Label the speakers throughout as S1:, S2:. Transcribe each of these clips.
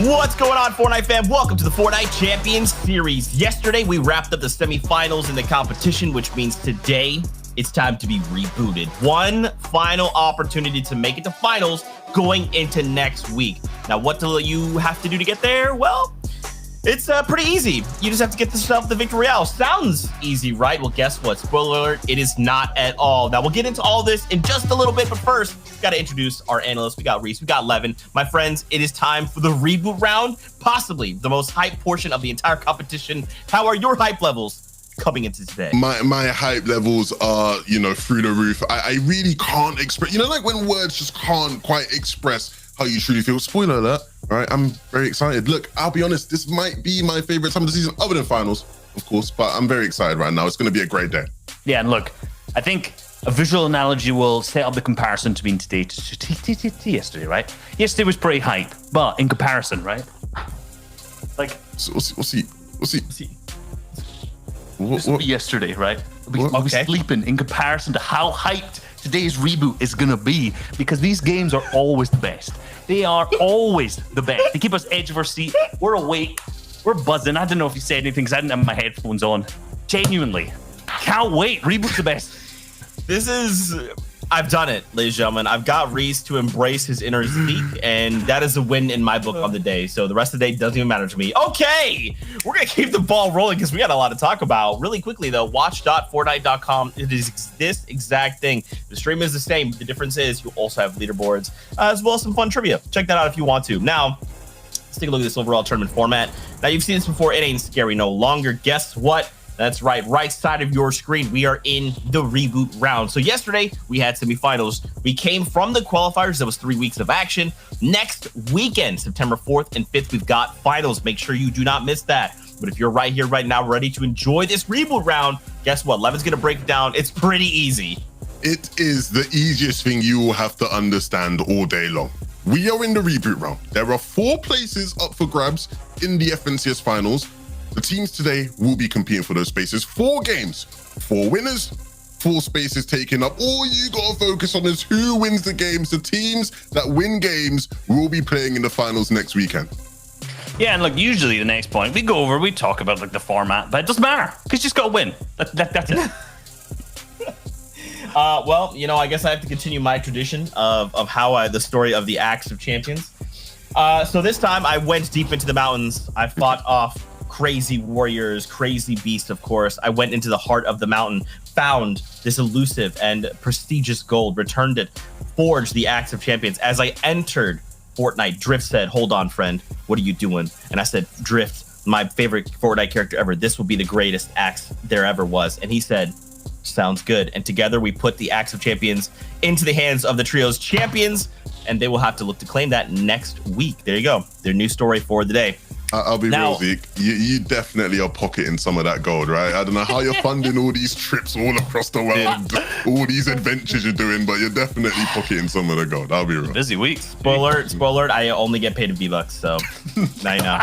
S1: What's going on, Fortnite fam? Welcome to the Fortnite Champion Series. Yesterday, we wrapped up the semifinals in the competition, which means today it's time to be rebooted. One final opportunity to make it to finals going into next week. Now, what do you have to do to get there? Well, it's pretty easy. You just have to get yourself the Victory Royale. Sounds easy, right? Well, guess what? Spoiler alert, it is not at all. Now, we'll get into all this in just a little bit, but first, got to introduce our analysts. We got Reese, we got Levin. My friends, it is time for the reboot round, possibly the most hype portion of the entire competition. How are your hype levels coming into today?
S2: My hype levels are, through the roof. I really can't express, like when words just can't quite express how you truly feel. Spoiler alert, all right? I'm very excited. Look, I'll be honest, this might be my favorite time of the season, other than finals, of course, but I'm very excited right now. It's going to be a great day.
S3: Yeah, and look, I think a visual analogy will set up the comparison between today to yesterday, right? Yesterday was pretty hype, but in comparison, right? Like,
S2: So, we'll see.
S3: What? Yesterday, right? I was sleeping in comparison to how hyped today's reboot is gonna be, because these games are always the best. They are always the best. They keep us edge of our seat. We're awake. We're buzzing. I don't know if you said anything because I didn't have my headphones on. Genuinely, can't wait. Reboot's the best.
S1: I've done it, ladies and gentlemen. I've got Reese to embrace his inner Zeke, and that is a win in my book of the day. So the rest of the day doesn't even matter to me. Okay, we're going to keep the ball rolling because we got a lot to talk about. Really quickly, though, watch.fortnite.com. It is this exact thing. The stream is the same. The difference is you also have leaderboards, as well as some fun trivia. Check that out if you want to. Now, let's take a look at this overall tournament format. Now, you've seen this before. It ain't scary no longer. Guess what? That's right side of your screen, we are in the reboot round. So yesterday, we had semifinals. We came from the qualifiers. That was 3 weeks of action. Next weekend, September 4th and 5th, we've got finals. Make sure you do not miss that. But if you're right here, right now, ready to enjoy this reboot round, guess what? Levin's going to break it down. It's pretty easy.
S2: It is the easiest thing you will have to understand all day long. We are in the reboot round. There are 4 places up for grabs in the FNCS finals. The teams today will be competing for those spaces. 4 games, 4 winners, 4 spaces taken up. All you got to focus on is who wins the games. The teams that win games will be playing in the finals next weekend.
S3: Yeah, and look, usually the next point, we go over, we talk about like the format, but it doesn't matter because you just got to win. That's it.
S1: Well, I guess I have to continue my tradition of how the story of the Acts of Champions. So this time I went deep into the mountains. I fought off crazy warriors, crazy beasts, of course. I went into the heart of the mountain, found this elusive and prestigious gold, returned it, forged the Acts of Champions. As I entered Fortnite, Drift said, "Hold on, friend, what are you doing?" And I said, "Drift, my favorite Fortnite character ever. This will be the greatest Axe there ever was." And he said, "Sounds good." And together we put the Acts of Champions into the hands of the trio's champions, and they will have to look to claim that next week. There you go. Their new story for the day.
S2: I'll be real, Zeke. You definitely are pocketing some of that gold, right? I don't know how you're funding all these trips all across the world, all these adventures you're doing, but you're definitely pocketing some of the gold. I'll be real.
S3: Busy week.
S1: Spoiler alert, I only get paid in V-Bucks, so now you know.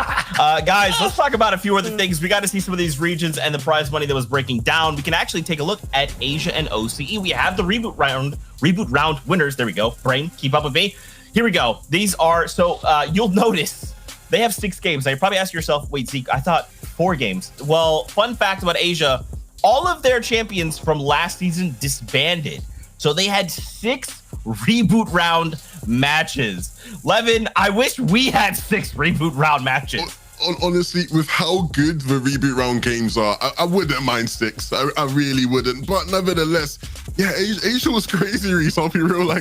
S1: Guys, let's talk about a few other things. We got to see some of these regions and the prize money that was breaking down. We can actually take a look at Asia and OCE. We have the reboot round winners. There we go. Brain, keep up with me. Here we go. These are, you'll notice they have 6 games. Now, you probably ask yourself, wait, Zeke, I thought 4 games. Well, fun fact about Asia, all of their champions from last season disbanded. So they had 6 reboot round matches. Levin, I wish we had 6 reboot round matches.
S2: Honestly, with how good the reboot round games are, I wouldn't mind 6. I really wouldn't. But nevertheless, yeah, Asia was crazy, Reese. I'll be real,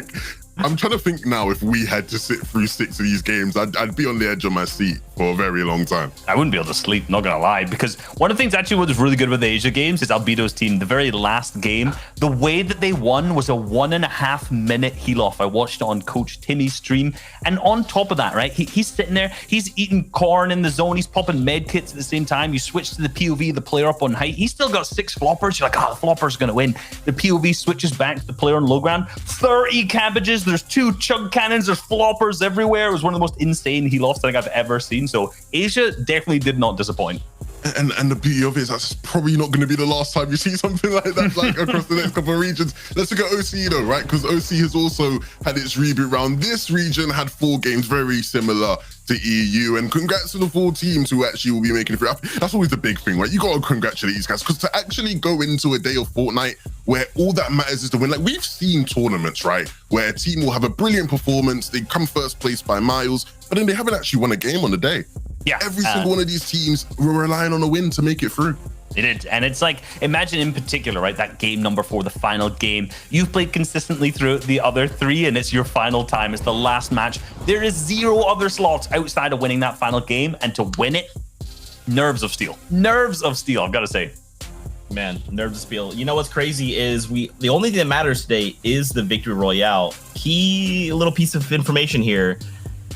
S2: I'm trying to think now, if we had to sit through 6 of these games, I'd be on the edge of my seat for a very long time.
S3: I wouldn't be able to sleep, not gonna lie, because one of the things actually what was really good with the Asia games is Albedo's team, the very last game, the way that they won was a 1.5 minute heal off. I watched it on Coach Timmy's stream, and on top of that, right, he's sitting there, he's eating corn in the zone, he's popping med kits at the same time. You switch to the POV, the player up on height, he's still got 6 floppers. You're like, the flopper's gonna win. The POV switches back to the player on low ground, 30 cabbages, there's 2 chug cannons, there's floppers everywhere. It was one of the most insane heal offs I think I've ever seen. So Asia definitely did not disappoint.
S2: And the beauty of it is that's probably not going to be the last time you see something like that, like across the next couple of regions. Let's look at OC though, right? Because OC has also had its reboot round. This region had 4 games very similar to EU, and congrats to the 4 teams who actually will be making it through. That's always the big thing, right? You got to congratulate these guys, because to actually go into a day of Fortnite where all that matters is to win. Like, we've seen tournaments, right, where a team will have a brilliant performance, they come first place by miles, but then they haven't actually won a game on the day.
S3: Yeah,
S2: every single one of these teams were relying on a win to make it through.
S3: They did. And it's like, imagine in particular, right, that game number 4, the final game. You've played consistently throughout the other 3, and it's your final time. It's the last match. There is 0 other slots outside of winning that final game. And to win it, nerves of steel. Nerves of steel, I've got to say.
S1: Man, nerves of steel. You know what's crazy is the only thing that matters today is the Victory Royale. Key little piece of information here.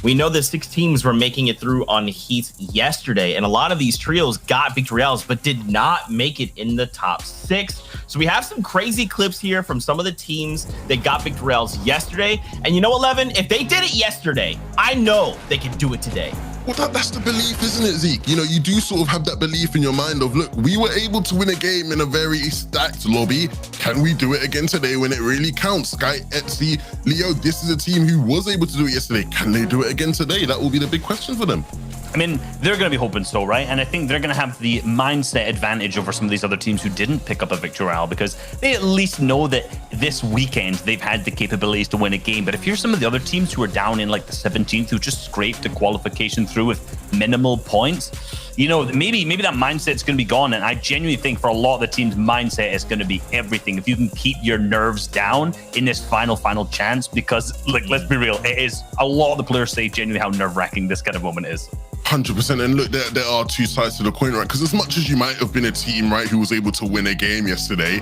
S1: We know that 6 teams were making it through on Heat yesterday, and a lot of these trios got Victory Royales, but did not make it in the top 6. So we have some crazy clips here from some of the teams that got Victory Royales yesterday. And you know, 11, if they did it yesterday, I know they can do it today.
S2: Well, that's the belief, isn't it, Zeke? You know, you do sort of have that belief in your mind of, look, we were able to win a game in a very stacked lobby. Can we do it again today when it really counts? Sky, Etsy, Leo, this is a team who was able to do it yesterday. Can they do it again today? That will be the big question for them.
S3: I mean, they're going to be hoping so, right? And I think they're going to have the mindset advantage over some of these other teams who didn't pick up a Victory Royale, because they at least know that this weekend they've had the capabilities to win a game. But if you're some of the other teams who are down in like the 17th, who just scraped the qualification through with minimal points, you know, maybe that mindset's going to be gone. And I genuinely think for a lot of the teams, mindset is going to be everything. If you can keep your nerves down in this final chance, because like, let's be real, it is, a lot of the players say genuinely how nerve-wracking this kind of moment is.
S2: 100%. And look, there are 2 sides to the coin, right? Because as much as you might have been a team, right, who was able to win a game yesterday,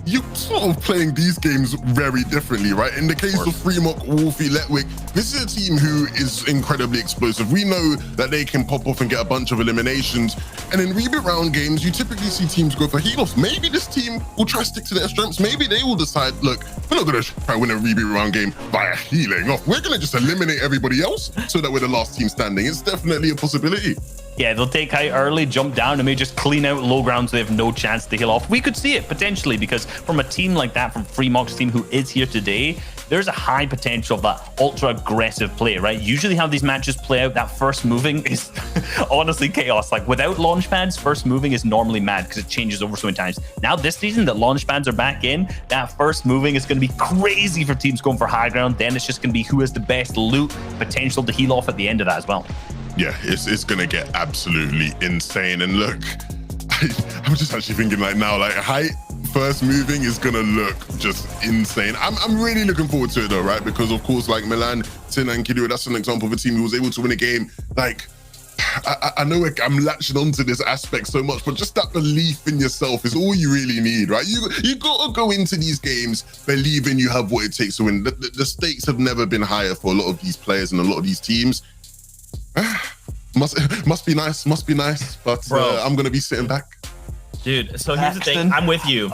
S2: you're sort of playing these games very differently, right? In the case of Fremont, Wolfie, Letwick, this is a team who is incredibly explosive. We know that they can pop off and get a bunch of eliminations. And in reboot round games, you typically see teams go for heal-offs. Maybe this team will try to stick to their strengths. Maybe they will decide, look, we're not going to try to win a reboot round game by healing off. We're going to just eliminate everybody else so that we're the last team standing. It's definitely a possibility.
S3: Yeah, they'll take height early, jump down, and maybe just clean out low ground so they have no chance to heal off. We could see it potentially, because from a team like that, from Fremont's team who is here today, there's a high potential of that ultra aggressive play, right? Usually how these matches play out, that first moving is honestly chaos. Like without launch pads, first moving is normally mad because it changes over so many times. Now this season that launch pads are back in, that first moving is going to be crazy for teams going for high ground. Then it's just going to be who has the best loot potential to heal off at the end of that as well.
S2: Yeah, it's gonna get absolutely insane. And look, I'm just actually thinking like now, like height first moving is gonna look just insane. I'm really looking forward to it though, right? Because of course, like Milan, Tin and Kidura, that's an example of a team who was able to win a game. Like, I know I'm latching onto this aspect so much, but just that belief in yourself is all you really need, right? You gotta go into these games believing you have what it takes to win. The stakes have never been higher for a lot of these players and a lot of these teams. Must be nice, but I'm gonna be sitting back.
S1: Dude, so here's the thing, I'm with you.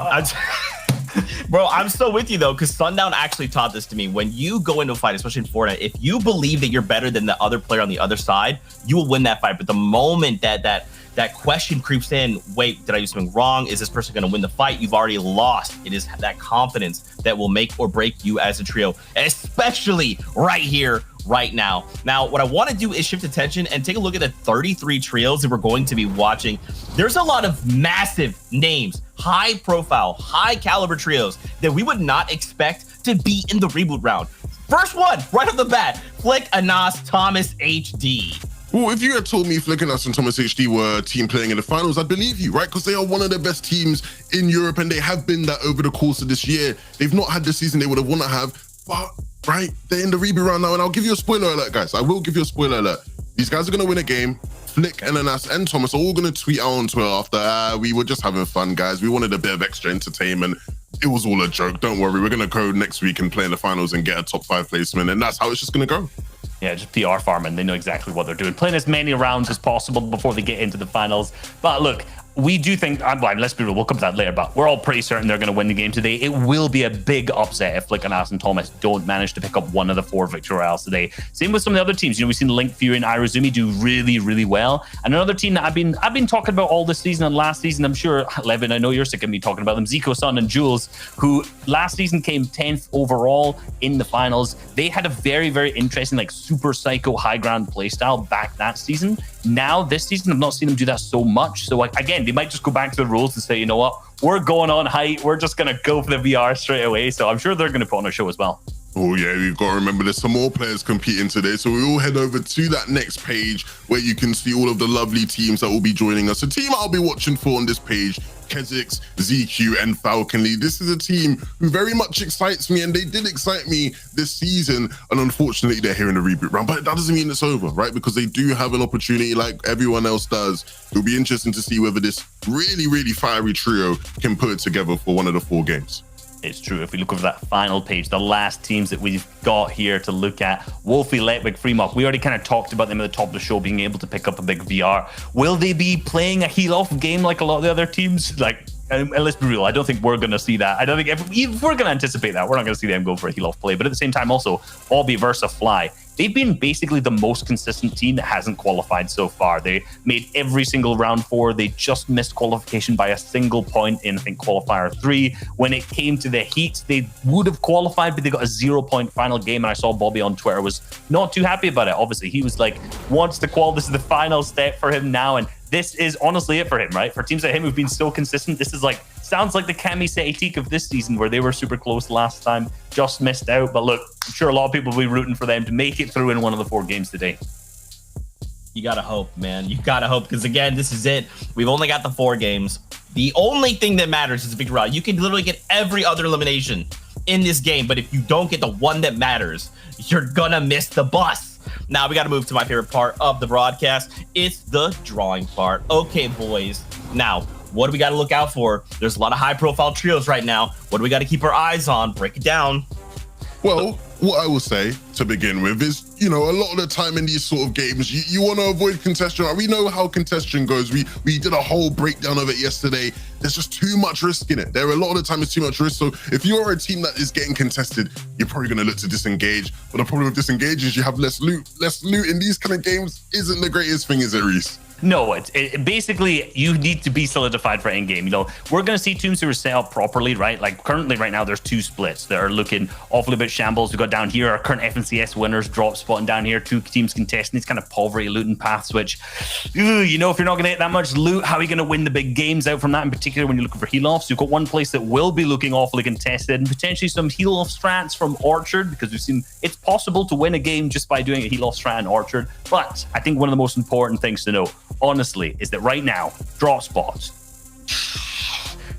S1: Bro, I'm so with you though, because Sundown actually taught this to me. When you go into a fight, especially in Fortnite, if you believe that you're better than the other player on the other side, you will win that fight. But the moment that question creeps in, wait, did I do something wrong? Is this person going to win the fight? You've already lost. It is that confidence that will make or break you as a trio, especially right here, right now. Now, what I want to do is shift attention and take a look at the 33 trios that we're going to be watching. There's a lot of massive names, high profile, high caliber trios that we would not expect to be in the reboot round. First one, right off the bat, Flick, Anas, Thomas, HD.
S2: Well, if you had told me Flick and us and Thomas HD were a team playing in the finals, I'd believe you, right? Because they are one of the best teams in Europe, and they have been that over the course of this year. They've not had the season they would have want to have, but, right, they're in the reboot round now, and I'll give you a spoiler alert, guys. I will give you a spoiler alert. These guys are going to win a game. Flick and Anas and Thomas are all going to tweet out on Twitter after, we were just having fun, guys. We wanted a bit of extra entertainment. It was all a joke. Don't worry. We're going to go next week and play in the finals and get a top 5 placement, and that's how it's just going to go.
S3: Yeah, just PR farming. They know exactly what they're doing. Playing as many rounds as possible before they get into the finals. But look, we do think, let's be real, we'll come to that later, but we're all pretty certain they're going to win the game today. It will be a big upset if Flick and Nas and Thomas don't manage to pick up one of the 4 victory royales today. Same with some of the other teams. We've seen Link, Fury, and Irizumi do really, really well. And another team that I've been talking about all this season and last season, I'm sure, Levin, I know you're sick of me talking about them, Zico, Sun, and Jules, who last season came 10th overall in the finals. They had a very, very interesting, like, super psycho high ground playstyle back that season. Now, this season, I've not seen them do that so much. So, again, they might just go back to the rules and say, you know what, we're going on height. We're just going to go for the VR straight away. So I'm sure they're going to put on a show as well.
S2: Oh, yeah, we've got to remember there's some more players competing today. So we all head over to that next page where you can see all of the lovely teams that will be joining us. The team I'll be watching for on this page, Kezix, ZQ, and Falconly. This is a team who very much excites me, and they did excite me this season. And unfortunately, they're here in the reboot round. But that doesn't mean it's over, right? Because they do have an opportunity like everyone else does. It'll be interesting to see whether this really, really fiery trio can put it together for one of the 4 games.
S3: It's true. If we look over that final page, the last teams that we've got here to look at, Wolfie, Letwig, Fremont, we already kind of talked about them at the top of the show, being able to pick up a big VR. Will they be playing a heal-off game like a lot of the other teams? Like, and let's be real, I don't think we're going to see that. I don't think if we're going to anticipate that, we're not going to see them go for a heal-off play. But at the same time, also, Obby versus Fly. They've been basically the most consistent team that hasn't qualified so far. They made every single round 4. They just missed qualification by a single point in, I think, qualifier 3. When it came to the heats, they would have qualified, but they got a 0-point final game. And I saw Bobby on Twitter was not too happy about it. Obviously, he was like, wants to qual. This is the final step for him now. And this is honestly it for him, right? For teams like him who've been so consistent, this is like, sounds like the Kami Seetik of this season where they were super close last time, just missed out. But look, I'm sure a lot of people will be rooting for them to make it through in one of the 4 games today.
S1: You gotta hope, man. You gotta hope, because again, this is it. We've only got the 4 games. The only thing that matters is the victory round. You can literally get every other elimination in this game, but if you don't get the one that matters, you're gonna miss the bus. Now we got to move to my favorite part of the broadcast. It's the drawing part. Okay, boys. Now, what do we got to look out for? There's a lot of high-profile trios right now. What do we got to keep our eyes on? Break it down.
S2: Well, what I will say to begin with is, you know, a lot of the time in these sort of games, you want to avoid contestation. We know how contestation goes. We did a whole breakdown of it yesterday. There's just too much risk in it. There are a lot of the time it's too much risk. So if you're a team that is getting contested, you're probably going to look to disengage. But the problem with disengage is you have less loot. Less loot in these kind of games isn't the greatest thing, is it, Reese?
S3: No, it basically, you need to be solidified for endgame. You know, we're going to see teams who are set up properly, right? Like currently right now, there's 2 splits that are looking awfully bit shambles. We've got down here our current FNCS winners, drop spot, and down here 2 teams contesting these kind of poverty looting paths, which, you know, if you're not going to get that much loot, how are you going to win the big games out from that, in particular when you're looking for heal-offs? You've got one place that will be looking awfully contested, and potentially some heal-off strats from Orchard, because we've seen it's possible to win a game just by doing a heal-off strat in Orchard. But I think one of the most important things to know, honestly, is that right now, drop spots,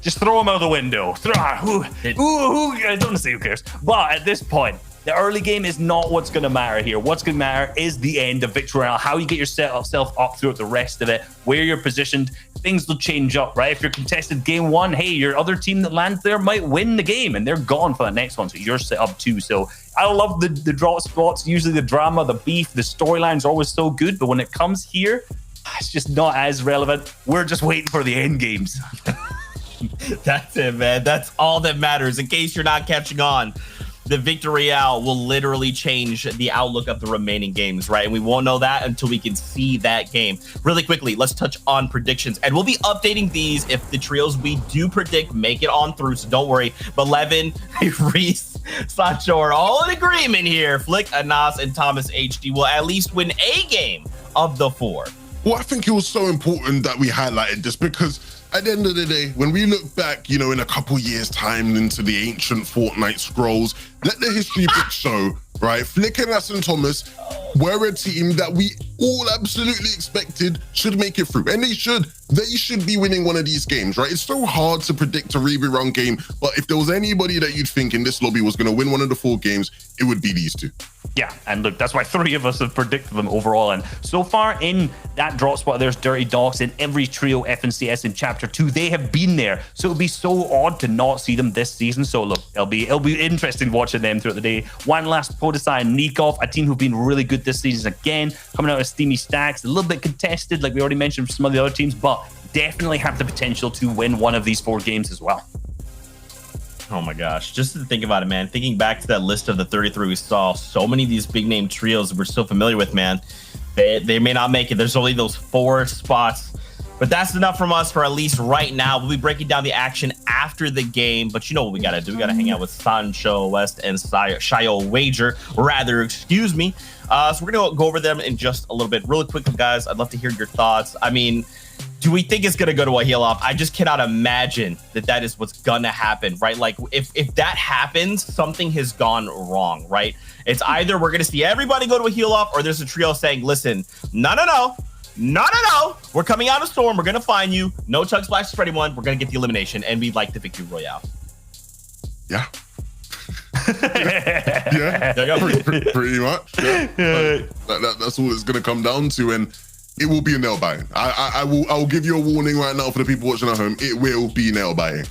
S3: just throw them out the window. I don't want to say who cares. But at this point, the early game is not what's going to matter here. What's going to matter is the end of Victory Royale, how you get yourself up throughout the rest of it, where you're positioned. Things will change up, right? If you're contested game 1, hey, your other team that lands there might win the game and they're gone for that next one. So you're set up too. So I love the drop spots. Usually the drama, the beef, the storylines are always so good. But when it comes here, it's just not as relevant. We're just waiting for the end games.
S1: That's it, man. That's all that matters. In case you're not catching on, the Victory Royale will literally change the outlook of the remaining games, right? And we won't know that until we can see that game. Really quickly, let's touch on predictions. And we'll be updating these if the trios we do predict make it on through, so don't worry. But Levin, Reese, Sancho are all in agreement here. Flick, Anas, and Thomas HD will at least win a game of the 4.
S2: Well, I think it was so important that we highlighted this because at the end of the day, when we look back, you know, in a couple years' time into the ancient Fortnite scrolls, let the history book show, right? Flick and Ass and Thomas were a team that we all absolutely expected should make it through. And they should be winning one of these games, right? It's so hard to predict a reboot round game, but if there was anybody that you'd think in this lobby was going to win one of the 4 games, it would be these 2.
S3: Yeah, and look, that's why 3 of us have predicted them overall. And so far in that drop spot, there's Dirty Dogs in every trio FNCS in Chapter 2. They have been there. So it'll be so odd to not see them this season. So look, it'll be interesting watching them throughout the day. One last Vodasai and Nikov, a team who've been really good this season again, coming out of steamy stacks, a little bit contested, like we already mentioned for some of the other teams, but definitely have the potential to win one of these 4 games as well.
S1: Oh my gosh, just to think about it, man. Thinking back to that list of the 33 we saw, so many of these big name trios we're so familiar with, man. They may not make it. There's only those 4 spots. But that's enough from us for at least right now. We'll be breaking down the action after the game. But you know what we got to do? We got to hang out with Sancho West and Shio Wager. Rather, excuse me. So we're going to go over them in just a little bit. Really quickly, guys, I'd love to hear your thoughts. I mean, do we think it's going to go to a heal off? I just cannot imagine that is what's going to happen, right? Like, if that happens, something has gone wrong, right? It's either we're going to see everybody go to a heal off, or there's a trio saying, listen, no. We're coming out of Storm. We're going to find you. No chug splashes for anyone. We're going to get the elimination, and we'd like the victory royale.
S2: Yeah. Pretty much. Yeah. That's all it's going to come down to, and it will be a nail biting. I'll give you a warning right now for the people watching at home. It will be nail biting.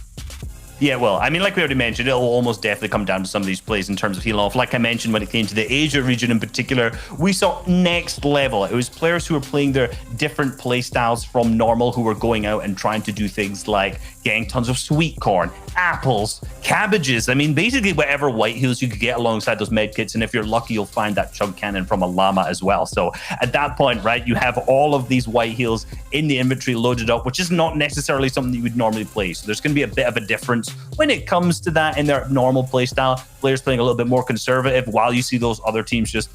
S3: Yeah, well, I mean, like we already mentioned, it'll almost definitely come down to some of these plays in terms of heal off. Like I mentioned, when it came to the Asia region in particular, we saw next level. It was players who were playing their different play styles from normal, who were going out and trying to do things like getting tons of sweet corn, apples, cabbages. I mean, basically whatever white heals you could get alongside those med kits. And if you're lucky, you'll find that chug cannon from a llama as well. So at that point, right, you have all of these white heals in the inventory loaded up, which is not necessarily something you would normally play. So there's going to be a bit of a difference when it comes to that in their normal play style. Players playing a little bit more conservative, while you see those other teams just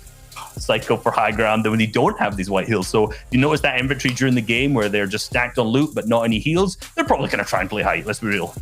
S3: psycho for high ground when you don't have these white heals. So if you notice that inventory during the game where they're just stacked on loot but not any heals, they're probably going to try and play high. Let's be real.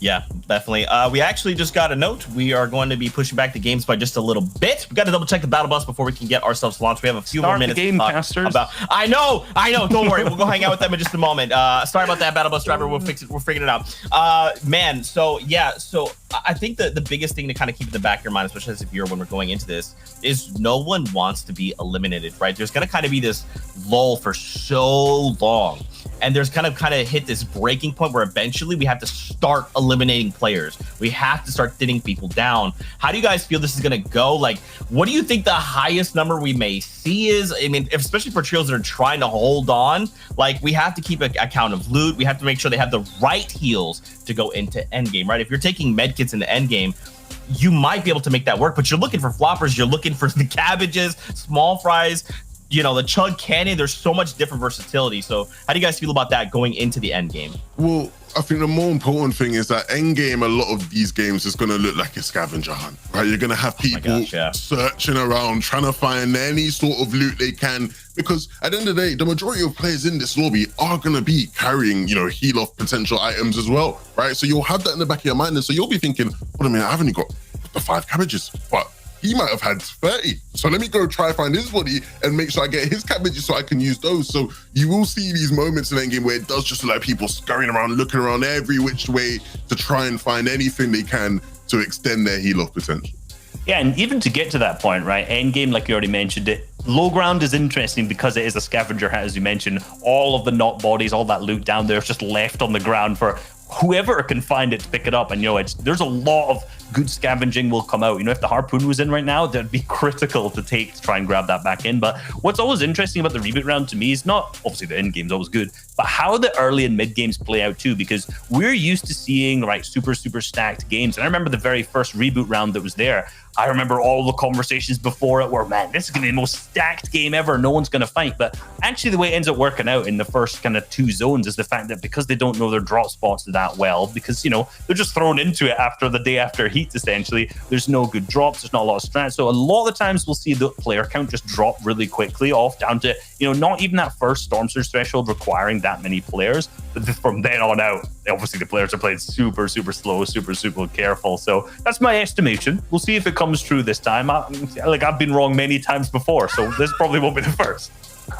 S1: Yeah, definitely. We actually just got a note. We are going to be pushing back the games by just a little bit. We got to double check the battle bus before we can get ourselves launched. We have a few more minutes
S3: to talk
S1: about. I know. Don't worry. We'll go hang out with them in just a moment. Sorry about that, battle bus driver. We'll fix it. We're figuring it out. Man. So yeah. So I think the biggest thing to kind of keep in the back of your mind, especially as a viewer when we're going into this, is no one wants to be eliminated, right? There's going to kind of be this lull for so long. And there's kind of hit this breaking point where eventually we have to start eliminating players. We have to start thinning people down. How do you guys feel this is going to go? Like, what do you think the highest number we may see is? I mean, especially for trios that are trying to hold on, like, we have to keep a count of loot. We have to make sure they have the right heals to go into endgame, right? If you're taking medkits into endgame, you might be able to make that work, but you're looking for floppers. You're looking for the cabbages, small fries, you know, the chug cannon. There's so much different versatility. So how do you guys feel about that going into the end game?
S2: Well, I think the more important thing is that end game, a lot of these games is going to look like a scavenger hunt, right? You're going to have people searching around, trying to find any sort of loot they can, because at the end of the day, the majority of players in this lobby are going to be carrying, you know, heal off potential items as well, right? So you'll have that in the back of your mind. And so you'll be thinking, wait a minute, I've only got the 5 cabbages, but he might have had 30. So let me go try find his body and make sure I get his cabbages so I can use those. So you will see these moments in endgame where it does just look like people scurrying around, looking around every which way to try and find anything they can to extend their heal off potential.
S3: Yeah, and even to get to that point, right, endgame, like you already mentioned it, low ground is interesting because it is a scavenger hunt, as you mentioned. All of the knocked bodies, all that loot down there is just left on the ground for whoever can find it to pick it up. And, you know, there's a lot of good scavenging will come out. You know, if the harpoon was in right now, that'd be critical to take to try and grab that back in. But what's always interesting about the reboot round to me is not, obviously the end game's always good, but how the early and mid games play out too, because we're used to seeing, right, super stacked games. And I remember the very first reboot round that was there. I remember all the conversations before it were, man, this is going to be the most stacked game ever. No one's going to fight. But actually the way it ends up working out in the first kind of 2 zones is the fact that because they don't know their drop spots that well, because, you know, they're just thrown into it after the day after heat, essentially. There's no good drops. There's not a lot of strats. So a lot of the times we'll see the player count just drop really quickly off down to, you know, not even that first Storm Surge threshold requiring that many players. But from then on out, obviously the players are playing super slow, super careful. So that's my estimation. We'll see if it comes true this time. I've been wrong many times before, so this probably won't be the first.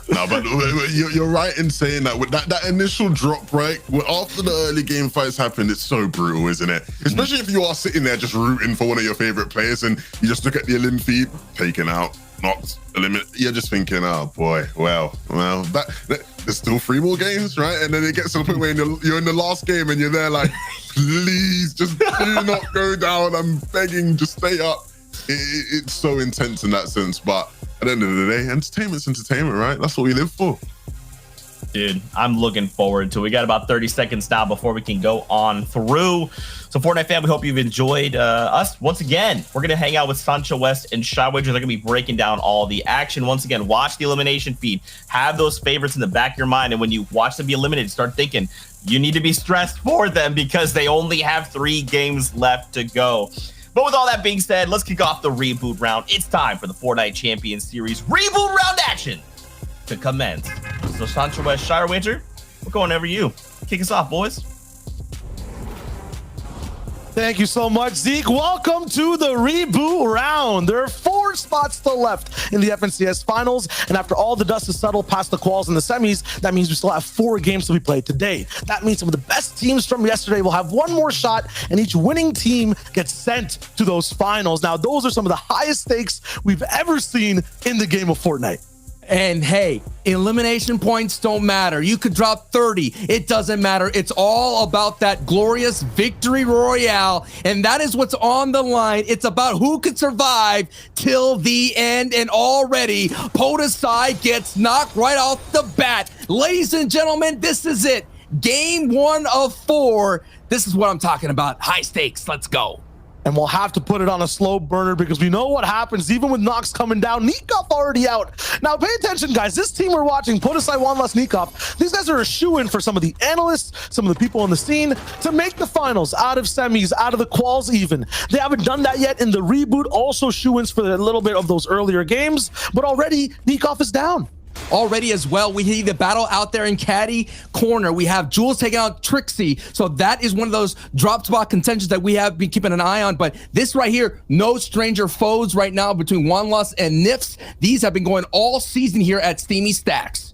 S2: No, but you're right in saying that with that initial drop, right? After the early game fights happen, it's so brutal, isn't it? Especially if you are sitting there just rooting for one of your favorite players and you just look at the elim feed, taken out, knocked, eliminated. You're just thinking, oh boy, well, there's still 3 more games, right? And then it gets to the point where you're in the last game and you're there like, please, just do not go down. I'm begging, just stay up. It's so intense in that sense, but at the end of the day, entertainment's entertainment, right? That's what we live for.
S1: Dude, I'm looking forward to it. We got about 30 seconds now before we can go on through. So Fortnite fam, we hope you've enjoyed us. Once again, we're going to hang out with Sancho West and Shy Wager. They're going to be breaking down all the action. Once again, watch the elimination feed. Have those favorites in the back of your mind. And when you watch them be eliminated, start thinking you need to be stressed for them because they only have 3 games left to go. But with all that being said, let's kick off the reboot round. It's time for the Fortnite Champion Series reboot round action to commence. So Sancho West, Shire Winter, we're going over you. Kick us off, boys.
S4: Thank you so much, Zeke. Welcome to the reboot round. There are 4 spots still left in the FNCS finals, and after all the dust is settled past the quals and the semis, that means we still have 4 games to be played today. That means some of the best teams from yesterday will have 1 more shot, and each winning team gets sent to those finals. Now, those are some of the highest stakes we've ever seen in the game of Fortnite.
S5: And hey, elimination points don't matter. You could drop 30. It doesn't matter. It's all about that glorious victory royale. And that is what's on the line. It's about who could survive till the end. And already, Podesai gets knocked right off the bat. Ladies and gentlemen, this is it. Game 1 of 4. This is what I'm talking about. High stakes. Let's go.
S4: And we'll have to put it on a slow burner because we know what happens even with Nox coming down. Nikov already out. Now pay attention, guys. This team we're watching, Podesai, One Less Nikov, these guys are a shoo-in for some of the analysts, some of the people on the scene to make the finals out of semis, out of the quals even. They haven't done that yet in the reboot. Also shoo-ins for a little bit of those earlier games, but already Nikov is down.
S5: Already as well, we see the battle out there in Caddy Corner. We have Jules taking out Trixie. So that is one of those drop spot contentions that we have been keeping an eye on. But this right here, no stranger foes right now between One Loss and Nifs. These have been going all season here at Steamy Stacks.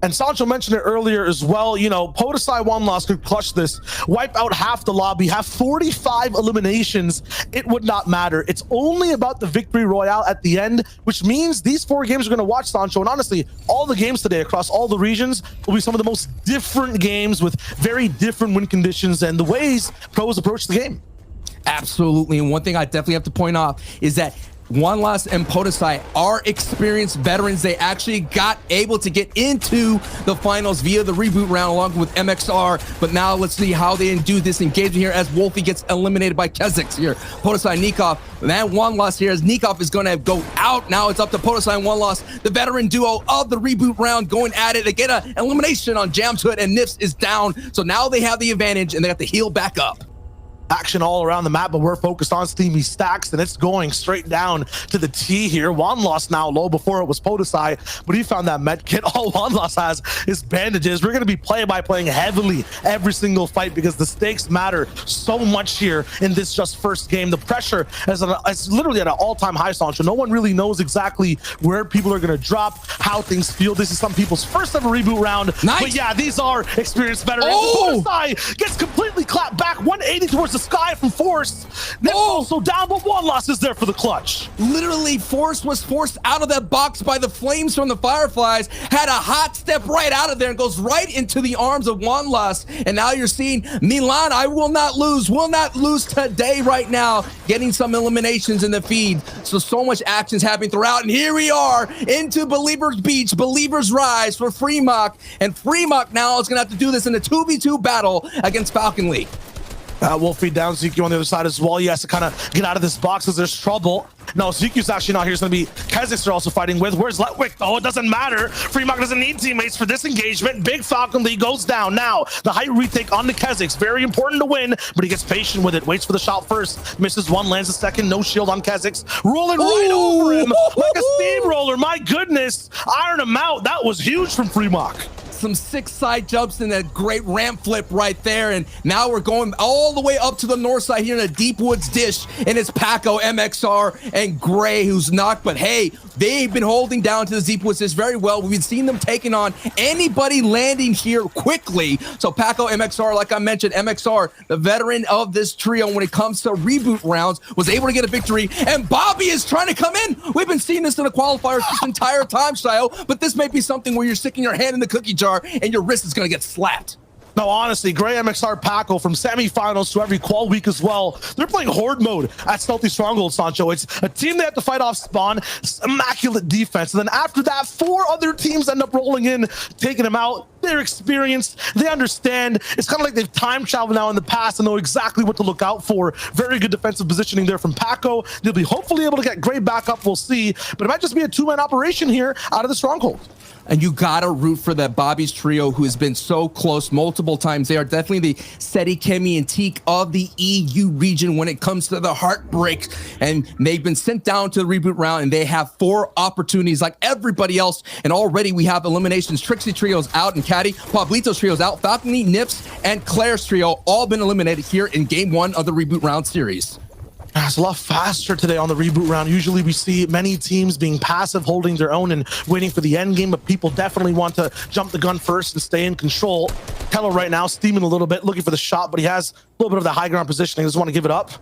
S4: And Sancho mentioned it earlier as well. You know, Podesai One Loss could clutch this, wipe out half the lobby, have 45 eliminations. It would not matter. It's only about the victory royale at the end, which means these 4 games we're going to watch, Sancho. And honestly, all the games today across all the regions will be some of the most different games with very different win conditions and the ways pros approach the game.
S5: Absolutely. And one thing I definitely have to point off is that One Loss and Podesai are experienced veterans. They actually got able to get into the finals via the reboot round along with MXR. But now let's see how they do this engagement here as Wolfie gets eliminated by Kezix here. Podesai, Nikov, and that One Loss here as Nikov is going to go out. Now it's up to Podesai and One Loss, the veteran duo of the reboot round, going at it. They get an elimination on Jam's Hood, and Nifs is down. So now they have the advantage and they got the heal back up.
S4: Action all around the map, but we're focused on Steamy Stacks, and it's going straight down to the T here. One Loss now low. Before it was Podesai, but he found that med kit. All One Loss has is bandages. We're going to be playing heavily every single fight because the stakes matter so much here in this just first game. The pressure is literally at an all-time high, Sancho. No one really knows exactly where people are going to drop, how things feel. This is some people's first ever reboot round.
S5: Nice.
S4: But yeah, these are experienced veterans.
S5: Oh!
S4: Podesai gets completely clapped back 180 towards the sky from Force. Nifs also down, but One Loss is there for the clutch.
S5: Literally, Force was forced out of that box by the flames from the Fireflies, had a hot step right out of there and goes right into the arms of One Loss. And now you're seeing Milan, I will not lose today right now, getting some eliminations in the feed. So much actions happening throughout. And here we are into Believers Beach, Believers Rise for Fremont. And Fremont now is going to have to do this in a 2v2 battle against Falcon Lee.
S4: Wolfie down, ZQ on the other side as well. He has to kind of get out of this box because there's trouble. No, ZQ's actually not here. It's going to be Kezix they're also fighting with. Where's Letwick, though? It doesn't matter. Fremont doesn't need teammates for this engagement. Big Falcon Lee goes down. Now, the height retake on the Kezix. Very important to win, but he gets patient with it. Waits for the shot first. Misses one, lands the second. No shield on Kezix. Rolling right over him like a steamroller. My goodness. Iron him out. That was huge from Fremont.
S5: Some 6 side jumps and a great ramp flip right there. And now we're going all the way up to the north side here in a Deep Woods dish. And it's Paco, MXR, and Gray who's knocked. But hey, they've been holding down to the Deep Woods dish very well. We've seen them taking on anybody landing here quickly. So Paco, MXR, like I mentioned, MXR, the veteran of this trio when it comes to reboot rounds, was able to get a victory. And Bobby is trying to come in. We've been seeing this in the qualifiers this entire time, Shio. But this may be something where you're sticking your hand in the cookie jar and your wrist is going to get slapped.
S4: No, honestly, Gray, MXR, Paco from semifinals to every qual week as well. They're playing horde mode at Stealthy Stronghold, Sancho. It's a team they have to fight off spawn, immaculate defense. And then after that, 4 other teams end up rolling in, taking them out. They're experienced. They understand. It's kind of like they've time traveled now in the past and know exactly what to look out for. Very good defensive positioning there from Paco. They'll be hopefully able to get Gray back up. We'll see. But it might just be a 2-man operation here out of the Stronghold.
S5: And you gotta root for that Bobby's trio who has been so close multiple times. They are definitely the Seti, Kemi, and Teak of the EU region when it comes to the heartbreak. And they've been sent down to the reboot round, and they have 4 opportunities like everybody else. And already we have eliminations. Trixie trio's out, and Caddy, Pablito's trio's out. Falcony, Nips, and Claire's trio all been eliminated here in game 1 of the reboot round series.
S4: It's a lot faster today on the reboot round. Usually we see many teams being passive, holding their own and waiting for the end game, but people definitely want to jump the gun first and stay in control. Kello right now steaming a little bit, looking for the shot, but he has a little bit of the high ground positioning. Doesn't want to give it up.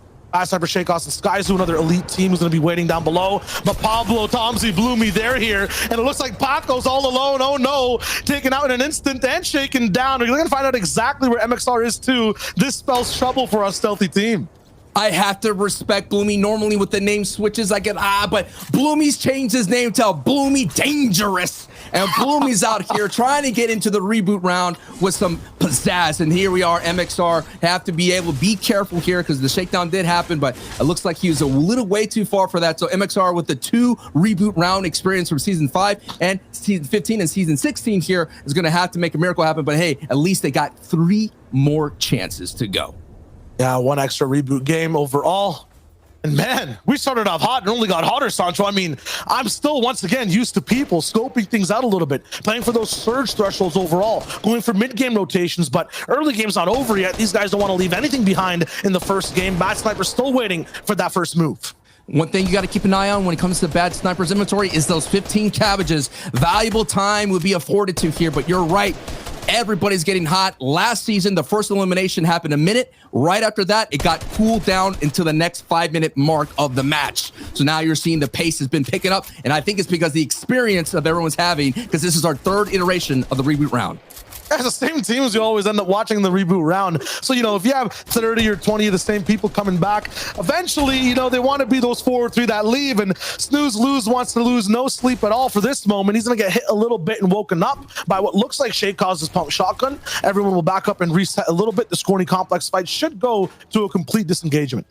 S4: Sniper Shakeoffs and Skyzoo, another elite team who's going to be waiting down below. But Pablo, Tomsy, Bloomy, they're here. And it looks like Paco's all alone. Oh no, taken out in an instant and shaken down. We're going to find out exactly where MXR is too. This spells trouble for our stealthy team.
S5: I have to respect Bloomy. Normally with the name switches, I get, but Bloomy's changed his name to Bloomy Dangerous. And Bloomy's out here trying to get into the reboot round with some pizzazz. And here we are, MXR have to be able to be careful here because the shakedown did happen, but it looks like he was a little way too far for that. So MXR with the 2 reboot round experience from season 5 and season 15 and season 16 here is going to have to make a miracle happen. But hey, at least they got 3 more chances to go.
S4: Yeah, 1 extra reboot game overall. And man, we started off hot and only got hotter, Sancho. I mean, I'm still, once again, used to people scoping things out a little bit, playing for those surge thresholds overall, going for mid-game rotations, but early game's not over yet. These guys don't want to leave anything behind in the first game. Bad Sniper's still waiting for that first move.
S5: One thing you got to keep an eye on when it comes to Bad Sniper's inventory is those 15 cabbages. Valuable time would be afforded to here, but you're right. Everybody's getting hot. Last season, the first elimination happened a minute. Right after that, it got cooled down into the next 5-minute mark of the match. So now you're seeing the pace has been picking up. And I think it's because the experience of everyone's having, because this is our 3rd iteration of the reboot round.
S4: The same teams you always end up watching the reboot round. So, if you have 30 or 20 of the same people coming back, eventually, they want to be those 4 or 3 that leave. And Snooze Lose wants to lose no sleep at all for this moment. He's going to get hit a little bit and woken up by what looks like Shake causes pump shotgun. Everyone will back up and reset a little bit. The Scorny Complex fight should go to a complete disengagement.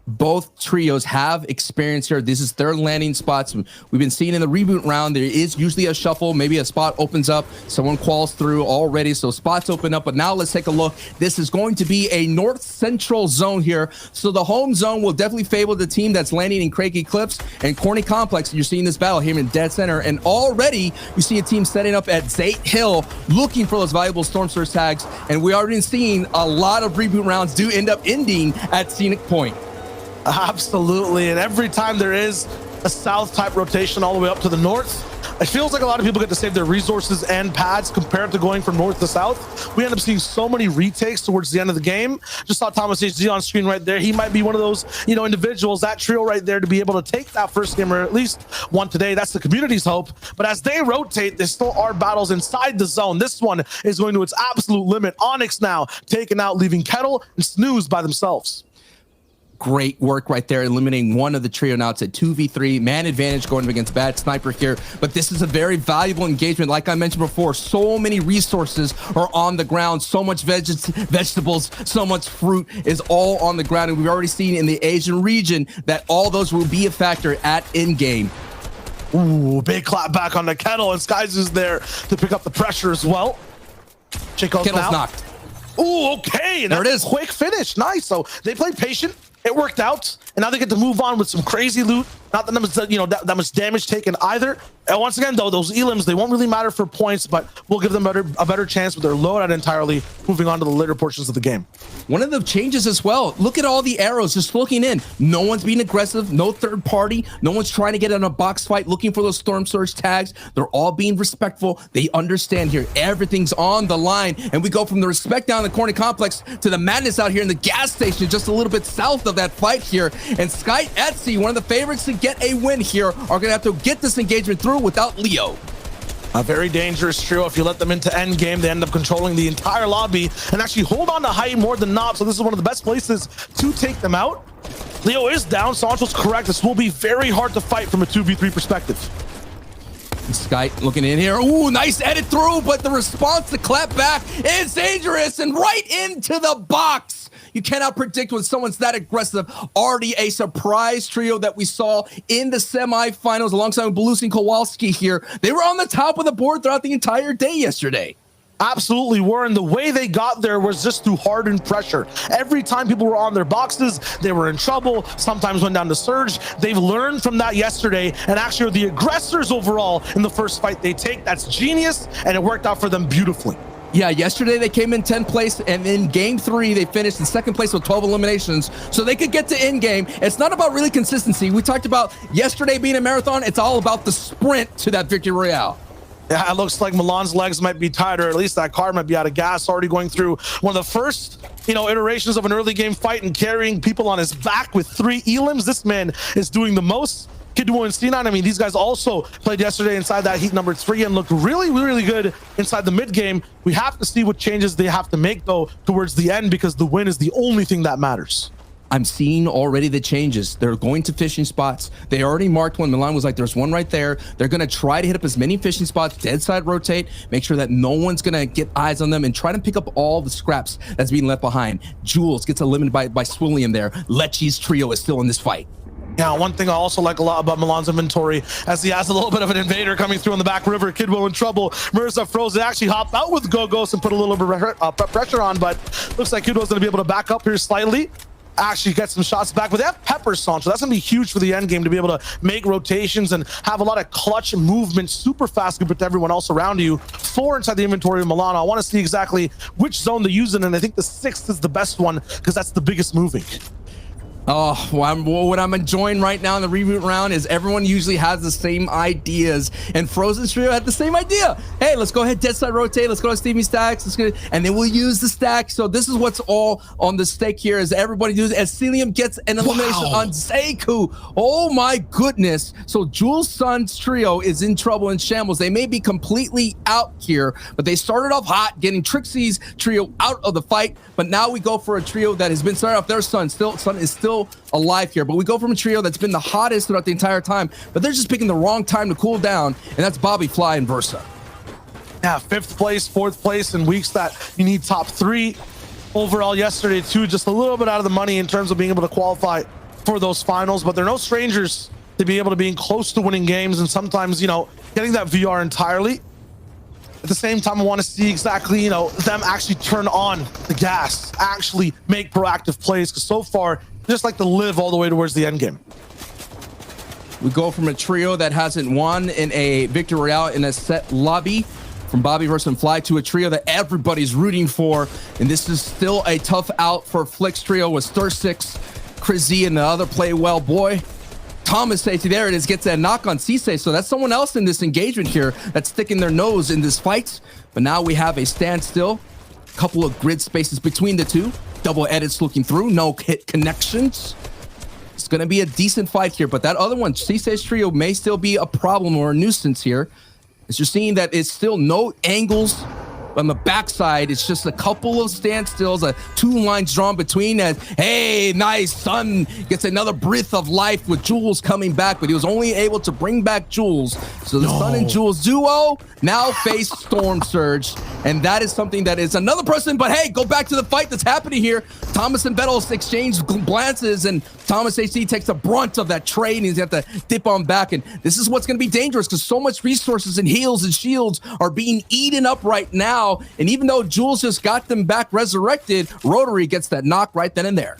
S5: Both trios have experience here. This is their landing spots. We've been seeing in the reboot round, there is usually a shuffle. Maybe a spot opens up. Someone quals through already, so spots open up. But now let's take a look. This is going to be a north central zone here. So the home zone will definitely favor the team that's landing in Craigie Cliffs and Corny Complex. You're seeing this battle here in dead center. And already you see a team setting up at Zate Hill looking for those valuable Storm Surge tags. And we already seen a lot of reboot rounds do end up ending at Scenic Point.
S4: Absolutely. And every time there is a south type rotation all the way up to the north, it feels like a lot of people get to save their resources and pads compared to going from north to south. We end up seeing so many retakes towards the end of the game. Just saw Thomas HG on screen right there. He might be one of those, individuals, that trio right there, to be able to take that first game or at least one today. That's the community's hope. But as they rotate, there still are battles inside the zone. This one is going to its absolute limit. Onyx now taken out, leaving Kettle and Snooze by themselves.
S5: Great work right there, eliminating one of the trio. Now it's a 2v3 man advantage going against Bad Sniper here, but this is a very valuable engagement. Like I mentioned before, so many resources are on the ground, so much vegetables, so much fruit is all on the ground, and we've already seen in the Asian region that all those will be a factor at in-game.
S4: Ooh, big clap back on the Kettle, and Skyzoo's there to pick up the pressure as well.
S5: Kettle's knocked.
S4: Ooh, okay, and there it is. Quick finish, nice. So they played patient. It worked out, and now they get to move on with some crazy loot. Not that much damage taken either. And once again, though, those elims, they won't really matter for points, but we'll give them a better chance with their loadout entirely, moving on to the later portions of the game.
S5: One of the changes as well, look at all the arrows just looking in. No one's being aggressive, no third party, no one's trying to get in a box fight looking for those Storm Surge tags. They're all being respectful. They understand here everything's on the line, and we go from the respect down in the Corny Complex to the madness out here in the gas station just a little bit south of that fight here. And Sky Etsy, one of the favorites to get a win here, are gonna have to get this engagement through without Leo.
S4: A very dangerous trio. If you let them into end game, they end up controlling the entire lobby and actually hold on to height more than not. So this is one of the best places to take them out. Leo is down. Sancho's correct. This will be very hard to fight from a 2v3 perspective.
S5: Sky looking in here. Ooh, nice edit through, but the response to clap back is dangerous and right into the box. You cannot predict when someone's that aggressive. Already a surprise trio that we saw in the semifinals alongside Belusi and Kowalski here. They were on the top of the board throughout the entire day yesterday.
S4: Absolutely were, and the way they got there was just through hardened pressure. Every time people were on their boxes, they were in trouble, sometimes went down to surge. They've learned from that yesterday and actually are the aggressors overall in the first fight they take. That's genius, and it worked out for them beautifully.
S5: Yeah, yesterday they came in 10th place, and in game 3, they finished in 2nd place with 12 eliminations, so they could get to end game. It's not about really consistency. We talked about yesterday being a marathon. It's all about the sprint to that victory royale.
S4: Yeah, it looks like Milan's legs might be tired, or at least that car might be out of gas, already going through one of the first, iterations of an early game fight and carrying people on his back with 3 elims. This man is doing the most. Kidduo and C9, I mean, these guys also played yesterday inside that heat number 3 and looked really, really good inside the mid game. We have to see what changes they have to make, though, towards the end, because the win is the only thing that matters.
S5: I'm seeing already the changes. They're going to fishing spots. They already marked one. Milan was like, there's one right there. They're going to try to hit up as many fishing spots, dead side rotate, make sure that no one's going to get eyes on them, and try to pick up all the scraps that's being left behind. Jules gets eliminated by Swilliam there. Lecce's trio is still in this fight.
S4: Yeah, one thing I also like a lot about Milan's inventory, as he has a little bit of an invader coming through on the back river. Kidwell in trouble. Mirza froze. They actually hopped out with Gogos and put a little bit of pressure on, but looks like Kidwell's going to be able to back up here slightly. Actually get some shots back, but they have Pepper Sancho. That's going to be huge for the end game to be able to make rotations and have a lot of clutch movement super fast compared to everyone else around you. 4 inside the inventory of Milano. I want to see exactly which zone to use it, and I think the 6th is the best one because that's the biggest moving.
S5: Oh, well, what I'm enjoying right now in the reboot round is everyone usually has the same ideas, and Frozen Trio had the same idea. Hey, let's go ahead, dead side rotate. Let's go to Stevie stacks. Let's go, and then we'll use the stack. So this is what's all on the stake here. Is everybody does as Celium gets an elimination on Zeiku. Oh my goodness! So Jules' son's trio is in trouble in shambles. They may be completely out here, but they started off hot, getting Trixie's trio out of the fight. But now we go for a trio that has been started off. Their son is still alive here, but we go from a trio that's been the hottest throughout the entire time, but they're just picking the wrong time to cool down, and that's Bobby, Fly, and Versa.
S4: Yeah, 5th place, 4th place in weeks that you need top 3 overall. Yesterday too, just a little bit out of the money in terms of being able to qualify for those finals, but they're no strangers to be able to being close to winning games, and sometimes getting that VR entirely. At the same time, I want to see exactly them actually turn on the gas, actually make proactive plays, because so far just like to live all the way towards the end game.
S5: We go from a trio that hasn't won in a victory royale in a set lobby, from Bobby versus Fly, to a trio that everybody's rooting for, and this is still a tough out for Flick's trio with Stir6, Crizzy, and the other play well boy. Thomas Safety, there it is, gets that knock on Cisse, so that's someone else in this engagement here that's sticking their nose in this fight. But now we have a standstill, couple of grid spaces between the two, double edits looking through, no hit connections. It's going to be a decent fight here, but that other one, Cisse's trio, may still be a problem or a nuisance here. As you're seeing that it's still no angles on the backside. It's just a couple of standstills, 2 lines drawn between as, hey, nice, Sun gets another breath of life with Jules coming back, but he was only able to bring back Jules. So the Sun and Jules duo now face Storm Surge, and that is something that is another person, but hey, go back to the fight that's happening here. Thomas and Bettles exchange glances, and Thomas AC takes the brunt of that trade, and he's got to dip on back, and this is what's going to be dangerous because so much resources and heals and shields are being eaten up right now. And even though Jules just got them back resurrected, Rotary gets that knock right then and there.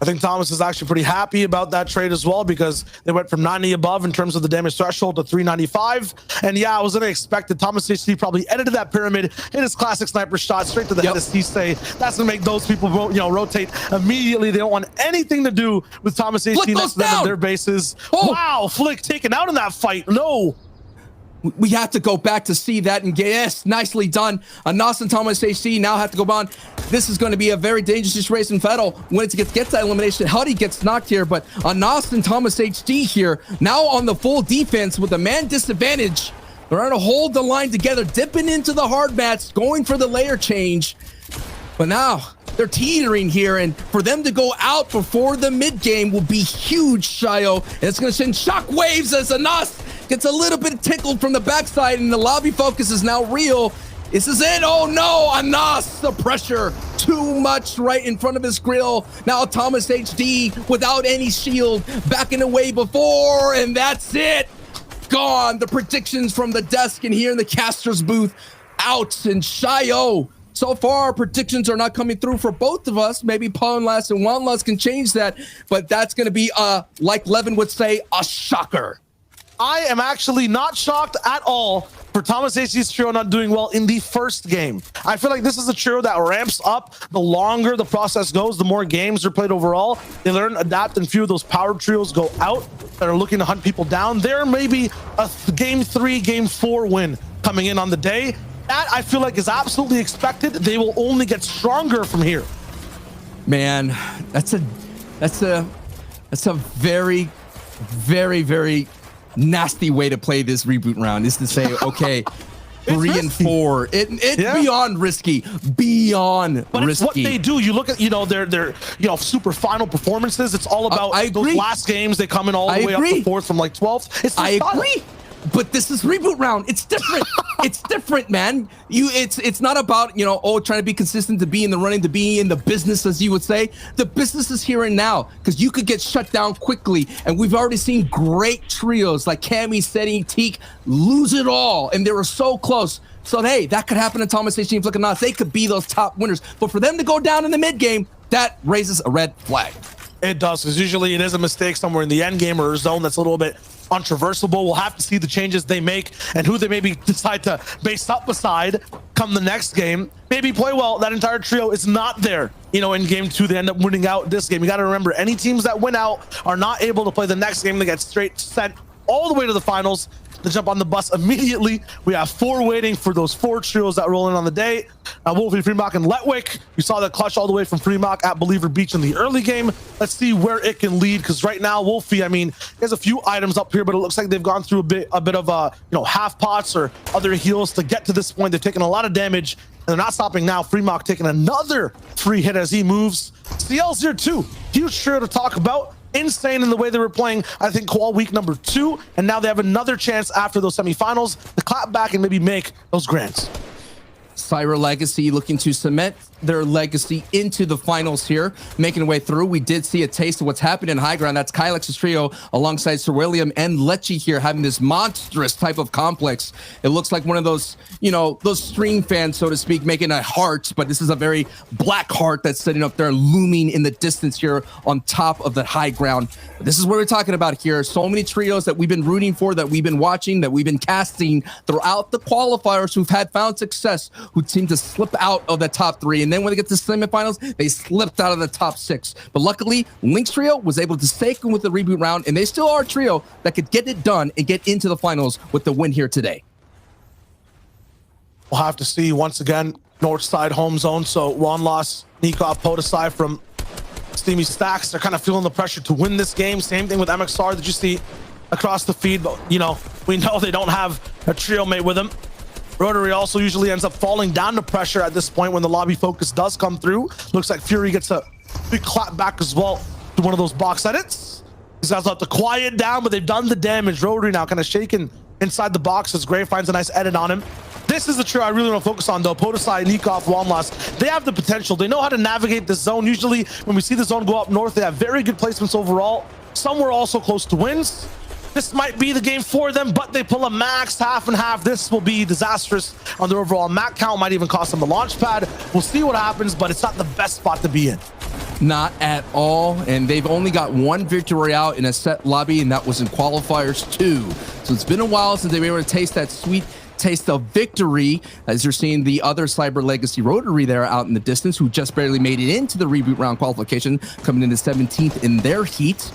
S4: I think Thomas is actually pretty happy about that trade as well, because they went from 90 above in terms of the damage threshold to 395. And yeah, I was going to expect that Thomas HC probably edited that pyramid, hit his classic sniper shot straight to the head of Cisse. That's going to make those people rotate immediately. They don't want anything to do with Thomas HC next to them in their bases. Oh. Wow, Flick taken out in that fight. No.
S5: We have to go back to see that, and yes, nicely done. Anas and Thomas HC now have to go on. This is going to be a very dangerous situation. Fettel, when it gets that elimination, Huddy gets knocked here, but Anas and Thomas HD here now on the full defense with a man disadvantage. They're trying to hold the line together, dipping into the hard mats, going for the layer change. But now they're teetering here, and for them to go out before the mid game will be huge, Shio. And it's going to send shockwaves as Anas gets a little bit tickled from the backside, and the lobby focus is now real. This is it. Oh no, Anas, the pressure too much right in front of his grill. Now Thomas HD without any shield, backing away before, and that's it. Gone. The predictions from the desk and here in the caster's booth out. And Shio, so far predictions are not coming through for both of us. Maybe Pawnless and Wanless can change that, but that's going to be like Levin would say, a shocker.
S4: I am actually not shocked at all for Thomas HD's trio not doing well in the first game. I feel like this is a trio that ramps up the longer the process goes, the more games are played overall. They learn, adapt, and few of those power trios go out that are looking to hunt people down. There may be a game 3, game 4 win coming in on the day. That I feel like is absolutely expected. They will only get stronger from here.
S5: Man, that's a very, very, very nasty way to play this reboot round, is to say, okay, 3 and 4. It's beyond risky, beyond
S4: but
S5: risky.
S4: It's what they do. You look at, their super final performances. It's all about those last games. They come in all the way up to 4th from like 12th.
S5: I agree. But this is reboot round. It's different. It's different, man. It's not about, trying to be consistent, to be in the running, to be in the business, as you would say. The business is here and now, because you could get shut down quickly. And we've already seen great trios like Cammy, Seti, Teak lose it all. And they were so close. So, hey, that could happen to Thomas H. and Flick and Nas. They could be those top winners. But for them to go down in the mid game, that raises a red flag.
S4: It does, because usually it is a mistake somewhere in the end game or a zone that's a little bit untraversable. We'll have to see the changes they make and who they maybe decide to base up beside come the next game. Maybe play well. That entire trio is not there. In game 2, they end up winning out this game. You got to remember, any teams that win out are not able to play the next game. They get straight sent all the way to the finals to jump on the bus immediately. We have 4 waiting for those 4 trios that roll in on the day. Wolfie, Freemock, and Letwick. You saw that clutch all the way from Freemock at Believer Beach in the early game. Let's see where it can lead, because right now Wolfie, there's a few items up here, but it looks like they've gone through a bit of half pots or other heals to get to this point. They've taken a lot of damage, and they're not stopping now. Freemock taking another free hit as he moves. CL02, huge trio to talk about. Insane in the way they were playing, I think, Qual week number 2, and now they have another chance after those semifinals to clap back and maybe make those grands.
S5: Syra Legacy looking to cement their legacy into the finals here, making their way through. We did see a taste of what's happened in high ground. That's Kylex's trio alongside Sir William and Lecce here, having this monstrous type of complex. It looks like one of those, those stream fans, so to speak, making a heart, but this is a very black heart that's sitting up there looming in the distance here on top of the high ground. This is what we're talking about here. So many trios that we've been rooting for, that we've been watching, that we've been casting throughout the qualifiers, who've found success, who seem to slip out of the top 3. And then when they get to the semifinals, they slipped out of the top 6. But luckily, Link's trio was able to stay with the reboot round, and they still are a trio that could get it done and get into the finals with the win here today.
S4: We'll have to see once again, north side home zone. So Juan Loss, Nikov, Podesai from Steamy Stacks. They're kind of feeling the pressure to win this game. Same thing with MXR that you see across the feed, but we know they don't have a trio mate with them. Rotary also usually ends up falling down to pressure at this point when the lobby focus does come through. Looks like Fury gets a big clap back as well to one of those box edits. These guys have to quiet down, but they've done the damage. Rotary now kind of shaking inside the box as Gray finds a nice edit on him. This is the trio I really want to focus on, though. Podesai, Nikov, Wanlas, they have the potential. They know how to navigate this zone. Usually when we see the zone go up north, they have very good placements overall. Some were also close to wins. This might be the game for them, but they pull a max half and half. This will be disastrous on their overall map count. Might even cost them the launch pad. We'll see what happens, but it's not the best spot to be in.
S5: Not at all. And they've only got 1 victory out in a set lobby, and that was in qualifiers 2. So it's been a while since they were able to taste that sweet taste of victory, as you're seeing the other Cyber Legacy Rotary there out in the distance, who just barely made it into the reboot round qualification, coming into 17th in their heat.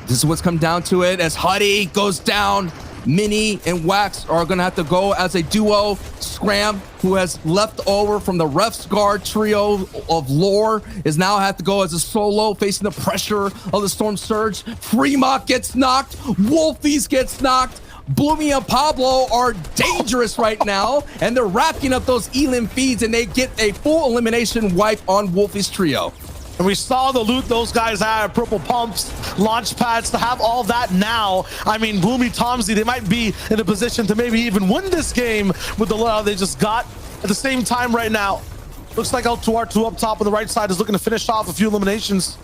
S5: This is what's come down to it, as Huddy goes down. Mini and Wax are going to have to go as a duo. Scram, who has left over from the Ref's Guard trio of lore, is now have to go as a solo, facing the pressure of the Storm Surge. Freemock gets knocked. Wolfies gets knocked. Bloomy and Pablo are dangerous right now, and they're racking up those elim feeds, and they get a full elimination wipe on Wolfie's trio.
S4: And we saw the loot those guys had, purple pumps, launch pads, to have all that now. I mean, Bloomy, Tomsy, they might be in a position to maybe even win this game with the loadout they just got. At the same time right now, looks like L2R2 up top on the right side is looking to finish off a few eliminations.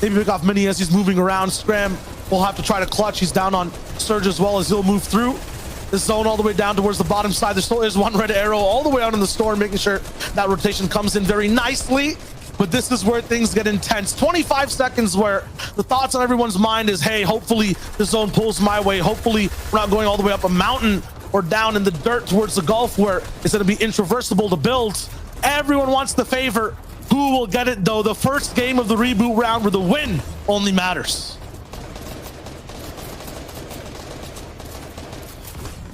S4: Maybe pick off Mini as he's moving around. Scram will have to try to clutch. He's down on Surge as well as he'll move through this zone all the way down towards the bottom side. There still is one red arrow all the way out in the storm, making sure that rotation comes in very nicely. But this is where things get intense. 25 seconds where the thoughts on everyone's mind is, hey, hopefully the zone pulls my way. Hopefully we're not going all the way up a mountain or down in the dirt towards the Gulf where it's going to be intraversable to build. Everyone wants the favor. Who will get it, though? The first game of the reboot round where the win only matters.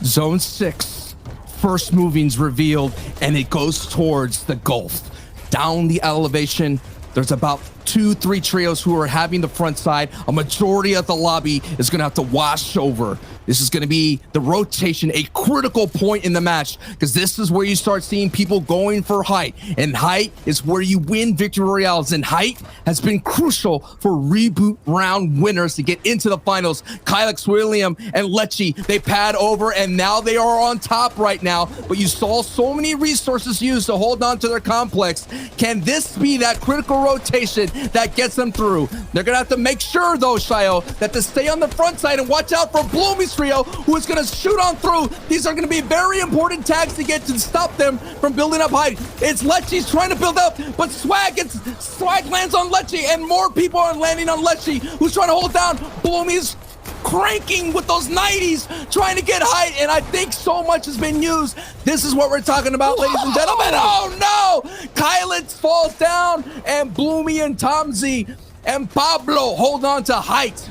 S5: Zone 6, first moving's revealed, and it goes towards the Gulf. Down the elevation, there's about 2-3 trios who are having the front side. A majority of the lobby is going to have to wash over. This is going to be the rotation, a critical point in the match, because this is where you start seeing people going for height, and height is where you win victory royales, and height has been crucial for reboot round winners to get into the finals. Kylix, William, and Lechi, they pad over, and now they are on top right now, but you saw so many resources used to hold on to their complex. Can this be that critical rotation that gets them through? They're going to have to make sure, though, Shio, that to stay on the front side and watch out for Bloomy's trio, who is going to shoot on through. These are going to be very important tags to get to stop them from building up height. It's Lechi's trying to build up, but Swag lands on Lechi, and more people are landing on Lechi, who's trying to hold down. Bloomy's cranking with those 90s, trying to get height, and I think so much has been used. This is what we're talking about, ladies and gentlemen. Oh no! Kylix falls down, and Bloomy and Tomsy and Pablo hold on to height.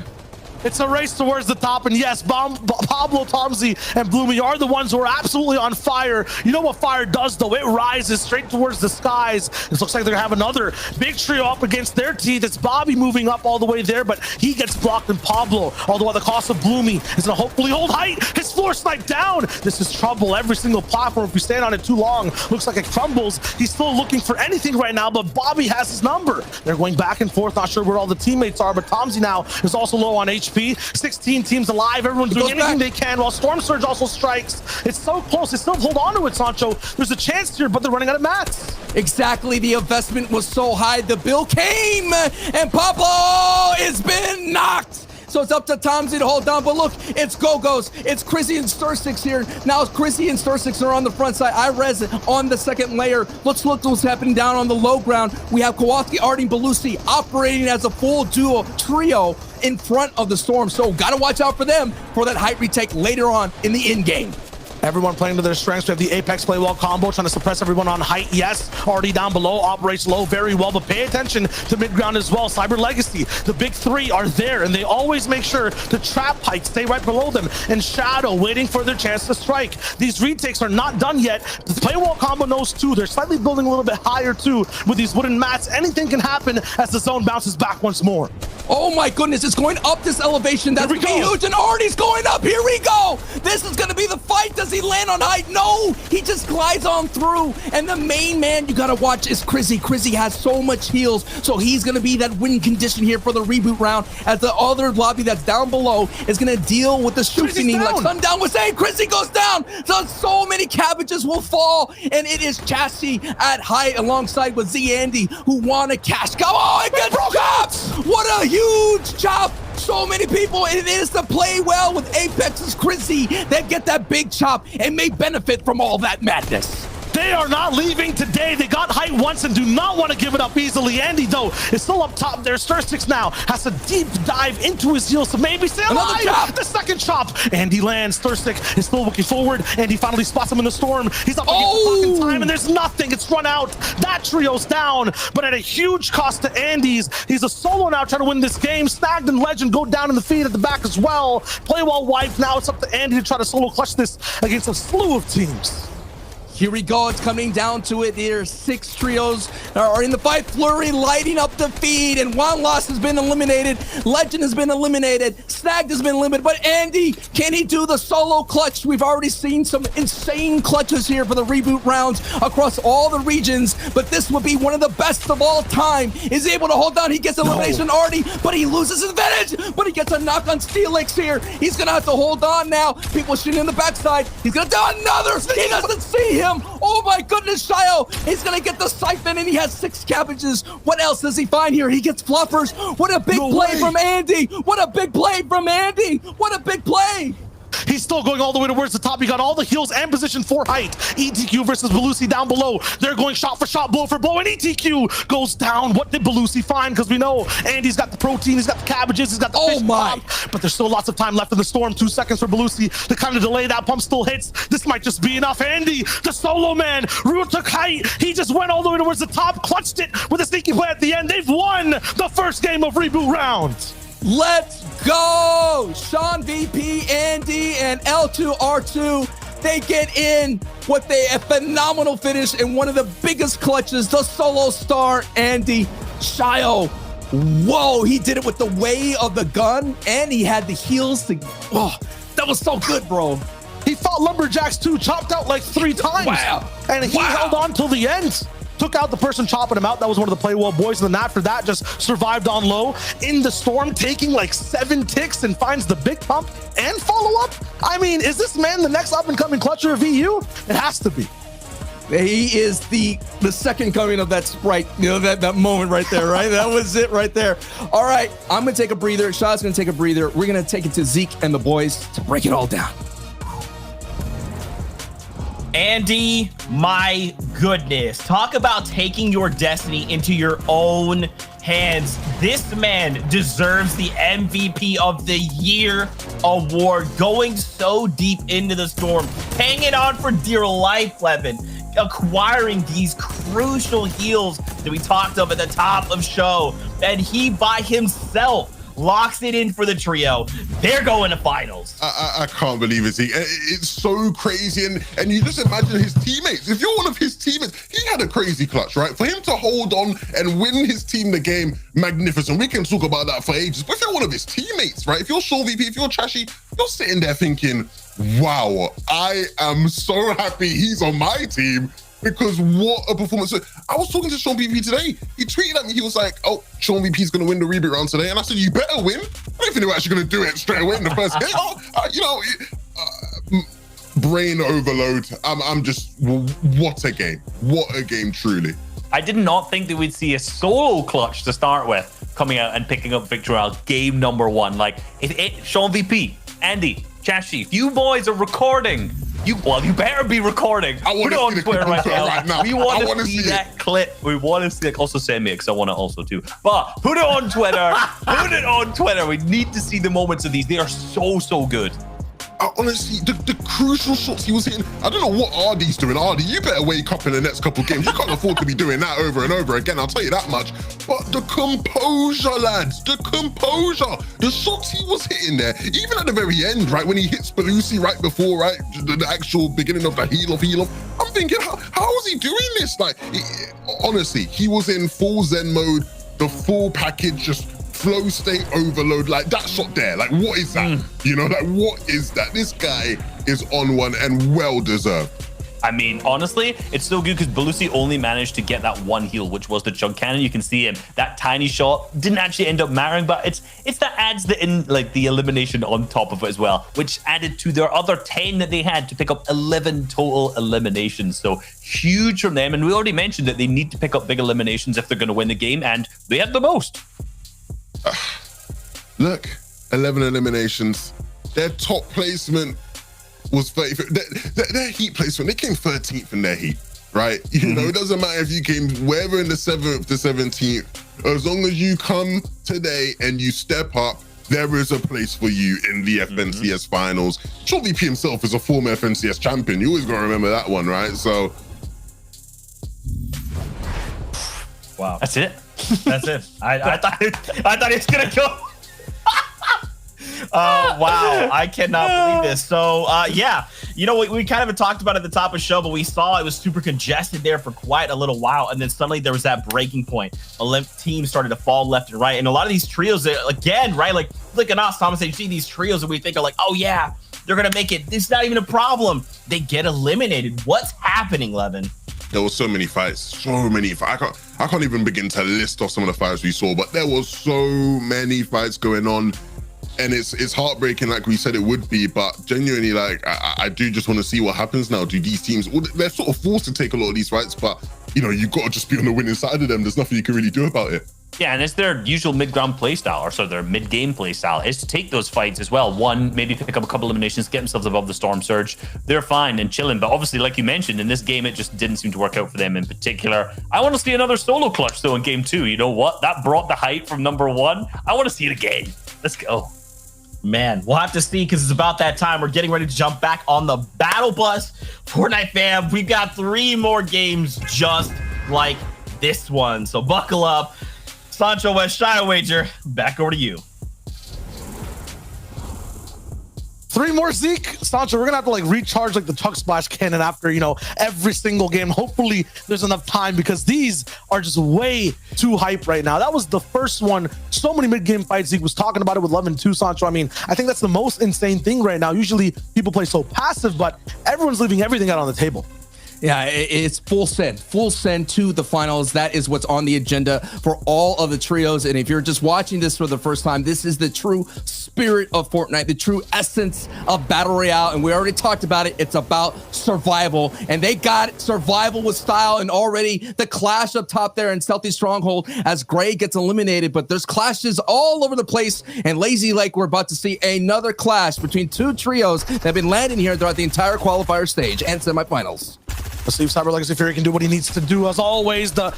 S4: It's a race towards the top, and yes, Pablo, Tomsy, and Bloomy are the ones who are absolutely on fire. You know what fire does, though? It rises straight towards the skies. It looks like they're gonna have another big trio up against their teeth. It's Bobby moving up all the way there, but he gets blocked, and Pablo, although at the cost of Bloomy, is gonna hopefully hold height. His floor snipe down. This is trouble. Every single platform, if we stand on it too long, looks like it crumbles. He's still looking for anything right now, but Bobby has his number. They're going back and forth, not sure where all the teammates are, but Tomsy now is also low on HP. 16 teams alive. Everyone's doing anything they can while Storm Surge also strikes. It's so close. They still hold on to it, Sancho. There's a chance here, but they're running out of mats.
S5: Exactly. The investment was so high. The bill came, and Pablo has been knocked. So it's up to Tomsy to hold down. But look, it's Go-Go's. It's Chrissy and Star6 here. Now Chrissy and Star6 are on the front side. I res on the second layer. Let's look what's happening down on the low ground. We have Kowalski, Artie, and Belusi operating as a full duo trio in front of the Storm. So gotta watch out for them for that height retake later on in the end game.
S4: Everyone playing to their strengths. We have the Apex play well combo, trying to suppress everyone on height. Yes, already down below, operates low very well, but pay attention to mid-ground as well. Cyber Legacy, the big three are there, and they always make sure to trap height, stay right below them, and Shadow waiting for their chance to strike. These retakes are not done yet. The play well combo knows too. They're slightly building a little bit higher too with these wooden mats. Anything can happen as the zone bounces back once more.
S5: Oh my goodness, it's going up this elevation. That's gonna be huge, and Artie's going up. Here we go. This is gonna be the fight. Does he land on height? No, he just glides on through. And the main man you gotta watch is Chrissy. Chrissy has so much heals, so he's gonna be that win condition here for the reboot round, as the other lobby that's down below is gonna deal with the shooting. Like Sundown was saying, Chrissy goes down. So many cabbages will fall, and it is Chassis at height alongside with Z Andy, who wanna cash. Come on, it gets chopped. What a huge chop. So many people, and it is to play well with Apex's Chrissy that get that big chop and may benefit from all that madness.
S4: They are not leaving today. They got height once and do not want to give it up easily. Andy, though, is still up top there. Star6 now has a deep dive into his heels to maybe stay alive. The second chop. Andy lands. Star6 is still looking forward. Andy finally spots him in the storm. He's up against the clock in time, and there's nothing. It's run out. That trio's down, but at a huge cost to Andy's. He's a solo now trying to win this game. Snagged and Legend go down in the feed at the back as well. Play well wiped. Now it's up to Andy to try to solo clutch this against a slew of teams.
S5: Here we go. It's coming down to it. There's 6 trios that are in the fight. Flurry lighting up the feed, and One Loss has been eliminated. Legend has been eliminated. Snagged has been eliminated. But Andy, can he do the solo clutch? We've already seen some insane clutches here for the reboot rounds across all the regions, but this would be one of the best of all time. Is able to hold on. He gets elimination already, but he loses his advantage. But he gets a knock on Steelix here. He's gonna have to hold on now. People shooting in the backside. He's gonna do another. He doesn't see him. Oh my goodness, Shio. He's gonna get the siphon, and he has 6 cabbages. What else does he find here? He gets fluffers. What a big play from Andy. What a big play from Andy. What a big play.
S4: He's still going all the way towards the top. He got all the heals and position for height. ETQ versus Belusi down below. They're going shot for shot, blow for blow, and ETQ goes down. What did Belusi find? Because we know Andy's got the protein, he's got the cabbages, he's got the fish pump, but there's still lots of time left in the storm. 2 seconds for Belusi to kind of delay that pump. Still hits. This might just be enough. Andy, the solo man, Rue took height. He just went all the way towards the top, clutched it with a sneaky play at the end. They've won the first game of Reboot Round.
S5: Let's go! Sean VP, Andy, and L2R2. They get in with a phenomenal finish in one of the biggest clutches, the solo star, Andy. Shio, whoa, he did it with the way of the gun, and he had the heals to, oh, that was so good, bro.
S4: He fought Lumberjacks too, chopped out like 3 times.
S5: Wow.
S4: And he held on till the end. Took out the person chopping him out. That was one of the play well boys. And then after that, just survived on low in the storm, taking like 7 ticks and finds the big pump and follow up. I mean, is this man the next up and coming clutcher of VU? It has to be.
S5: He is the second coming of that Sprite, you know, that moment right there, right? That was it right there. All right, I'm gonna take a breather. Shaw's gonna take a breather. We're gonna take it to Zeke and the boys to break it all down.
S1: Andy, my goodness. Talk about taking your destiny into your own hands. This man deserves the MVP of the Year award. Going so deep into the storm, hanging on for dear life, Levin. Acquiring these crucial heals that we talked of at the top of show. And he by himself locks it in for the trio. They're going to finals.
S2: I can't believe it. It's so crazy. And you just imagine his teammates. If you're one of his teammates, he had a crazy clutch, right? For him to hold on and win his team the game, magnificent. We can talk about that for ages. But if you're one of his teammates, right? If you're Shaw VP, if you're Trashy, you're sitting there thinking, wow, I am so happy he's on my team. Because what a performance. I was talking to Sean VP today. He tweeted at me. He was like, oh, Sean VP's going to win the reboot round today. And I said, you better win. I don't think they were actually going to do it straight away in the first hit. Brain overload. I'm just, what a game. What a game, truly.
S3: I did not think that we'd see a solo clutch to start with coming out and picking up Victory Royale game #1. Like, Sean VP, Andy, Chashi, if you boys are recording, you better be recording.
S2: I want to see Twitter right now.
S3: We want to see that clip. We want to see it. Also send me it because I want it also too. But put it on Twitter. Put it on Twitter. We need to see the moments of these. They are so good.
S2: Honestly, the crucial shots he was hitting. I don't know what Ardy's doing. Ardy, you better wake up in the next couple of games. You can't afford to be doing that over and over again. I'll tell you that much. But the composure, lads, the composure, the shots he was hitting there, even at the very end, right, when he hits Belusi right before, right, the actual beginning of the heal off. I'm thinking, how is he doing this? Like, honestly, he was in full Zen mode, the full package, just flow state overload. Like, that shot there, like, what is that? You know, like, what is that? This guy is on one and well deserved.
S3: I mean, honestly, it's so good because Belusi only managed to get that one heal, which was the chunk cannon. You can see him. That tiny shot didn't actually end up mattering, but it's that adds the elimination on top of it as well, which added to their other 10 that they had to pick up 11 total eliminations. So huge from them. And we already mentioned that they need to pick up big eliminations if they're going to win the game, and they had the most.
S2: Look, 11 eliminations. Their top placement was 30th. Their heat placement, they came 13th in their heat, right? You know, it doesn't matter if you came wherever in the 7th to 17th. As long as you come today and you step up, there is a place for you in the FNCS finals. Sean VP himself is a former FNCS champion. You always got to remember that one, right? So.
S1: Wow.
S3: That's it.
S1: That's it. I thought it was going to go. Oh, wow. I cannot believe this. So, yeah, you know, we kind of talked about it at the top of the show, but we saw it was super congested there for quite a little while. And then suddenly there was that breaking point. A team started to fall left and right. And a lot of these trios, again, right, like look at us, Thomas, you see these trios and we think are like, oh, yeah, they're going to make it. It's not even a problem. They get eliminated. What's happening, Levin?
S2: There were so many fights, so many. I can't even begin to list off some of the fights we saw, but there was so many fights going on. And it's heartbreaking, like we said it would be, but genuinely, like, I do just want to see what happens now. Do these teams, they're sort of forced to take a lot of these fights, but, you know, you've got to just be on the winning side of them. There's nothing you can really do about it.
S3: Yeah, and it's their usual mid-ground playstyle, or so their mid-game playstyle, is to take those fights as well. One, maybe pick up a couple eliminations, get themselves above the Storm Surge. They're fine and chilling, but obviously, like you mentioned, in this game, it just didn't seem to work out for them in particular. I want to see another solo clutch, though, in game 2. You know what? That brought the hype from number 1. I want to see it again. Let's go.
S1: Man, we'll have to see because it's about that time. We're getting ready to jump back on the battle bus. Fortnite fam, we've got 3 more games just like this one. So buckle up. Sancho West Shine Wager, back over to you.
S4: 3 more, Zeke. Sancho, we're gonna have to like recharge like the Chuck Splash cannon after, you know, every single game. Hopefully there's enough time because these are just way too hype right now. That was the first one. So many mid-game fights. Zeke was talking about it with 11-2, Sancho. I mean, I think that's the most insane thing right now. Usually people play so passive, but everyone's leaving everything out on the table.
S5: Yeah, it's full send to the finals. That is what's on the agenda for all of the trios. And if you're just watching this for the first time, this is the true spirit of Fortnite, the true essence of Battle Royale. And we already talked about it. It's about survival. And they got it, survival with style. And already the clash up top there in Stealthy Stronghold as Gray gets eliminated. But there's clashes all over the place. And Lazy Lake, we're about to see another clash between 2 trios that have been landing here throughout the entire qualifier stage and semifinals.
S4: Let's see if Cyber Legacy Fury can do what he needs to do. As always, the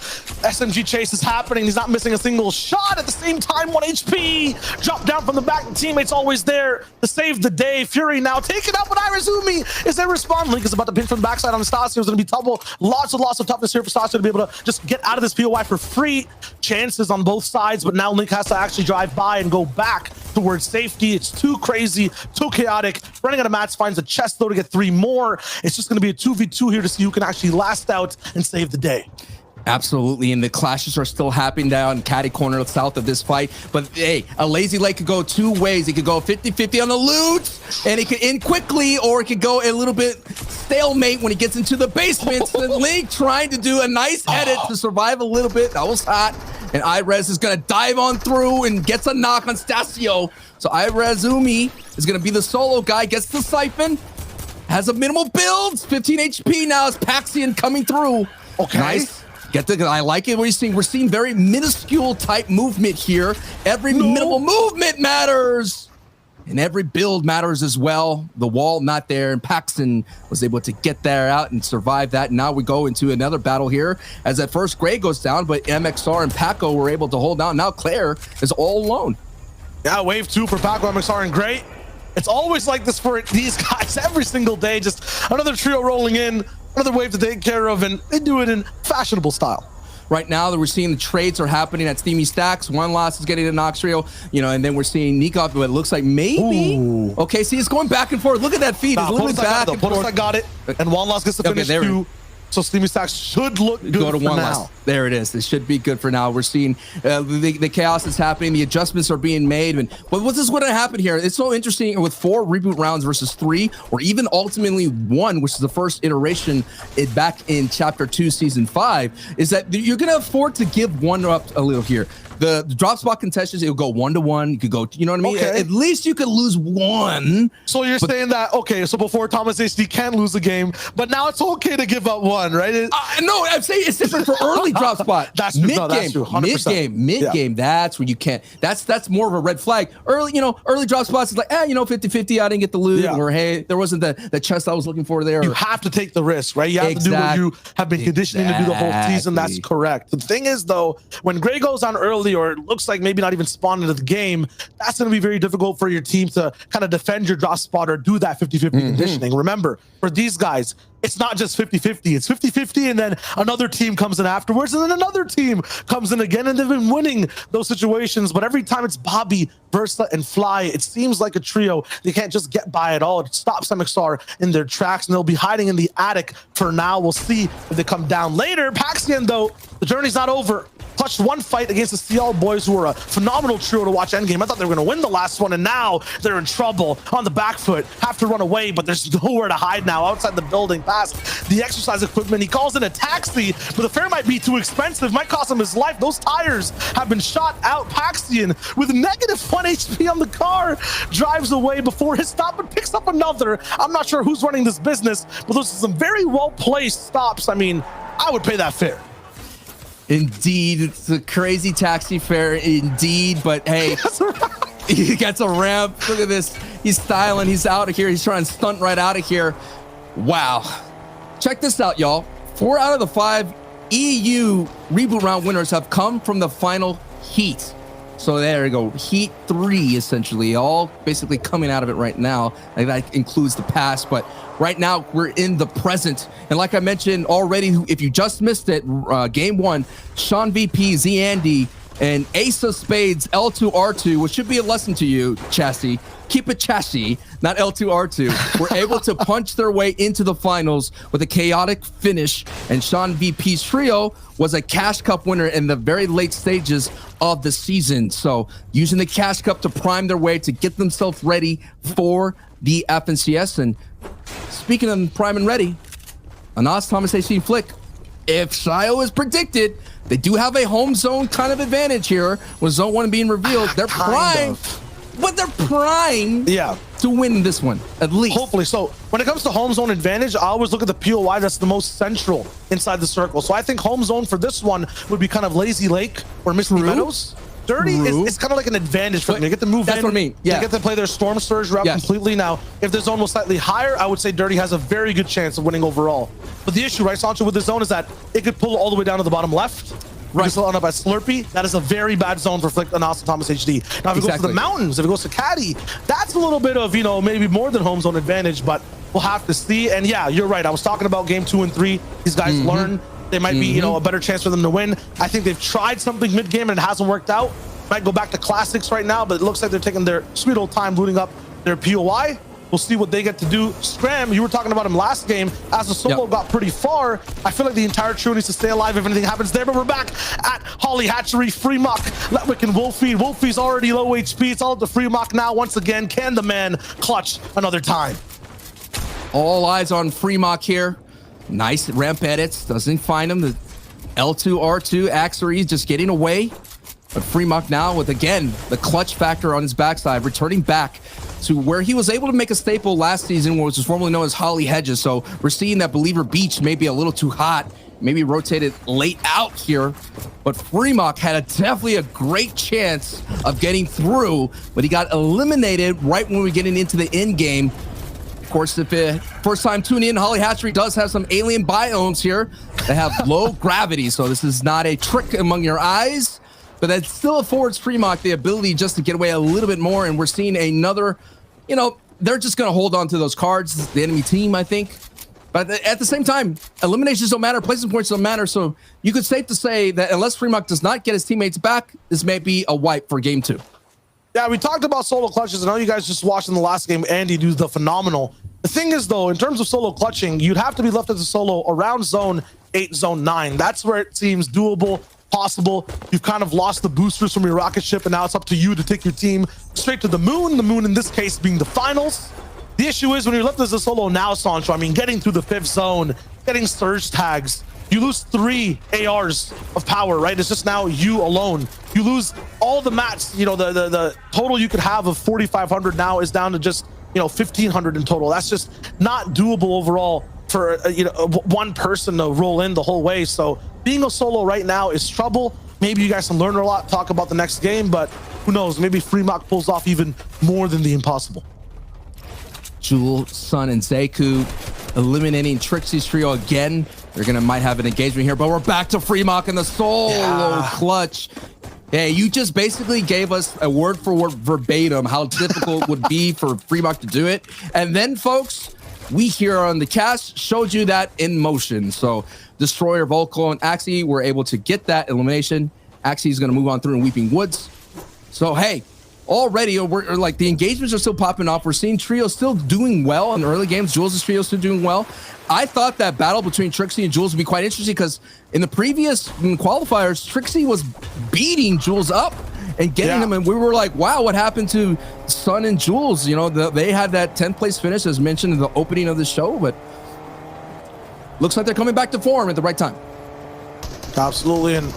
S4: SMG chase is happening. He's not missing a single shot. At the same time, 1 HP. Drop down from the back. The teammate's always there to save the day. Fury now taken out, but Irazumi is there respond. Link is about to pin from the backside on Stasio. It's going to be trouble. Lots of toughness here for Stasio to be able to just get out of this POI for free. Chances on both sides, but now Link has to actually drive by and go back towards safety. It's too crazy, too chaotic. Running out of mats, finds a chest though to get 3 more. It's just going to be a 2v2 here to see who can actually last out and save the day.
S5: Absolutely, and the clashes are still happening down Caddy Corner south of this fight. But hey, a Lazy Lake could go 2 ways. It could go 50-50 on the loot, and it could end quickly, or it could go a little bit stalemate when he gets into the basement. So Link trying to do a nice edit to survive a little bit. That was hot. And Irez is going to dive on through and gets a knock on Stasio. So Irazumi is going to be the solo guy, gets the siphon, has a minimal build, 15 HP now as Paxian coming through.
S4: Okay.
S5: Nice. I like it. What you're seeing. We're seeing very minuscule type movement here. Every minimal movement matters. And every build matters as well. The wall not there, and Paxton was able to get there out and survive that. Now we go into another battle here, as at first Gray goes down, but MXR and Paco were able to hold down. Now Claire is all alone.
S4: Yeah, wave 2 for Paco, MXR, and Gray. It's always like this for these guys every single day. Just another trio rolling in, another wave to take care of, and they do it in fashionable style.
S5: Right now that we're seeing the trades are happening at Steamy Stacks. One loss is getting a Nox trio, you know, and then we're seeing Nikov, but it looks like maybe. Ooh. Okay, see, it's going back and forth. Look at that feed. It's literally back and forth.
S4: I got it, and one loss gets to finish 2. So Steamy Stacks should look good
S5: go to
S4: for
S5: one
S4: now.
S5: last. There it is. It should be good for now. We're seeing the chaos is happening. The adjustments are being made. But what's this going to happen here? It's so interesting with 4 reboot rounds versus 3, or even ultimately 1, which is the first iteration back in Chapter 2, Season 5, is that you're going to afford to give one up a little here. The drop spot contestants, it'll go 1-1. You could go, you know what I mean?
S4: Okay.
S5: At least you could lose 1.
S4: So you're saying that, okay, so before Thomas HD can lose a game, but now it's okay to give up 1, right?
S5: No, I'm saying it's different for early drop spot.
S4: That's true.
S5: Mid-game,
S4: no, that's true. 100%.
S5: mid-game, that's where you can't. That's more of a red flag. Early drop spots is like, 50-50, I didn't get the loot, or hey, there wasn't the chest I was looking for there.
S4: You have to take the risk, right? You have to do what you have been conditioning to do the whole season. That's correct. The thing is, though, when Gray goes on early, early, or it looks like maybe not even spawned into the game, that's going to be very difficult for your team to kind of defend your drop spot or do that 50-50 conditioning. Remember, for these guys, it's not just 50-50. It's 50-50, and then another team comes in afterwards, and then another team comes in again, and they've been winning those situations. But every time it's Bobby, Versa, and Fly, it seems like a trio. They can't just get by at all. It stops MXR in their tracks, and they'll be hiding in the attic for now. We'll see if they come down later. Paxian, though, the journey's not over. Clutched one fight against the CL boys, who are a phenomenal trio to watch endgame. I thought they were going to win the last one, and now they're in trouble on the back foot. Have to run away, but there's nowhere to hide now outside the building past the exercise equipment. He calls in a taxi, but the fare might be too expensive. Might cost him his life. Those tires have been shot out. Paxian, with -1 HP on the car, drives away before his stop and picks up another. I'm not sure who's running this business, but those are some very well-placed stops. I mean, I would pay that fare.
S5: Indeed, it's a crazy taxi fare, indeed. But hey, he gets a ramp. Look at this. He's styling. He's out of here. He's trying to stunt right out of here. Wow. Check this out, y'all. 4 out of the 5 EU Reboot Round winners have come from the final heat. So there you go. Heat 3, essentially, all basically coming out of it right now. And that includes the past, but right now we're in the present. And like I mentioned already, if you just missed it, game 1, Sean VP, Z Andy, and Ace of Spades, L2R2, which should be a lesson to you, Chassis. Keep it chassis, not L2R2. Were able to punch their way into the finals with a chaotic finish, and Sean VP's trio was a Cash Cup winner in the very late stages of the season. So using the Cash Cup to prime their way to get themselves ready for the FNCS. And speaking of prime and ready, Anas, Thomas, AC, Flick, if Shio is predicted, they do have a home zone kind of advantage here with Zone 1 being revealed. They're prime. But they're prime to win this one, at least.
S4: Hopefully. So when it comes to home zone advantage, I always look at the POI that's the most central inside the circle. So I think home zone for this one would be kind of Lazy Lake or Misty Meadows. Dirty is kind of like an advantage for them. They get to move in.
S5: That's what I mean. Yeah.
S4: They get to play their Storm Surge route completely. Now, if the zone was slightly higher, I would say Dirty has a very good chance of winning overall. But the issue, right, Sancho, with this zone is that it could pull all the way down to the bottom left. Right. Still on up at Slurpee. That is a very bad zone for Flick and Austin Thomas HD. Now, if it goes to the mountains, if it goes to Caddy, that's a little bit of, you know, maybe more than home zone advantage, but we'll have to see. And yeah, you're right. I was talking about game 2 and 3. These guys learn. They might be, you know, a better chance for them to win. I think they've tried something mid-game and it hasn't worked out. Might go back to classics right now, but it looks like they're taking their sweet old time looting up their POI. We'll see what they get to do. Scram, you were talking about him last game. As the solo got pretty far, I feel like the entire trio needs to stay alive if anything happens there. But we're back at Holly Hatchery, Freemock, Letwick, and Wolfie. Wolfie's already low HP. It's all up to Freemock now. Once again, can the man clutch another time?
S5: All eyes on Freemock here. Nice ramp edits. Doesn't find him. The L2R2 Axery just getting away. But Freemock now with, again, the clutch factor on his backside, returning back to where he was able to make a staple last season, which was formerly known as Holly Hedges. So we're seeing that Believer Beach may be a little too hot, maybe rotated late out here. But Freemock had definitely a great chance of getting through, but he got eliminated right when we were getting into the end game. Of course, if first time tuning in, Holly Hatchery does have some alien biomes here that have low gravity. So this is not a trick among your eyes. But that still affords Freemock the ability just to get away a little bit more. And we're seeing another, you know, they're just going to hold on to those cards, the enemy team, I think. But at the same time, eliminations don't matter, placement points don't matter. So you could safe to say that unless Freemock does not get his teammates back, this may be a wipe for game 2.
S4: Yeah, we talked about solo clutches. I know you guys just watched in the last game Andy do the phenomenal. The thing is, though, in terms of solo clutching, you'd have to be left as a solo around zone 8, zone 9. That's where it seems doable, possible. You've kind of lost the boosters from your rocket ship, and now it's up to you to take your team straight to the moon in this case being the finals. The issue is when you're left as a solo now, Sancho, I mean, getting through the 5th zone, getting surge tags, you lose 3 ARs of power, right? It's just now you alone. You lose all the mats, you know, the total you could have of 4,500 now is down to just, you know, 1,500 in total. That's just not doable overall for you know, one person to roll in the whole way. So being a solo right now is trouble. Maybe you guys can learn a lot, talk about the next game, but who knows? Maybe Freemock pulls off even more than the impossible.
S5: Jewel, Sun, and Zeku eliminating Trixie's trio again. They're might have an engagement here, but we're back to Freemock and the solo clutch. Hey, you just basically gave us a word for word verbatim how difficult it would be for Freemark to do it. And then, folks, we here on the cast showed you that in motion. So Destroyer, Volko, and Axie were able to get that elimination. Axie is going to move on through in Weeping Woods. So, hey, already we're like the engagements are still popping off. We're seeing Trio still doing well in the early games. Jules' Trio still doing well. I thought that battle between Trixie and Jules would be quite interesting because in the previous qualifiers, Trixie was beating Jules up and getting them, and we were like, wow, what happened to Sun and Jules? You know, they had that 10th place finish as mentioned in the opening of the show, but looks like they're coming back to form at the right time.
S4: Absolutely, and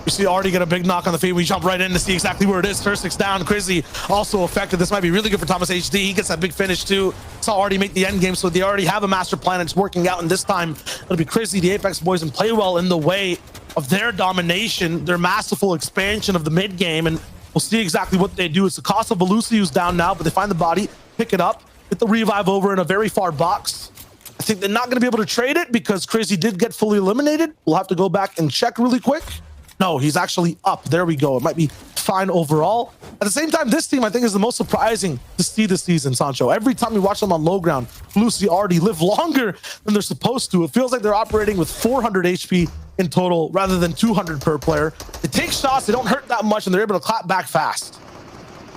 S4: we see already get a big knock on the feet. We jump right in to see exactly where it is. Tursix down, Crizzy also affected. This might be really good for Thomas HD. He gets that big finish too. Saw already make the end game, so they already have a master plan. It's working out, and this time it'll be Crizzy, the Apex boys, and Playwell in the way of their domination, their masterful expansion of the mid game, and we'll see exactly what they do. It's the cost of Velusi, who's down now, but they find the body, pick it up, get the revive over in a very far box. I think they're not going to be able to trade it because Crazy did get fully eliminated. We'll have to go back and check really quick. No, he's actually up. There we go. It might be fine overall. At the same time, this team, I think, is the most surprising to see this season, Sancho. Every time we watch them on low ground, Lucy already live longer than they're supposed to. It feels like they're operating with 400 HP in total rather than 200 per player. They take shots, they don't hurt that much, and they're able to clap back fast.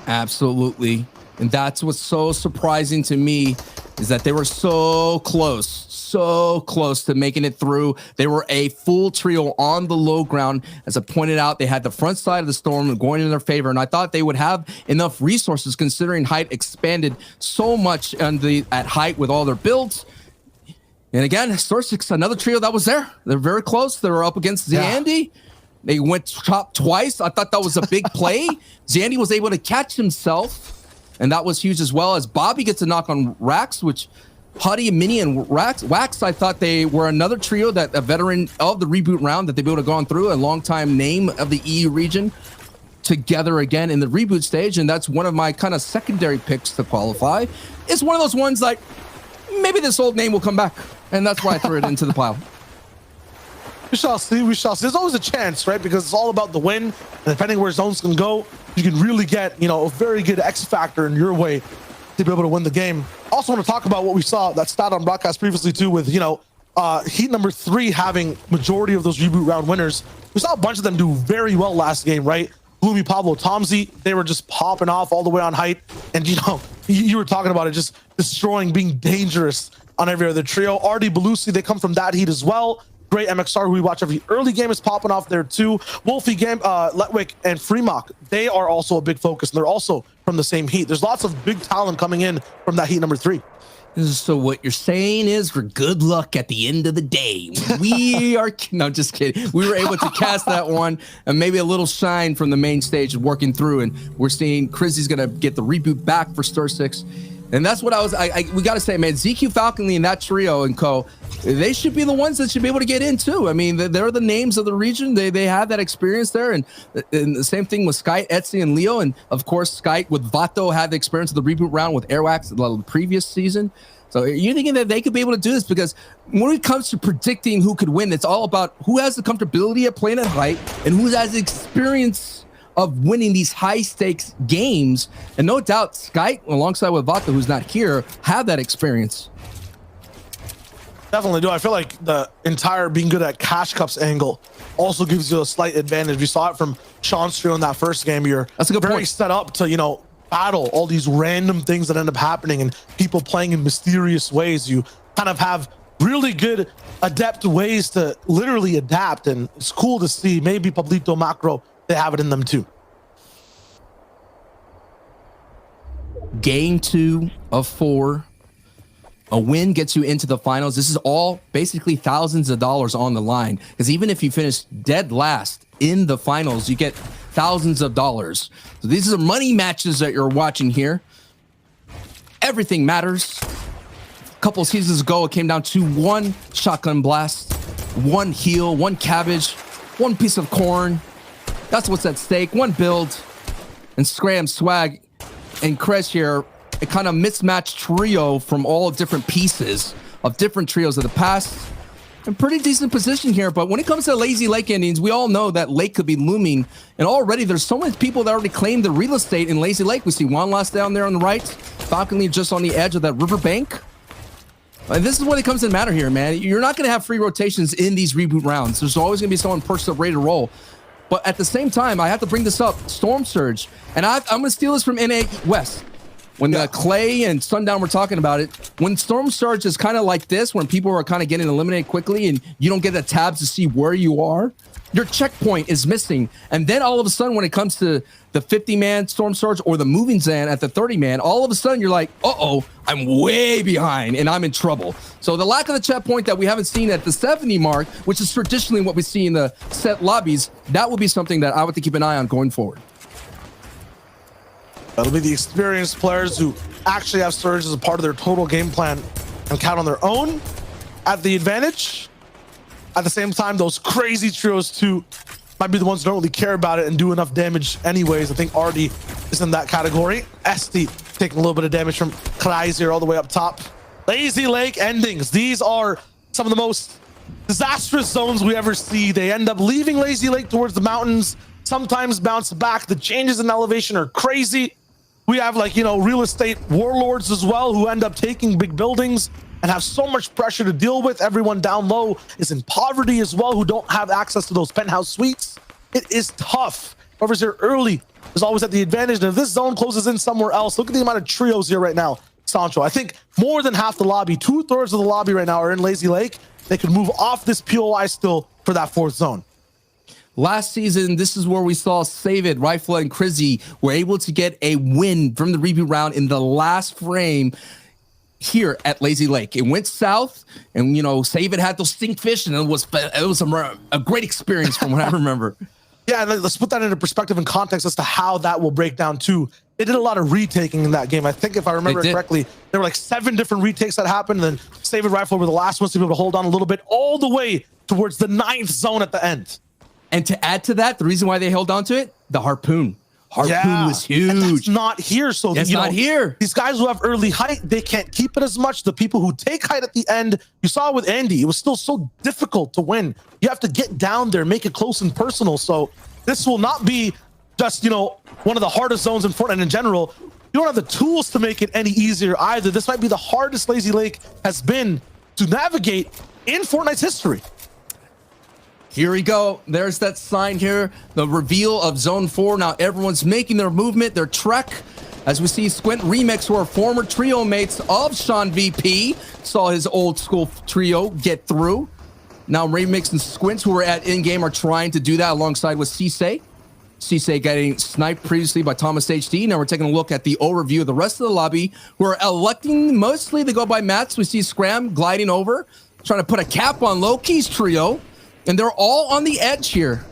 S5: Absolutely. And that's what's so surprising to me is that they were so close to making it through. They were a full trio on the low ground. As I pointed out, they had the front side of the storm going in their favor, and I thought they would have enough resources considering height expanded so much at height with all their builds. And again, Sorsix, another trio that was there. They're very close. They were up against Zandy. They went top twice. I thought that was a big play. Zandy was able to catch himself, and that was huge as well, as Bobby gets a knock on Rax, which Huddy, Mini, and Wax, I thought they were another trio, that a veteran of the Reboot Round that they would have gone through, a long-time name of the EU region, together again in the Reboot stage, and that's one of my kind of secondary picks to qualify. It's one of those ones like, maybe this old name will come back, and that's why I threw it into the pile.
S4: We shall see, we shall see. There's always a chance, right? Because it's all about the win, and depending where zones can go, you can really get, you know, a very good X factor in your way to be able to win the game. Also want to talk about what we saw, that stat on broadcast previously too, with, you know, heat number 3 having majority of those Reboot Round winners. We saw a bunch of them do very well last game, right? Gloomy, Pablo, Tomzy, they were just popping off all the way on height. And, you know, you were talking about it, just destroying, being dangerous on every other trio. RD, Belusi, they come from that heat as well. Great MXR, who we watch every early game, is popping off there too. Wolfie, Letwick, and Freemock, they are also a big focus, and they're also from the same heat. There's lots of big talent coming in from that heat number 3.
S5: So what you're saying is, for good luck at the end of the day, we are, no, just kidding. We were able to cast that one, and maybe a little shine from the main stage working through, and we're seeing Crizzy's gonna get the reboot back for Star 6. And that's what we got to say, man, ZQ, Falconly, and that trio and co, they should be the ones that should be able to get in too. I mean, they're the names of the region. They have that experience there. And the same thing with Sky, Etsy, and Leo. And of course, Sky with Vato had the experience of the Reboot Round with Airwax the previous season. So you're thinking that they could be able to do this, because when it comes to predicting who could win, it's all about who has the comfortability of playing at height and who has the experience of winning these high stakes games. And no doubt Sky, alongside with Vato, who's not here, have that experience.
S4: Definitely do. I feel like the entire being good at cash cups angle also gives you a slight advantage. We saw it from Sean's trio in that first game. That's a good point. Set up to, you know, battle all these random things that end up happening and people playing in mysterious ways. You kind of have really good adept ways to literally adapt, and it's cool to see. Maybe Pablito, Macro, they have it in them too.
S5: Game 2 of 4. A win gets you into the finals. This is all basically thousands of dollars on the line, because even if you finish dead last in the finals, you get thousands of dollars. So these are money matches that you're watching here. Everything matters. A couple seasons ago, it came down to one shotgun blast, one heal, one cabbage, one piece of corn. That's what's at stake. One build. And Scram, Swag, and Krez here, a kind of mismatched trio from all different pieces of different trios of the past. in pretty decent position here. But when it comes to Lazy Lake Indians, we all know that Lake could be looming. And already there's so many people that already claimed the real estate in Lazy Lake. We see Juan Las down there on the right. Falconly just on the edge of that riverbank. And this is what it comes to matter here, man. You're not going to have free rotations in these reboot rounds. There's always going to be someone perched up ready to roll. But at the same time, I have to bring this up. Storm Surge. And I'm going to steal this from NA West. When Clay and Sundown were talking about it, when Storm Surge is kind of like this, when people are kind of getting eliminated quickly and you don't get the tabs to see where you are, your checkpoint is missing. And then all of a sudden, when it comes to the 50-man Storm Surge or the moving Zan at the 30-man, all of a sudden you're like, uh-oh, I'm way behind and I'm in trouble. So the lack of the checkpoint that we haven't seen at the 70 mark, which is traditionally what we see in the set lobbies, that will be something that I would have to keep an eye on going forward.
S4: That'll be the experienced players who actually have Surge as a part of their total game plan and count on their own at the advantage. At the same time, those crazy trios too might be the ones who don't really care about it and do enough damage anyways. I think Artie is in that category. Esti taking a little bit of damage from Kreis here all the way up top. Lazy Lake endings. These are some of the most disastrous zones we ever see. They end up leaving Lazy Lake towards the mountains, sometimes bounce back. The changes in elevation are crazy. We have, like, you know, real estate warlords as well who end up taking big buildings and have so much pressure to deal with. Everyone down low is in poverty as well, who don't have access to those penthouse suites. It is tough. Whoever's here early is always at the advantage. And if this zone closes in somewhere else, look at the amount of trios here right now, Sancho. I think more than half the lobby, 2/3 of the lobby right now are in Lazy Lake. They could move off this POI still for that fourth zone.
S5: Last season, this is where we saw Save It, Rifle, and Crizzy were able to get a win from the reboot round in the last frame here at Lazy Lake. It went south, and, you know, Save It had those stinkfish, and it was a great experience from what I remember.
S4: Yeah, and let's put that into perspective and context as to how that will break down too. They did a lot of retaking in that game. I think if I remember it correctly, there were like 7 different retakes that happened, and then Save It, Rifle were the last ones to be able to hold on a little bit all the way towards the 9th zone at the end.
S5: And to add to that, the reason why they held on to it, the Harpoon. Harpoon was huge.
S4: And that's not here. So
S5: it's not here.
S4: These guys who have early height, they can't keep it as much. The people who take height at the end, you saw with Andy, it was still so difficult to win. You have to get down there, make it close and personal. So this will not be just, you know, one of the hardest zones in Fortnite in general. You don't have the tools to make it any easier either. This might be the hardest Lazy Lake has been to navigate in Fortnite's history.
S5: Here we go. There's that sign here. The reveal of Zone 4. Now everyone's making their movement, their trek. As we see Squint Remix, who are former trio mates of Sean VP, saw his old school trio get through. Now Remix and Squint, who were at in-game, are trying to do that alongside with Cisse. Cisse getting sniped previously by Thomas HD. Now we're taking a look at the overview of the rest of the lobby, who are electing mostly to go by mats. We see Scram gliding over, trying to put a cap on Loki's trio. And they're all on the edge here.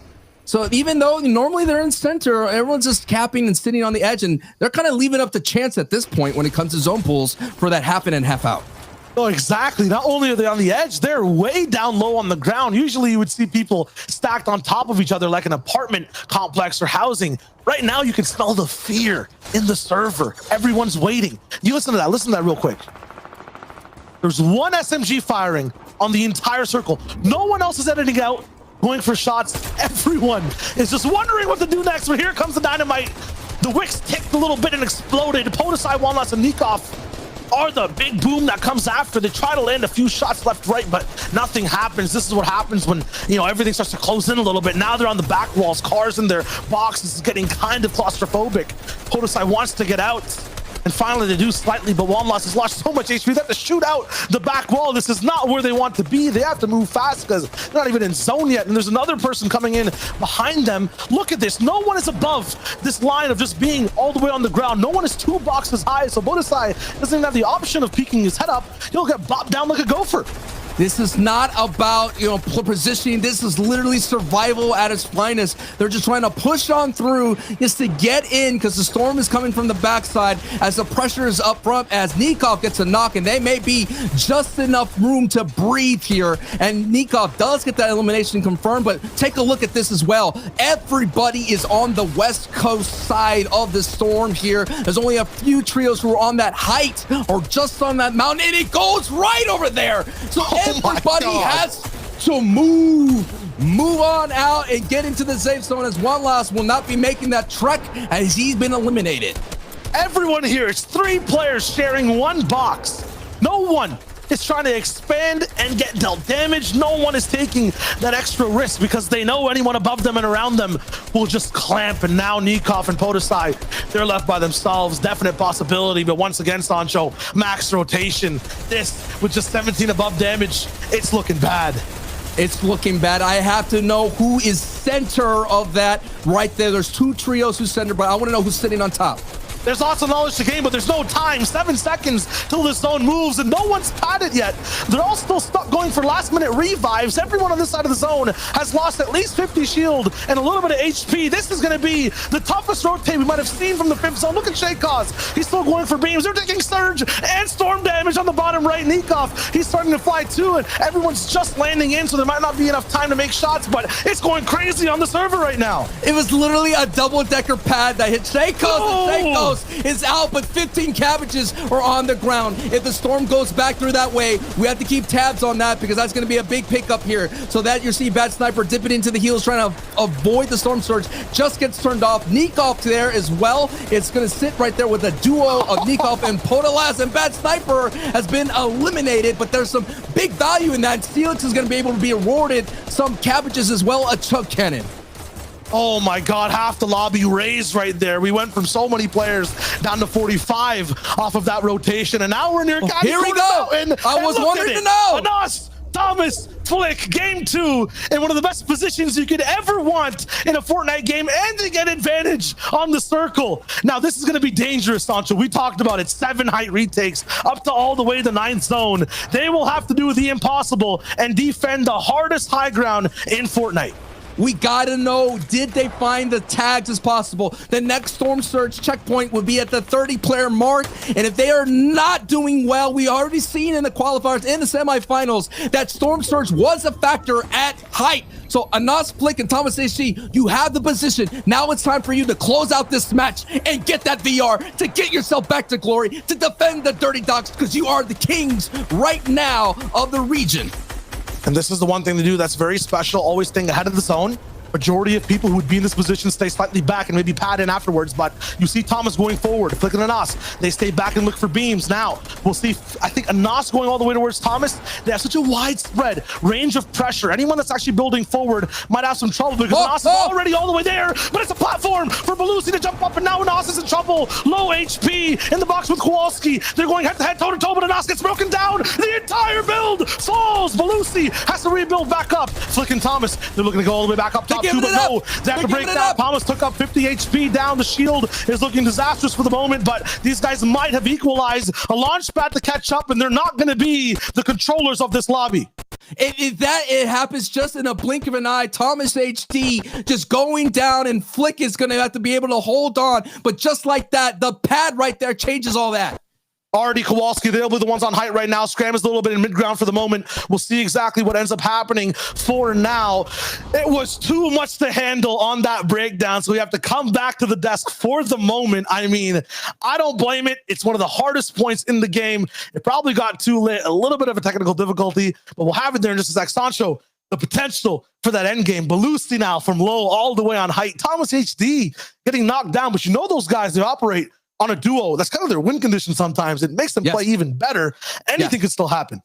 S5: So even though normally they're in center, everyone's just capping and sitting on the edge, and they're kind of leaving up the chance at this point when it comes to zone pools for that half in and half out.
S4: Oh, exactly. Not only are they on the edge, they're way down low on the ground. Usually you would see people stacked on top of each other like an apartment complex or housing. Right now you can smell the fear in the server. Everyone's waiting. You listen to that. Listen to that real quick. There's one SMG firing on the entire circle. No one else is editing out, going for shots. Everyone is just wondering what to do next. But here comes the dynamite. The wicks ticked a little bit and exploded. Podesai, Wanlas, and Nikov are the big boom that comes after. They try to land a few shots left, right, but nothing happens. This is what happens when, you know, everything starts to close in a little bit. Now they're on the back walls. Cars in their boxes getting kind of claustrophobic. Podesai wants to get out. And finally, they do slightly, but Wanlas has lost so much HP. They have to shoot out the back wall. This is not where they want to be. They have to move fast because they're not even in zone yet. And there's another person coming in behind them. Look at this. No one is above this line of just being all the way on the ground. No one is 2 boxes high. So Podesai doesn't even have the option of peeking his head up. He'll get bopped down like a gopher.
S5: This is not about, you know, positioning. This is literally survival at its finest. They're just trying to push on through just to get in because the storm is coming from the backside as the pressure is up front as Nikov gets a knock, and they may be just enough room to breathe here. And Nikov does get that elimination confirmed, but take a look at this as well. Everybody is on the west coast side of the storm here. There's only a few trios who are on that height or just on that mountain, and it goes right over there. So everybody has to move on out and get into the safe zone, as One Last will not be making that trek as he's been eliminated.
S4: Everyone here, it's 3 players sharing one box. No one is trying to expand and get dealt damage. No one is taking that extra risk because they know anyone above them and around them will just clamp. And now Nikov and Podesai, they're left by themselves. Definite possibility, but once again, Sancho, max rotation. This with just 17 above damage, it's looking bad.
S5: It's looking bad. I have to know who is center of that right there. There's 2 trios who's center, but I want to know who's sitting on top.
S4: There's lots of knowledge to gain, but there's no time. 7 seconds till the zone moves, and no one's padded yet. They're all still stuck going for last-minute revives. Everyone on this side of the zone has lost at least 50 shield and a little bit of HP. This is going to be the toughest rotate we might have seen from the 5th zone. Look at Shaykaz. He's still going for beams. They're taking surge and storm damage on the bottom right. Nikov, he's starting to fly too, and everyone's just landing in, so there might not be enough time to make shots, but it's going crazy on the server right now.
S5: It was literally a double-decker pad that hit Shaykaz, and Shaykaz is out, but 15 cabbages are on the ground. If the storm goes back through that way, we have to keep tabs on that because that's going to be a big pickup here. So that you see Bad Sniper dipping into the heels, trying to avoid the storm surge, just gets turned off. Nikov there as well. It's going to sit right there with a duo of Nikov and Podalas, and Bad Sniper has been eliminated, but there's some big value in that. Steelix is going to be able to be awarded some cabbages as well, a chug cannon.
S4: Oh my God, half the lobby raised right there. We went from so many players down to 45 off of that rotation, and now we're near
S5: here we go. I was wondering to know.
S4: Anas, Thomas, Flick, game 2, in one of the best positions you could ever want in a Fortnite game, and to get advantage on the circle. Now, this is going to be dangerous, Sancho. We talked about it. 7 height retakes up to all the way to the 9th zone. They will have to do the impossible and defend the hardest high ground in Fortnite.
S5: We gotta know, did they find the tags as possible? The next Storm Surge checkpoint would be at the 30-player mark, and if they are not doing well, we already seen in the qualifiers, in the semifinals, that Storm Surge was a factor at height. So Anas, Flick, and Thomas HG, you have the position. Now it's time for you to close out this match and get that VR, to get yourself back to glory, to defend the Dirty Dogs, because you are the kings right now of the region.
S4: And this is the one thing to do that's very special, always staying ahead of the zone. Majority of people who would be in this position stay slightly back and maybe pad in afterwards, but you see Thomas going forward, flicking Anas. They stay back and look for beams. Now, we'll see, I think Anas going all the way towards Thomas. They have such a widespread range of pressure. Anyone that's actually building forward might have some trouble because Anas is already all the way there, but it's a platform for Belusi to jump up, and now Anas is in trouble. Low HP in the box with Kowalski. They're going head-to-head, toe-to-toe, but Anas gets broken down. The entire build falls. Belusi has to rebuild back up. Flick and Thomas, they're looking to go all the way back up top too, but no, they have to break down. Thomas took up 50 HP down. The shield is looking disastrous for the moment, but these guys might have equalized. A launch pad to catch up, and they're not going to be the controllers of this lobby.
S5: It happens just in a blink of an eye. Thomas HD just going down, and Flick is going to have to be able to hold on. But just like that, the pad right there changes all that.
S4: Already Kowalski, they'll be the ones on height right now. Scram is a little bit in mid-ground for the moment. We'll see exactly what ends up happening for now. It was too much to handle on that breakdown, so we have to come back to the desk for the moment. I mean, I don't blame it. It's one of the hardest points in the game. It probably got too lit, a little bit of a technical difficulty, but we'll have it there in just a sec. Sancho, the potential for that end game. Belusi now from low all the way on height. Thomas HD getting knocked down, but you know those guys, they operate on a duo. That's kind of their win condition sometimes. It makes them play even better. Anything could still happen.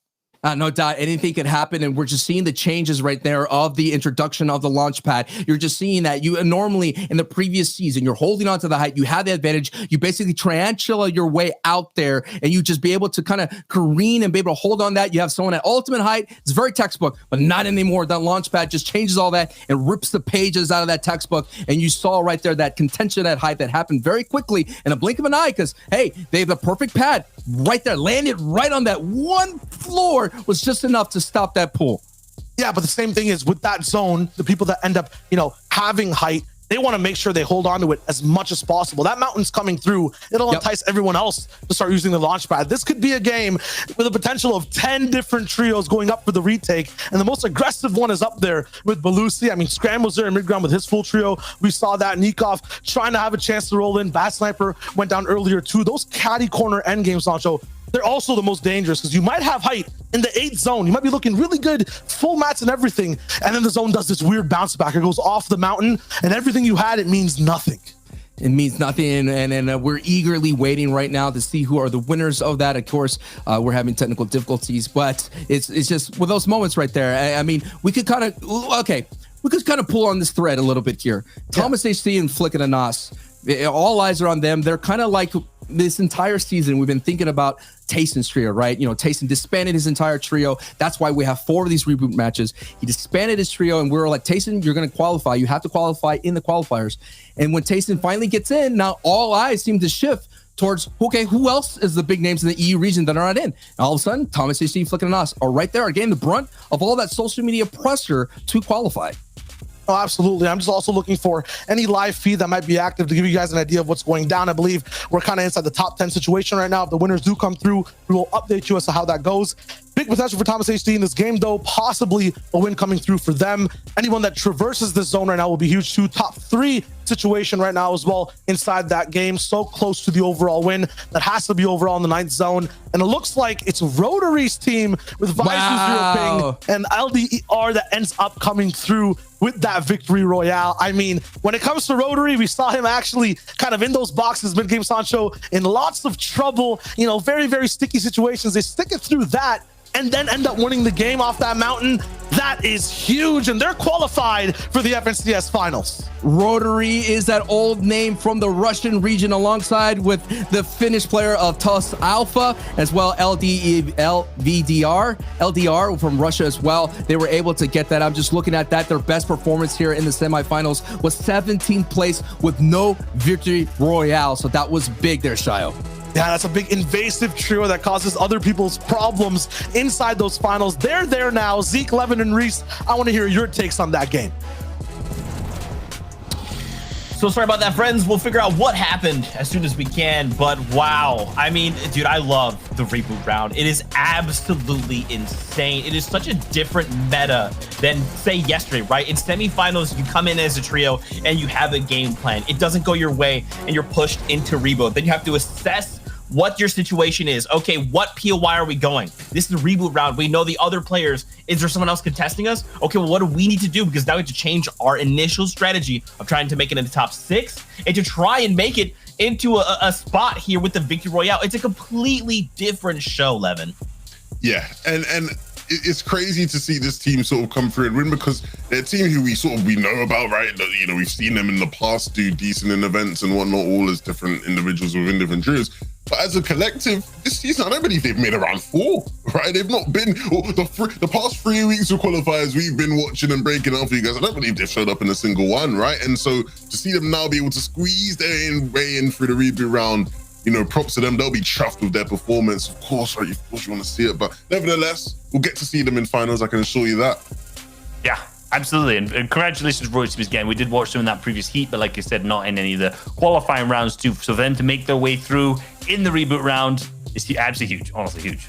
S5: No doubt, anything could happen, and we're just seeing the changes right there of the introduction of the launch pad. You're just seeing that you normally in the previous season, you're holding on to the height, you have the advantage, you basically tarantula your way out there, and you just be able to kind of careen and be able to hold on that. You have someone at ultimate height. It's very textbook, but not anymore. That launch pad just changes all that and rips the pages out of that textbook, and you saw right there that contention at height that happened very quickly in a blink of an eye, because, hey, they have the perfect pad right there, landed right on that one floor, was just enough to stop that pool.
S4: Yeah, but the same thing is with that zone, the people that end up, having height, they want to make sure they hold on to it as much as possible. That mountain's coming through. It'll entice everyone else to start using the launch pad. This could be a game with a potential of 10 different trios going up for the retake. And the most aggressive one is up there with Belusi. I mean, Scram was there in mid-ground with his full trio. We saw that. Nikov trying to have a chance to roll in. Bad Sniper went down earlier too. Those caddy corner end games, Sancho, they're also the most dangerous because you might have height in the 8th zone. You might be looking really good, full mats and everything, and then the zone does this weird bounce back. It goes off the mountain, and everything you had, it means nothing.
S5: It means nothing, and we're eagerly waiting right now to see who are the winners of that. Of course, we're having technical difficulties, but it's just with those moments right there. I mean, we could kind of pull on this thread a little bit here. Thomas HC and Flick and Anas, all eyes are on them. They're kind of like this entire season we've been thinking about Tayson's trio, right? You know, Tayson disbanded his entire trio. That's why we have 4 of these reboot matches. He disbanded his trio, and we were like, Tayson, you're going to qualify. You have to qualify in the qualifiers. And when Tayson finally gets in, now all eyes seem to shift towards, okay, who else is the big names in the EU region that are not in? And all of a sudden, Thomas HC, Flick, and Anas are right there, getting the brunt of all that social media pressure to qualify.
S4: Oh, absolutely. I'm just also looking for any live feed that might be active to give you guys an idea of what's going down. I believe we're kind of inside the top 10 situation right now. If the winners do come through, we will update you as to how that goes. Big potential for Thomas HD in this game, though. Possibly a win coming through for them. Anyone that traverses this zone right now will be huge too. Top 3 situation right now as well inside that game. So close to the overall win. That has to be overall in the 9th zone. And it looks like it's Rotary's team with Vizu, 0 Ping, and LDER that ends up coming through with that victory royale. I mean, when it comes to Rotary, we saw him actually kind of in those boxes mid-game, Sancho, in lots of trouble, you know, very, very sticky situations. They stick it through that and then end up winning the game off that mountain. That is huge, and they're qualified for the FNCS finals.
S5: Rotary is that old name from the Russian region, alongside with the Finnish player of TUS Alpha, as well LDR from Russia as well. They were able to get that. I'm just looking at that. Their best performance here in the semifinals was 17th place with no victory royale. So that was big there, Shayo.
S4: Yeah, that's a big invasive trio that causes other people's problems inside those finals. They're there now. Zeke, Levin, and Reese, I want to hear your takes on that game.
S1: So sorry about that, friends. We'll figure out what happened as soon as we can. But wow, I mean, dude, I love the reboot round. It is absolutely insane. It is such a different meta than, say, yesterday, right? In semifinals, you come in as a trio and you have a game plan. It doesn't go your way and you're pushed into reboot. Then you have to assess what your situation is. Okay, what POI are we going? This is the reboot round. We know the other players. Is there someone else contesting us? Okay, well, what do we need to do? Because now we have to change our initial strategy of trying to make it in the top 6 and to try and make it into a spot here with the Victory Royale. It's a completely different show, Levin.
S2: Yeah, and it's crazy to see this team sort of come through and win, because they're a team who we know about, right? You know, we've seen them in the past do decent in events and whatnot, all as different individuals within different trios. But as a collective, this season, I don't believe they've made around 4, right? They've not been, the past 3 weeks of qualifiers we've been watching and breaking out for you guys, I don't believe they've showed up in a single one, right? And so to see them now be able to squeeze their way in through the reboot round, you know, props to them. They'll be chuffed with their performance. Of course, right? Of course you want to see it, but nevertheless, we'll get to see them in finals, I can assure you that.
S3: Yeah, absolutely. And congratulations, Roy, again. We did watch them in that previous heat, but like you said, not in any of the qualifying rounds too. So for them to make their way through in the reboot round is absolutely huge, honestly huge.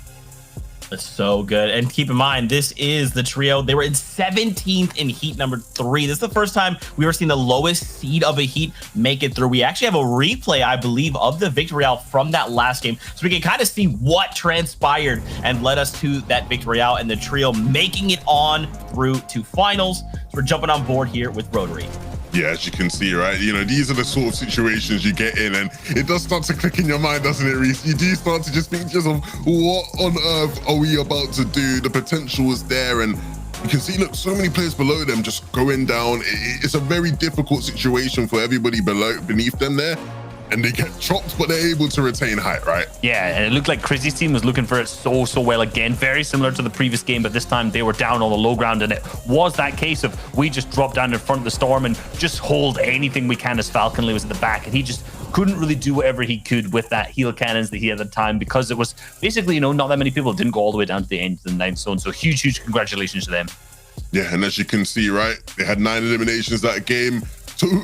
S1: That's so good. And keep in mind, this is the trio. They were in 17th in heat number 3. This is the first time we were seeing the lowest seed of a heat make it through. We actually have a replay, I believe, of the Victory Royale from that last game. So we can kind of see what transpired and led us to that Victory Royale and the trio making it on through to finals. So we're jumping on board here with Rotary.
S2: Yeah, as you can see, right? You know, these are the sort of situations you get in, and it does start to click in your mind, doesn't it, Reese? You do start to just think of what on earth are we about to do? The potential is there, and you can see, look, so many players below them just going down. It's a very difficult situation for everybody beneath them there. And they get chopped, but they're able to retain height, right?
S3: Yeah, and it looked like Chrissy's team was looking for it so well again. Very similar to the previous game, but this time they were down on the low ground, and it was that case of we just drop down in front of the storm and just hold anything we can as Falconly was at the back, and he just couldn't really do whatever he could with that heal cannons that he had at the time, because it was basically, you know, not that many people didn't go all the way down to the end of the 9th zone. So huge congratulations to them.
S2: Yeah, and as you can see, right, they had 9 eliminations that game.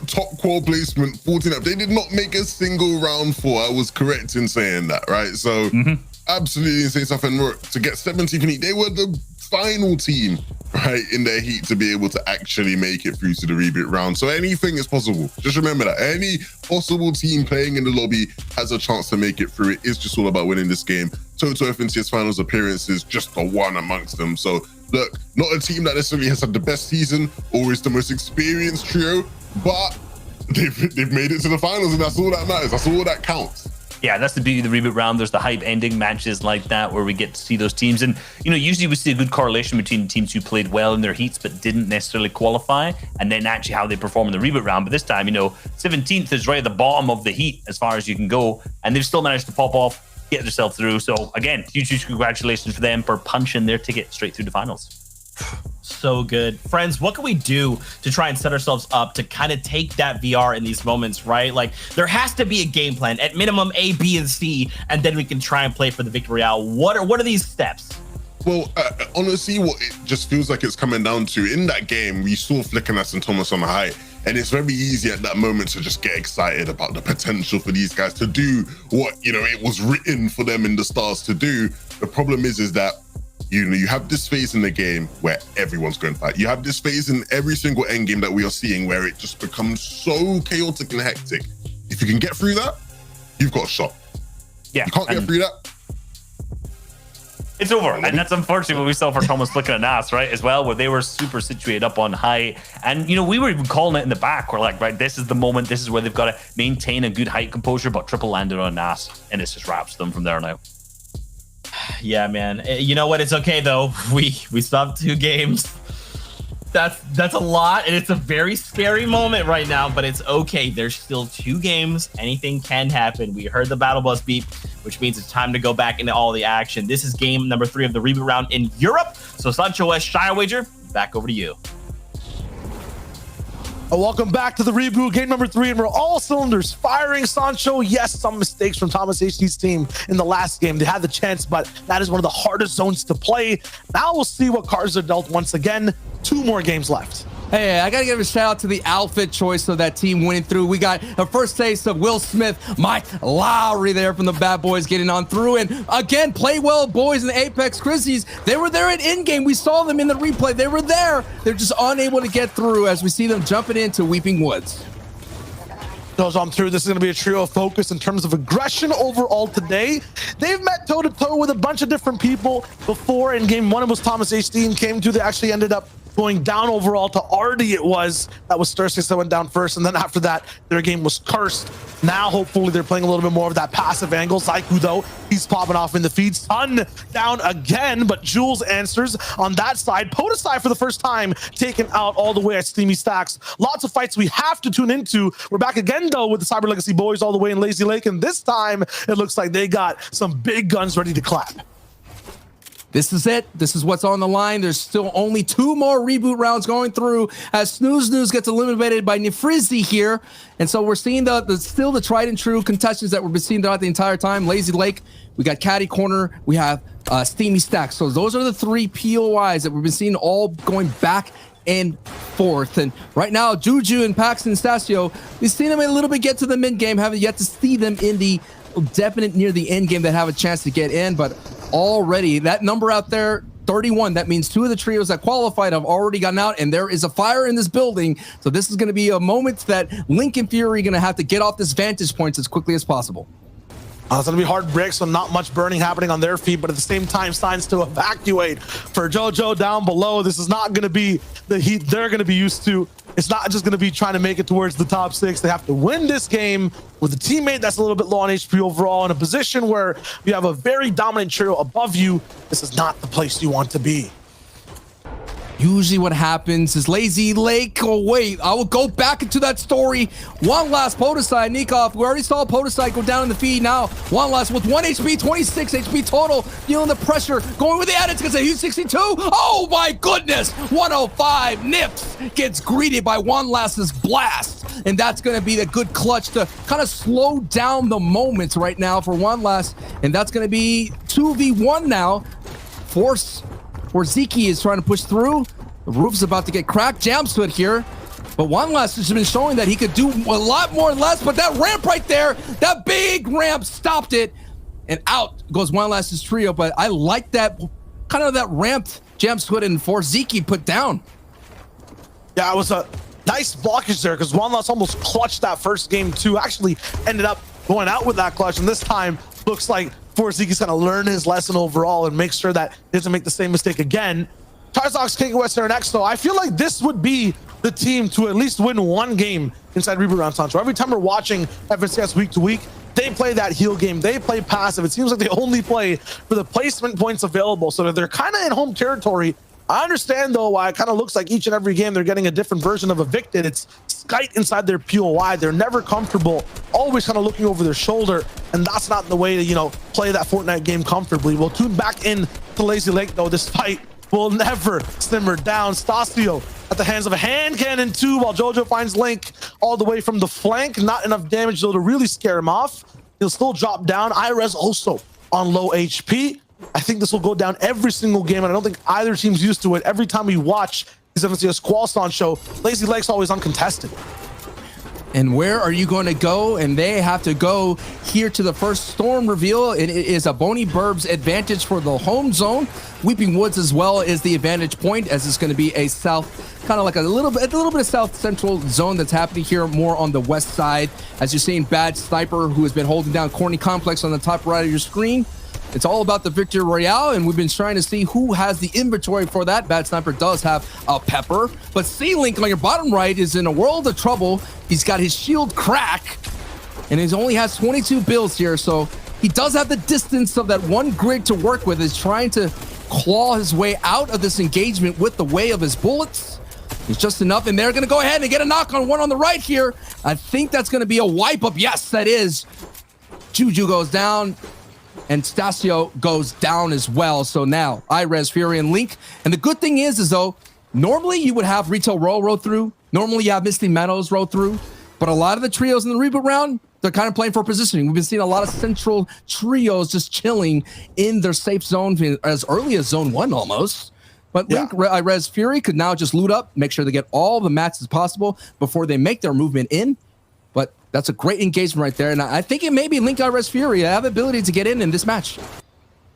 S2: Top qual placement, 14 up. They did not make a single round 4. I was correct in saying that, right? So absolutely insane stuff. And to get 17th, they were the final team, right, in their heat to be able to actually make it through to the reboot round. So anything is possible. Just remember that any possible team playing in the lobby has a chance to make it through. It is just all about winning this game. Total FNCS finals appearances, just the one amongst them. So look, not a team that necessarily has had the best season or is the most experienced trio, but they've made it to the finals, and that's all that matters. That's all that counts.
S3: Yeah, that's the beauty of the reboot round. There's the hype ending matches like that where we get to see those teams. And, you know, usually we see a good correlation between teams who played well in their heats but didn't necessarily qualify and then actually how they perform in the reboot round. But this time, you know, 17th is right at the bottom of the heat as far as you can go. And they've still managed to pop off, get themselves through. So, again, huge congratulations for them for punching their ticket straight through the finals.
S1: So good. Friends, what can we do to try and set ourselves up to kind of take that VR in these moments, right? Like, there has to be a game plan, at minimum A, B, and C, and then we can try and play for the victory royale. What are these steps?
S2: Well, honestly, what it just feels like it's coming down to, in that game, we saw Flickernas and Thomas on the high, and it's very easy at that moment to just get excited about the potential for these guys to do what, you know, it was written for them in the stars to do. The problem is that, you know, you have this phase in the game where everyone's going to fight. You have this phase in every single end game that we are seeing where it just becomes so chaotic and hectic. If you can get through that, you've got a shot.
S3: Yeah,
S2: you can't get through that,
S3: it's over. And that's unfortunately what we saw for Thomas Flicker and Nas, right, as well, where they were super situated up on high. And, you know, we were even calling it in the back. We're like, right, this is the moment. This is where they've got to maintain a good height composure, but triple landed on Nas. And it's just wraps them from there on out.
S1: Yeah, man. You know what? It's okay though. We stopped 2 games. That's a lot, and it's a very scary moment right now, but it's okay. There's still 2 games. Anything can happen. We heard the battle bus beep, which means it's time to go back into all the action. This is game number 3 of the reboot round in Europe. So C2S7, Shire Wager, back over to you.
S4: Welcome back to the reboot, game number 3, and we're all cylinders firing. Sancho, yes, some mistakes from Thomas HD's team in the last game. They had the chance, but that is one of the hardest zones to play. Now we'll see what cards are dealt once again. 2 more games left.
S5: Hey, I gotta give a shout out to the outfit choice of that team winning through. We got a first taste of Will Smith, Mike Lowry there from the Bad Boys getting on through. And again, play well boys in the Apex Grizzlies. They were there at in-game. We saw them in the replay. They were there. They're just unable to get through as we see them jumping into Weeping Woods.
S4: Goes on through. This is going to be a trio of focus in terms of aggression overall today. They've met toe-to-toe with a bunch of different people before. In game 1, it was Thomas HD, and game 2, they actually ended up going down overall to Artie. It was Thursday that went down first, and then after that their game was cursed. Now hopefully they're playing a little bit more of that passive angle. Zyku though, he's popping off in the feed. Sun down again, but Jules answers on that side. Podesai for the first time taken out all the way at Steamy Stacks. Lots of fights we have to tune into. We're back again though with the Cyber Legacy boys all the way in Lazy Lake, and this time it looks like they got some big guns ready to clap.
S5: This is it. This is what's on the line. There's still only 2 more reboot rounds going through as Snooze gets eliminated by Nifrizzi here. And so we're seeing still the tried and true contestants that we've been seeing throughout the entire time. Lazy Lake, we got Caddy Corner, we have Steamy Stacks. So those are the 3 POIs that we've been seeing all going back and forth. And right now, Juju and Paxton and Stasio, we've seen them a little bit get to the mid game, haven't yet to see them in the definite near the end game that have a chance to get in, but already that number out there, 31, that means 2 of the trios that qualified have already gotten out, and there is a fire in this building. So this is going to be a moment that Link and Fury are going to have to get off this vantage point as quickly as possible.
S4: It's going to be hard break, so not much burning happening on their feet, but at the same time, signs to evacuate for JoJo down below. This is not going to be the heat they're going to be used to. It's not just going to be trying to make it towards the top 6. They have to win this game with a teammate that's a little bit low on HP overall in a position where you have a very dominant trio above you. This is not the place you want to be.
S5: Usually what happens is Lazy Lake. Oh, wait, I will go back into that story. One last Podesai, Nikov. We already saw Podesai go down in the feed. Now, one last with 1 HP, 26 HP total. Feeling the pressure. Going with the edits because he's 62. Oh, my goodness. 105. Nips gets greeted by One Last's blast. And that's going to be the good clutch to kind of slow down the moments right now for One Last. And that's going to be 2v1 now. Force. Ziki is trying to push through. The roof's about to get cracked. Jamsfoot here. But One Last has been showing that he could do a lot more less. But that ramp right there, that big ramp stopped it. And out goes One Last's trio. But I like that kind of that ramp Jamswood and Forziki put down.
S4: Yeah, it was a nice blockage there because One Loss almost clutched that first game too. Actually ended up going out with that clutch, and this time looks like Forziki's gonna learn his lesson overall and make sure that he doesn't make the same mistake again. Tarzox King West are next, though. I feel like this would be the team to at least win one game inside Reboot Round, Sancho. Every time we're watching FNCS week to week, they play that heal game. They play passive. It seems like they only play for the placement points available, so that they're kind of in home territory. I understand, though, why it kind of looks like each and every game they're getting a different version of Evicted. It's Skite inside their POI. They're never comfortable, always kind of looking over their shoulder, and that's not the way to, you know, play that Fortnite game comfortably. We'll tune back in to Lazy Lake, though. This fight will never simmer down. Stasio at the hands of a hand cannon too, while Jojo finds Link all the way from the flank. Not enough damage, though, to really scare him off. He'll still drop down. Irez also on low HP. I think this will go down every single game, and I don't think either team's used to it. Every time we watch these FNCS Qualston show, Lazy Lake's always uncontested.
S5: And where are you going to go? And they have to go here to the first storm reveal. It is a Boney Burbs advantage for the home zone. Weeping Woods as well is the advantage point, as it's going to be a south, kind of like a little bit of south central zone that's happening here more on the west side. As you're seeing Bad Sniper, who has been holding down Corny Complex on the top right of your screen. It's all about the Victory Royale, and we've been trying to see who has the inventory for that. Bad Sniper does have a Pepper, but C-Link on your bottom right is in a world of trouble. He's got his shield crack, and he only has 22 builds here, so he does have the distance of that one grid to work with. Is trying to claw his way out of this engagement with the way of his bullets. It's just enough, and they're going to go ahead and get a knock on one on the right here. I think that's going to be a wipe up. Yes, that is. Juju goes down. And Stasio goes down as well. So now Irez, Fury, and Link. And the good thing is though, normally you would have Retail roll through. Normally you have Misty Meadows roll through. But a lot of the trios in the reboot round, they're kind of playing for positioning. We've been seeing a lot of central trios just chilling in their safe zone as early as zone 1 almost. But Link, Irez, Fury could now just loot up, make sure they get all the mats as possible before they make their movement in. But that's a great engagement right there. And I think it may be Link Irez Fury have the ability to get in this match.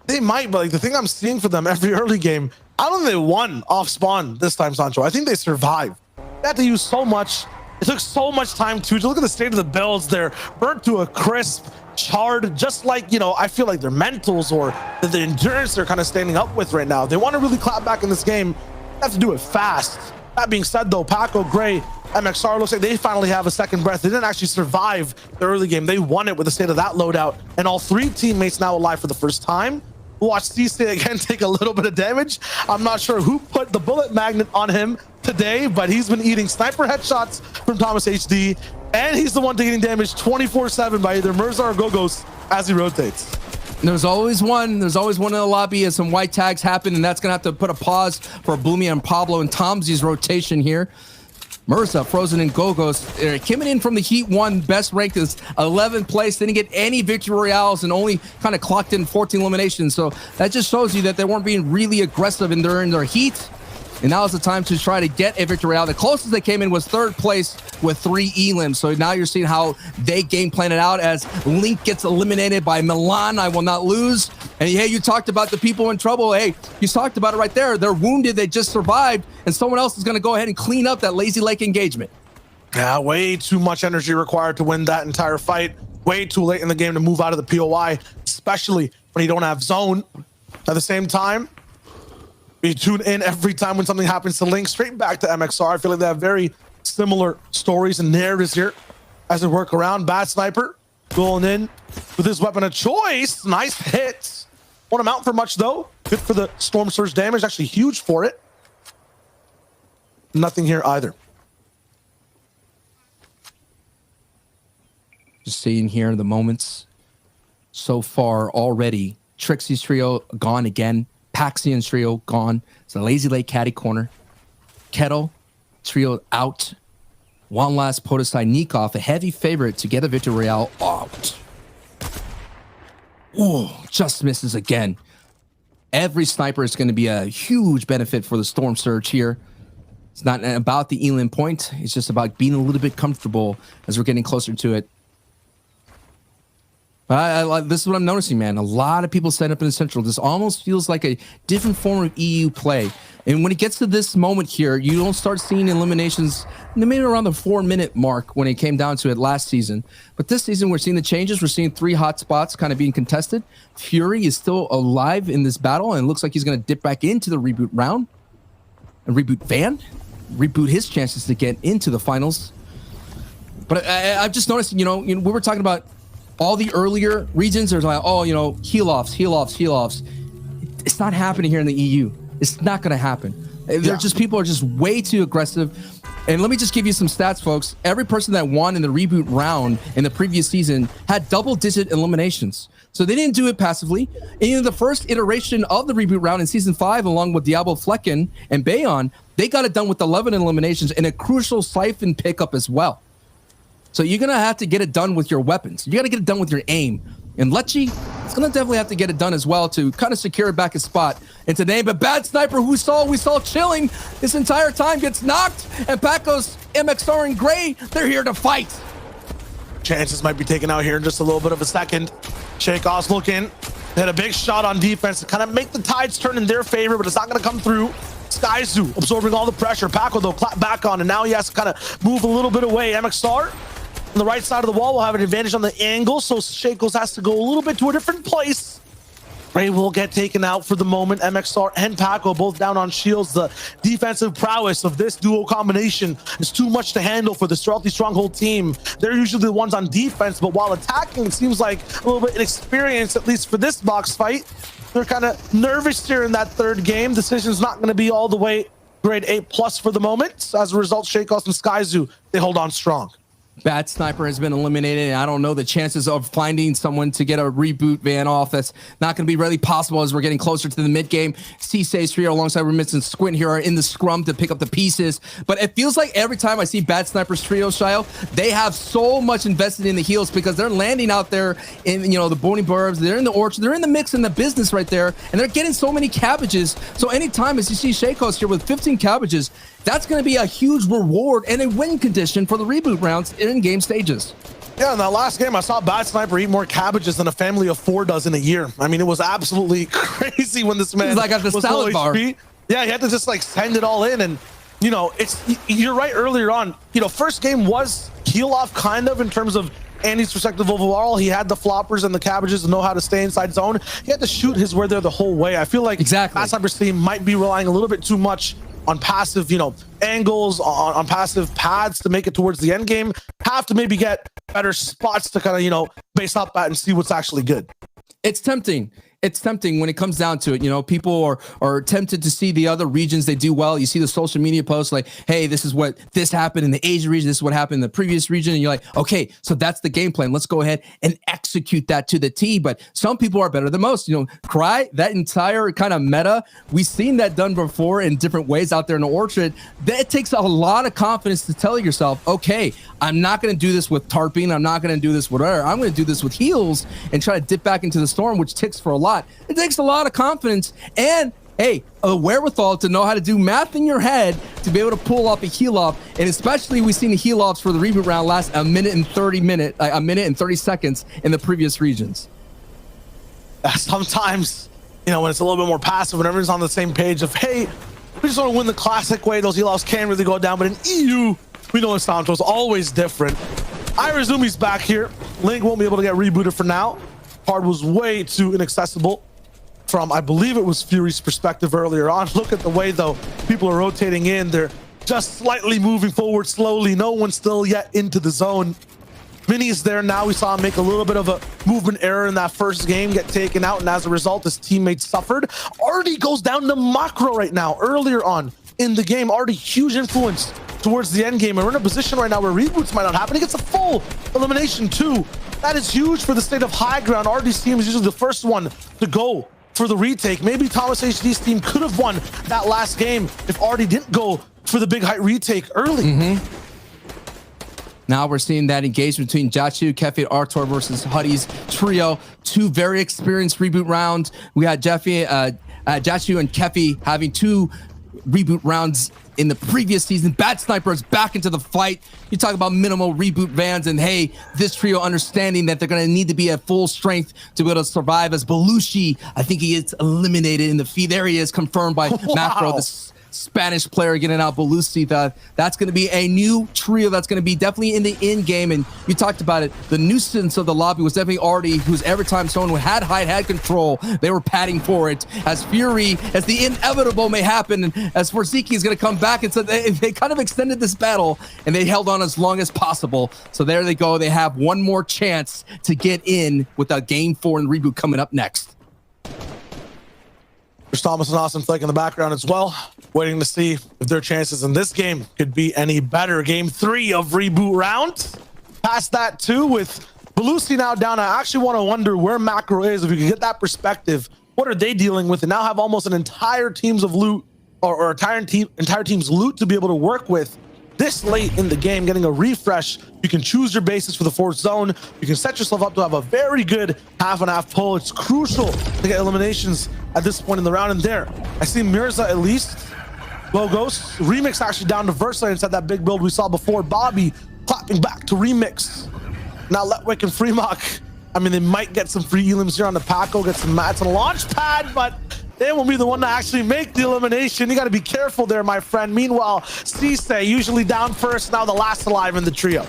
S4: They might, but like the thing I'm seeing for them every early game, I don't think they won off spawn this time, Sancho. I think they survived. They had to use so much. It took so much time to look at the state of the builds. They're burnt to a crisp, charred, just like, you know, I feel like their mentals or the endurance they're kind of standing up with right now. They want to really clap back in this game. They have to do it fast. That being said, though, Paco, Gray, MXR looks like they finally have a second breath. They didn't actually survive the early game. They won it with the state of that loadout, and all three teammates now alive for the first time. We'll watch C-Stay again take a little bit of damage. I'm not sure who put the bullet magnet on him today, but he's been eating sniper headshots from Thomas HD, and he's the one taking damage 24/7 by either Mirza or Gogos as he rotates.
S5: There's always one in the lobby as some white tags happen, and that's gonna have to put a pause for Bloomy and Pablo and Tomsy's rotation here. Mirza, Frozen, and Gogos coming in from the Heat 1, best ranked is 11th place. Didn't get any victory royales and only kind of clocked in 14 eliminations. So that just shows you that they weren't being really aggressive in their heat. And now is the time to try to get a victory royale. The closest they came in was 3rd place with 3 elims. So now you're seeing how they game plan it out as Link gets eliminated by Milan. I will not lose. And hey, you talked about the people in trouble. Hey, you talked about it right there. They're wounded. They just survived. And someone else is going to go ahead and clean up that Lazy Lake engagement.
S4: Yeah, way too much energy required to win that entire fight. Way too late in the game to move out of the POI, especially when you don't have zone. At the same time, we tune in every time when something happens to Link, straight back to MXR. I feel like they have very similar stories and narratives here as they work around. Bad Sniper going in with his weapon of choice. Nice hit. Won't amount for much, though. Good for the Storm Surge damage. Actually huge for it. Nothing here either.
S5: Just seeing here the moments so far already. Trixie's trio gone again. Paxian's trio gone. It's a Lazy Lake caddy corner. Kettle trio out. One last Podesai Nikov, a heavy favorite to get a victory royale out. Ooh, just misses again. Every sniper is going to be a huge benefit for the Storm Surge here. It's not about the Elim point. It's just about being a little bit comfortable as we're getting closer to it. This is what I'm noticing, man. A lot of people set up in the Central. This almost feels like a different form of EU play. And when it gets to this moment here, you don't start seeing eliminations maybe around the 4-minute mark when it came down to it last season. But this season, we're seeing the changes. We're seeing 3 hot spots kind of being contested. Fury is still alive in this battle, and it looks like he's going to dip back into the reboot round. And reboot Van, reboot his chances to get into the finals. But I've just noticed, we were talking about all the earlier regions. There's like, heal offs. It's not happening here in the EU. It's not going to happen. People are just way too aggressive. And let me just give you some stats, folks. Every person that won in the reboot round in the previous season had double-digit eliminations. So they didn't do it passively. In the first iteration of the reboot round in season 5, along with Diablo Flecken and Bayon, they got it done with 11 eliminations and a crucial siphon pickup as well. So you're going to have to get it done with your weapons. You got to get it done with your aim. And Lecce is going to definitely have to get it done as well to kind of secure back his spot in today. But Bad Sniper, we saw chilling this entire time, gets knocked. And Paco's MXR and Gray, they're here to fight.
S4: Chances might be taken out here in just a little bit of a second. Shakeoff's looking. They had a big shot on defense to kind of make the tides turn in their favor, but it's not going to come through. Skyzoo absorbing all the pressure. Paco, though, clap back on, and now he has to kind of move a little bit away. MXR on the right side of the wall will have an advantage on the angle, so Shakos has to go a little bit to a different place. Ray will get taken out for the moment. MXR and Paco both down on shields. The defensive prowess of this duo combination is too much to handle for the Stealthy Stronghold team. They're usually the ones on defense, but while attacking, it seems like a little bit inexperienced, at least for this box fight. They're kind of nervous here in that third game. Decision's not going to be all the way grade A+ for the moment. As a result, Shakos and Skyzoo, they hold on strong.
S5: Bad Sniper has been eliminated, and I don't know the chances of finding someone to get a reboot Van off. That's not going to be really possible as we're getting closer to the mid game. C-Say's trio alongside Remits and Squint here are in the scrum to pick up the pieces. But it feels like every time I see Bad Sniper's trio, Shio, they have so much invested in the heals because they're landing out there in the Bony Burbs. They're in the orchard. They're in the mix in the business right there, and they're getting so many cabbages. So anytime as you see Shakos here with 15 cabbages, that's going to be a huge reward and a win condition for the reboot rounds in game stages.
S4: Yeah, in that last game, I saw Bad Sniper eat more cabbages than a family of 4 does in a year. I mean, it was absolutely crazy when this man
S5: was like at the salad bar.
S4: Yeah, he had to just like send it all in. And, you're right earlier on. First game was heal off kind of in terms of Andy's perspective overall. He had the floppers and the cabbages to know how to stay inside zone. He had to shoot his way there the whole way. I feel like Bad Sniper's team might be relying a little bit too much on passive, angles, on passive paths to make it towards the end game. Have to maybe get better spots to kind of, base up at and see what's actually good.
S5: It's tempting. It's tempting when it comes down to it. People are tempted to see the other regions they do well. You see the social media posts like, hey, this happened in the Asia region. This is what happened in the previous region. And you're like, okay, so that's the game plan. Let's go ahead and execute that to the T. But some people are better than most. Cry, that entire kind of meta, we've seen that done before in different ways out there in the orchard. That takes a lot of confidence to tell yourself, okay, I'm not going to do this with tarping. I'm not going to do this with whatever. I'm going to do this with heals and try to dip back into the storm, which ticks for a lot. It takes a lot of confidence and, hey, a wherewithal to know how to do math in your head to be able to pull off a heal off. And especially we've seen the heal offs for the reboot round last a minute and 30 seconds in the previous regions.
S4: Sometimes, when it's a little bit more passive, when everyone's on the same page of, hey, we just want to win the classic way, those heal offs can't really go down. But in EU, we know Santo's always different. Irazumi's back here. Link won't be able to get rebooted for now. Card was way too inaccessible from, I believe it was Fury's perspective earlier on. Look at the way, though, people are rotating in. They're just slightly moving forward slowly. No one's still yet into the zone. Vinny is there now. We saw him make a little bit of a movement error in that first game, get taken out, and as a result, his teammates suffered. Artie goes down to Macro right now. Earlier on in the game, Artie, huge influence towards the end game, and we're in a position right now where reboots might not happen. He gets a full elimination too. That is huge for the state of high ground. Artie's team is usually the first one to go for the retake. Maybe Thomas HD's team could have won that last game if Artie didn't go for the big height retake early.
S5: Now we're seeing that engagement between Jachu, Kefi, Artor versus Huddy's trio. 2 very experienced reboot rounds. We had Jachu and Kefi having 2 reboot rounds in the previous season. Bad Sniper is back into the fight. You talk about minimal reboot vans, and hey, this trio understanding that they're going to need to be at full strength to be able to survive, as Belushi, I think he gets eliminated in the feed. There he is, confirmed by Macro, the Spanish player getting out Belushi. That's going to be a new trio that's going to be definitely in the end game. And you talked about it, the nuisance of the lobby was definitely already, who's every time someone had height, had control, they were padding for it. As Fury, as the inevitable may happen, and as Forsiki is going to come back, and so they kind of extended this battle and they held on as long as possible. So there they go. They have one more chance to get in with a game 4 and reboot coming up next.
S4: There's Thomas and Austin Flake in the background as well, waiting to see if their chances in this game could be any better. Game 3 of Reboot Round. Past that too, with Belushi now down. I actually want to wonder where Macro is. If you can get that perspective, what are they dealing with? And now have almost an entire teams of loot, or entire team's loot to be able to work with. This late in the game, getting a refresh, you can choose your bases for the 4th zone. You can set yourself up to have a very good half and half pull. It's crucial to get eliminations at this point in the round. And there, I see Mirza at least. Logos. Remix actually down to Versa inside that big build we saw before. Bobby clapping back to Remix. Now Letwick and Fremok, I mean, they might get some free elims here on the Paco, get some mats and a launch pad, but they will be the one to actually make the elimination. You got to be careful there, my friend. Meanwhile, Cisse usually down first, now the last alive in the trio.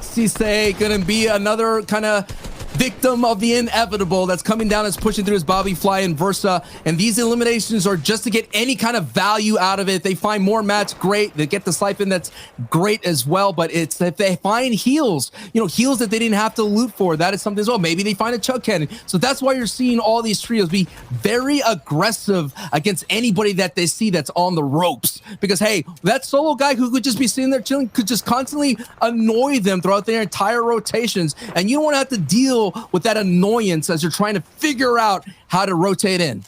S5: Cisse gonna be another kind of victim of the inevitable that's coming down, as pushing through his Bobby Fly and Versa. And these eliminations are just to get any kind of value out of it. They find more mats, great. They get the siphon, that's great as well. But it's if they find heals, heals that they didn't have to loot for, that is something as well. Maybe they find a chug cannon. So that's why you're seeing all these trios be very aggressive against anybody that they see that's on the ropes. Because hey, that solo guy who could just be sitting there chilling could just constantly annoy them throughout their entire rotations. And you don't want to have to deal with that annoyance as you're trying to figure out how to rotate in.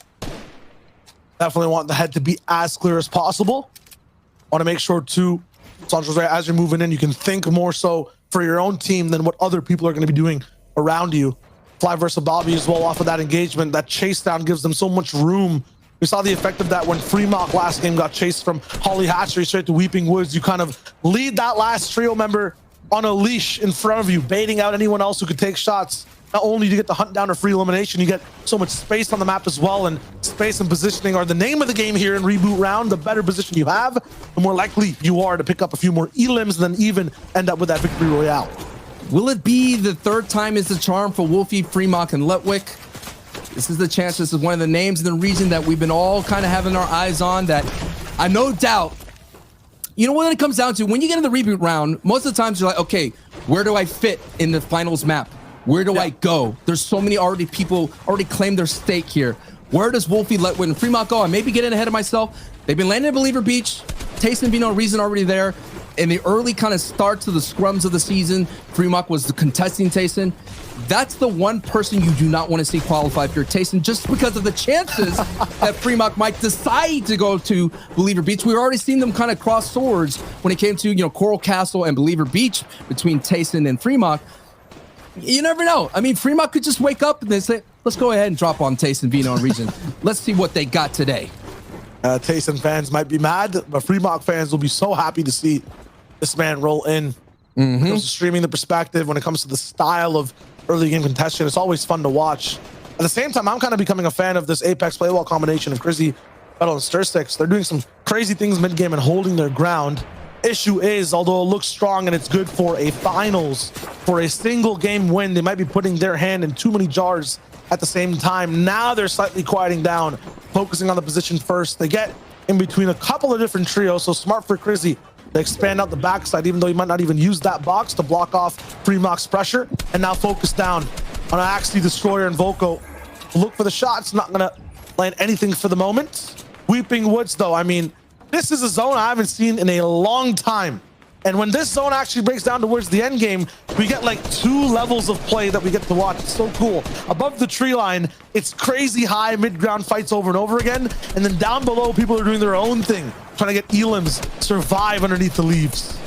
S4: Definitely want the head to be as clear as possible. Want to make sure too, Sancho's right, as you're moving in, you can think more so for your own team than what other people are going to be doing around you. Fly versus Bobby as well off of that engagement. That chase down gives them so much room. We saw the effect of that when Fremok last game got chased from Holly Hatchery straight to Weeping Woods. You kind of lead that last trio member on a leash in front of you, baiting out anyone else who could take shots. Not only do you get the hunt down or free elimination, you get so much space on the map as well, and space and positioning are the name of the game here in Reboot Round. The better position you have, the more likely you are to pick up a few more elims and then even end up with that victory royale.
S5: Will it be the 3rd time is the charm for Wolfie, Fremok, and Letwick? This is the chance. This is one of the names in the region that we've been all kind of having our eyes on, that I no doubt, what it comes down to, when you get in the Reboot Round, most of the times you're like, okay, where do I fit in the finals map? Where do I go? There's so many people already claimed their stake here. Where does Wolfie, Letwick, and Fremont go? I may be getting ahead of myself. They've been landing at Believer Beach. Tayson Vino Reason already there. In the early kind of start to the scrums of the season, Fremont was the contesting Tayson. That's the one person you do not want to see qualify for your Tayson, just because of the chances that Fremont might decide to go to Believer Beach. We've already seen them kind of cross swords when it came to, Coral Castle and Believer Beach between Tayson and Fremont. You never know. I mean, Fremont could just wake up and they say, let's go ahead and drop on Tayson Vino and Region. Let's see what they got today.
S4: Tayson fans might be mad, but Fremont fans will be so happy to see this man roll in. When it comes to streaming the perspective, when it comes to the style of early game contention, it's always fun to watch. At the same time, I'm kind of becoming a fan of this Apex playwall combination of Crizzy, Battle, and Stirstix. They're doing some crazy things mid-game and holding their ground. Issue is, although it looks strong and it's good for a finals, for a single game win, they might be putting their hand in too many jars at the same time. Now they're slightly quieting down, focusing on the position first. They get in between a couple of different trios, so smart for Crizzy to expand out the backside, even though he might not even use that box to block off Fremok's pressure, and now focus down on Axie, Destroyer, and Volko. Look for the shots, not gonna land anything for the moment. Weeping Woods, though, I mean, this is a zone I haven't seen in a long time. And when this zone actually breaks down towards the end game, we get like 2 levels of play that we get to watch. It's so cool. Above the tree line, it's crazy high mid-ground fights over and over again. And then down below, people are doing their own thing, trying to get elims, survive underneath the leaves.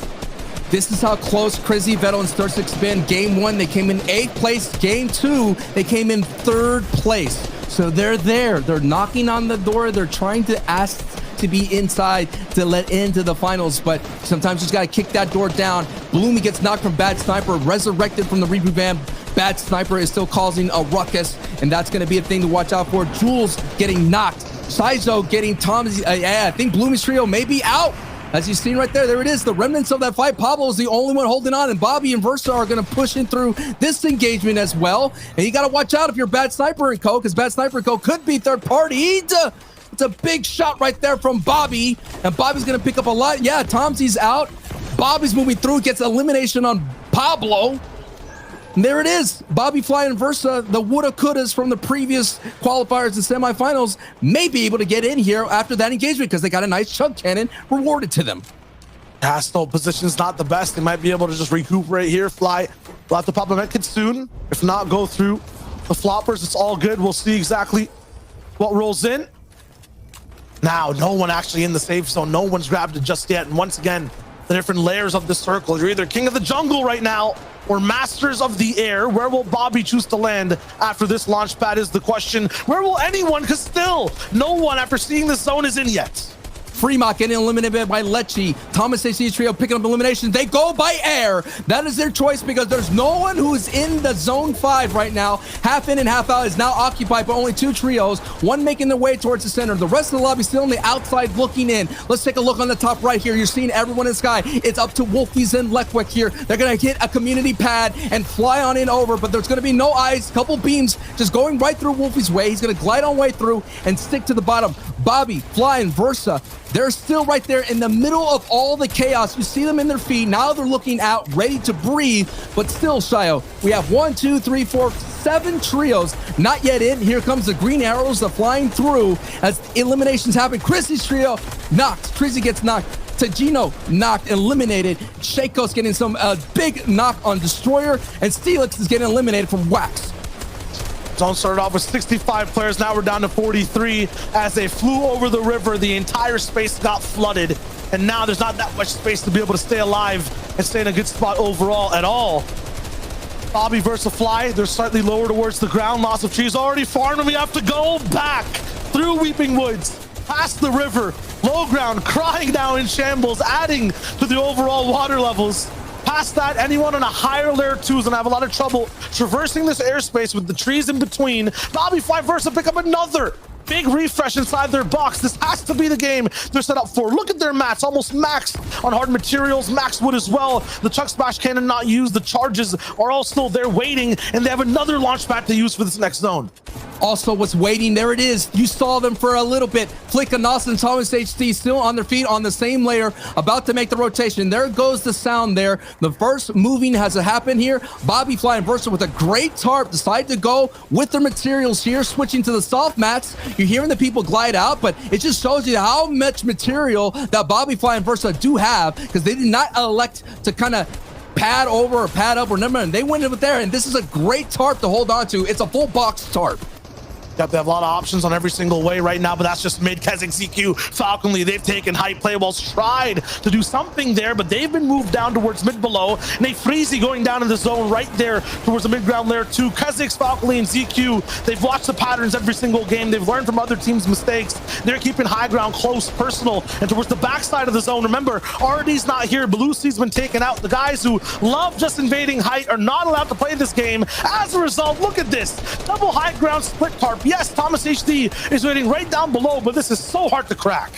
S5: This is how close Crizzy, Vettel, and Stirstix been. Game 1, they came in 8th place. Game 2, they came in 3rd place. So they're there. They're knocking on the door. They're trying to ask to be inside to let into the finals, but sometimes you just got to kick that door down. Bloomy gets knocked from Bad Sniper, resurrected from the reboot van. Bad Sniper is still causing a ruckus, and that's going to be a thing to watch out for. Jules getting knocked. Saizo getting Tom's. I think Bloomy's trio may be out. As you've seen right there, there it is. The remnants of that fight. Pablo is the only one holding on, and Bobby and Versa are going to push in through this engagement as well. And you got to watch out if you're Bad Sniper and Co., because Bad Sniper and Co. could be third party. It's a big shot right there from Bobby, and Bobby's going to pick up a lot. Yeah, Tomsy's out. Bobby's moving through, gets elimination on Pablo. And there it is. Bobby Fly and Versa, the woulda couldas from the previous qualifiers and semifinals, may be able to get in here after that engagement because they got a nice chug cannon rewarded to them.
S4: Castle position's not the best. They might be able to just recuperate here. Fly will have to pop a medkit soon. If not, go through the floppers. It's all good. We'll see exactly what rolls in. Now, no one actually in the safe zone. No one's grabbed it just yet. And once again, the different layers of the circle. You're either king of the jungle right now or masters of the air. Where will Bobby choose to land after this launch pad is the question. Where will anyone? Because still, no one after seeing the zone is in yet.
S5: Fremont getting eliminated by Lecce. Thomas AC trio picking up elimination. They go by air. That is their choice because there's no one who is in the zone 5 right now. Half in and half out is now occupied by only 2 trios. One making their way towards the center. The rest of the lobby still on the outside looking in. Let's take a look on the top right here. You're seeing everyone in the sky. It's up to Wolfies and Lekwick here. They're going to hit a community pad and fly on in over, but there's going to be no eyes. Couple beams just going right through Wolfie's way. He's going to glide on way through and stick to the bottom. Bobby, Fly, and Versa, they're still right there in the middle of all the chaos. You see them in their feet. Now they're looking out, ready to breathe. But still, Shio, we have 1, 2, 3, 4, 7 trios not yet in. Here comes the green arrows, flying through as eliminations happen. Chrissy's trio knocked. Trizzy gets knocked. Tajino knocked, eliminated. Shaco's getting some big knock on Destroyer. And Steelix is getting eliminated from Wax.
S4: Zone started off with 65 players. Now we're down to 43. As they flew over the river, the entire space got flooded. And now there's not that much space to be able to stay alive and stay in a good spot overall at all. Bobby versus Fly, they're slightly lower towards the ground. Loss of trees already farmed, and we have to go back through Weeping Woods, past the river, low ground, crying now in shambles, adding to the overall water levels. Past that, anyone on a higher layer 2 is gonna have a lot of trouble traversing this airspace with the trees in between. Bobby Fly Versa pick up another big refresh inside their box. This has to be the game they're set up for. Look at their mats, almost maxed on hard materials, max wood as well. The Chuck Splash cannon not used. The charges are all still there waiting, and they have another launch pad to use for this next zone.
S5: Also, what's waiting, there it is. You saw them for a little bit. Flick and Nos and Thomas HD still on their feet on the same layer, about to make the rotation. There goes the sound there. The first moving has happened here. Bobby Fly and Versa with a great tarp decide to go with their materials here, switching to the soft mats. You're hearing the people glide out, but it just shows you how much material that Bobby Fly and Versa do have, because they did not elect to kind of pad over or pad up or number, and they went in with there, and this is a great tarp to hold on to. It's a full box tarp.
S4: They have a lot of options on every single way right now, but that's just mid. Kezek, CQ, Falconly, they've taken height. Playwell's tried to do something there, but they've been moved down towards mid below. Nate Freezy going down in the zone right there towards the mid-ground layer 2. Kezek, Falconly, and ZQ, they've watched the patterns every single game. They've learned from other teams' mistakes. They're keeping high ground close, personal, and towards the backside of the zone. Remember, RD's not here. Belusi's been taken out. The guys who love just invading height are not allowed to play this game. As a result, look at this. Double high ground split tarp. Yes, Thomas HD is waiting right down below, but this is so hard to crack.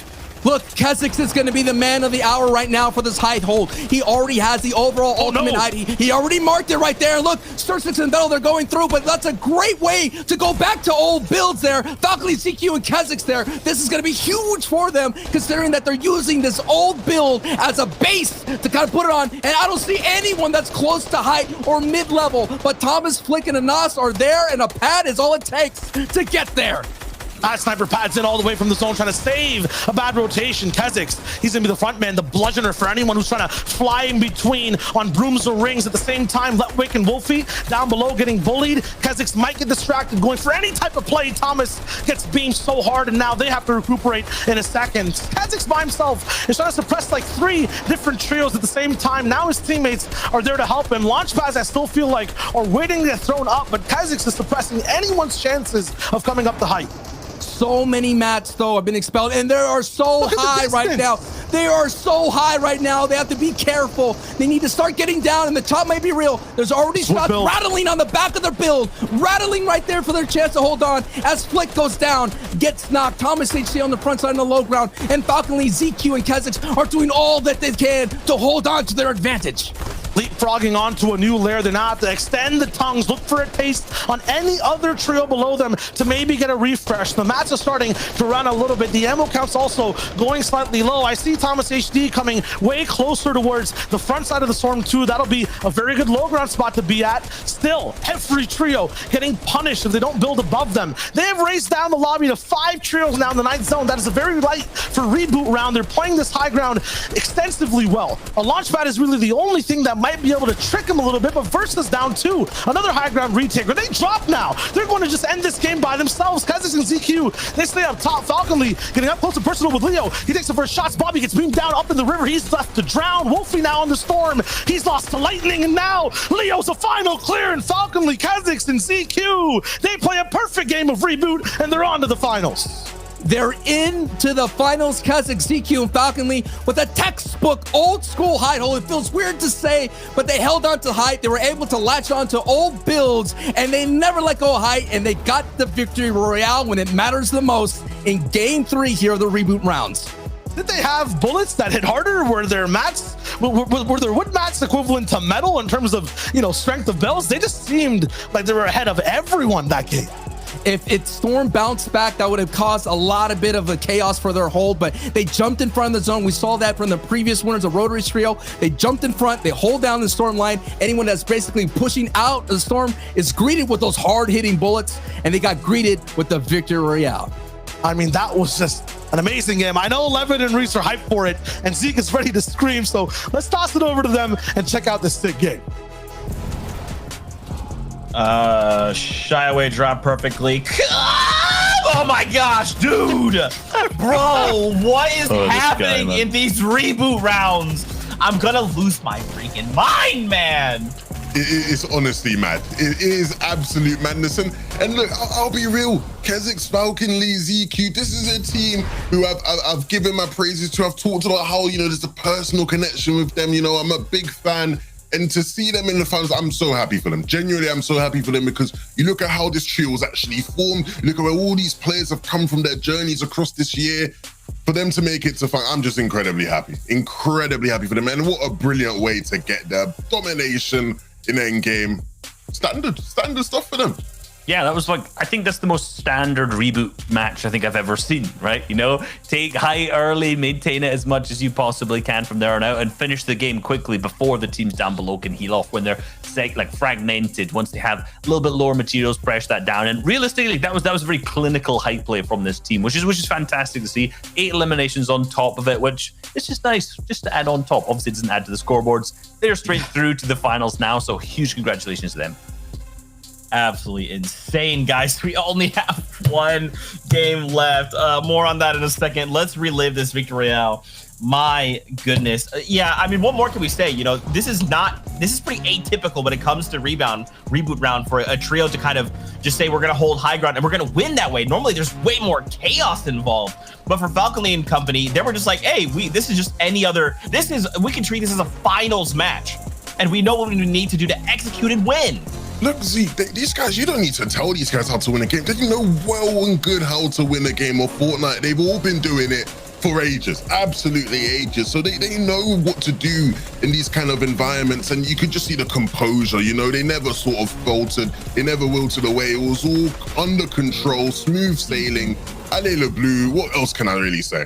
S5: Look, Kezek is going to be the man of the hour right now for this height hold. He already has the overall ultimate height. He already marked it right there. Look, Sturcix and Battle, they're going through, but that's a great way to go back to old builds there. Falconly, CQ, and Kezek's there. This is going to be huge for them, considering that they're using this old build as a base to kind of put it on. And I don't see anyone that's close to height or mid-level, but Thomas, Flick, and Anas are there, and a pad is all it takes to get there.
S4: Bad Sniper pads in all the way from the zone, trying to save a bad rotation. Kezek, he's gonna be the front man, the bludgeoner for anyone who's trying to fly in between on brooms or rings. At the same time, Letwick and Wolfie down below getting bullied. Kezek might get distracted, going for any type of play. Thomas gets beamed so hard, and now they have to recuperate in a second. Kezek by himself is trying to suppress like 3 different trios at the same time. Now his teammates are there to help him. Launch pads, I still feel like, are waiting to get thrown up, but Kezek is suppressing anyone's chances of coming up the height.
S5: So many mats, though, have been expelled, and they are so high right now. They are so high right now. They have to be careful. They need to start getting down, and the top might be real. There's already shots rattling on the back of their build, rattling right there for their chance to hold on. As Flick goes down, gets knocked. Thomas HC on the front side on the low ground, and Falconly, ZQ, and Kha'Zix are doing all that they can to hold on to their advantage.
S4: Leapfrogging onto a new layer. They're not to extend the tongues, look for a taste on any other trio below them to maybe get a refresh. The mats are starting to run a little bit. The ammo count's also going slightly low. I see Thomas HD coming way closer towards the front side of the storm too. That'll be a very good low ground spot to be at. Still, every trio getting punished if they don't build above them. They have raced down the lobby to 5 trios now in the 9th zone. That is a very light for Reboot Round. They're playing this high ground extensively well. A launch pad is really the only thing that might be able to trick him a little bit, but Versa's down too. Another high ground retaker. They drop now. They're going to just end this game by themselves. Kha'Zix and ZQ, they stay up top. Falconly getting up close and personal with Leo. He takes the first shots. Bobby gets beamed down up in the river. He's left to drown. Wolfie now on the storm. He's lost to lightning, and now Leo's a final clear, and Falconly, Kha'Zix, and ZQ, they play a perfect game of Reboot, and they're on to the finals.
S5: They're into the finals. Kha'Zix, ZQ, and Falconly with a textbook old school hide hole. It feels weird to say, but they held on to height. They were able to latch on to old builds, and they never let go of height, and they got the victory royale when it matters the most in game 3 here of the Reboot rounds.
S4: Did they have bullets that hit harder? Were their mats, were their wood mats equivalent to metal in terms of, strength of bells? They just seemed like they were ahead of everyone that game.
S5: If it Storm bounced back, that would have caused a lot of bit of a chaos for their hold, but they jumped in front of the zone. We saw that from the previous winners of Rotary's trio. They jumped in front, they hold down the Storm line. Anyone that's basically pushing out the Storm is greeted with those hard-hitting bullets, and they got greeted with the victory royale.
S4: I mean, that was just an amazing game. I know Levin and Reese are hyped for it, and Zeke is ready to scream, so let's toss it over to them and check out this sick game.
S1: Shy away drop perfectly. Oh my gosh, dude. Bro, what is happening in these Reboot rounds? I'm gonna lose my freaking mind, man.
S2: It's honestly mad. It is absolute madness. And look, I'll be real. Kha'Zix, Falconly, ZQ, this is a team who I've given my praises to. I've talked about how, there's a personal connection with them. I'm a big fan. And to see them in the finals, I'm so happy for them. Genuinely, I'm so happy for them because you look at how this trio was actually formed. Look at where all these players have come from their journeys across this year. For them to make it to final, I'm just incredibly happy for them. And what a brilliant way to get their domination in endgame. Standard stuff for them.
S3: Yeah, that was I think that's the most standard Reboot match I think I've ever seen, right? Take height early, maintain it as much as you possibly can from there on out, and finish the game quickly before the teams down below can heal off when they're fragmented. Once they have a little bit lower materials, press that down. And realistically, that was a very clinical height play from this team, which is fantastic to see. 8 eliminations on top of it, which is just nice, just to add on top. Obviously, it doesn't add to the scoreboards. They're straight through to the finals now, so huge congratulations to them.
S1: Absolutely insane, guys. We only have 1 game left. More on that in a second. Let's relive this victory royale. My goodness. Yeah, I mean, what more can we say? This is pretty atypical when it comes to Reboot Round for a trio to kind of just say we're going to hold high ground and we're going to win that way. Normally, there's way more chaos involved. But for Falconly and company, they were just like, hey, this is just any other. We can treat this as a finals match. And we know what we need to do to execute and win.
S2: Look, Zeke, these guys, you don't need to tell these guys how to win a game. They know well and good how to win a game of Fortnite. They've all been doing it for ages, absolutely ages. So they know what to do in these kind of environments. And you could just see the composure, they never sort of faltered. They never wilted away. It was all under control, smooth sailing. Allez le bleu. What else can I really say?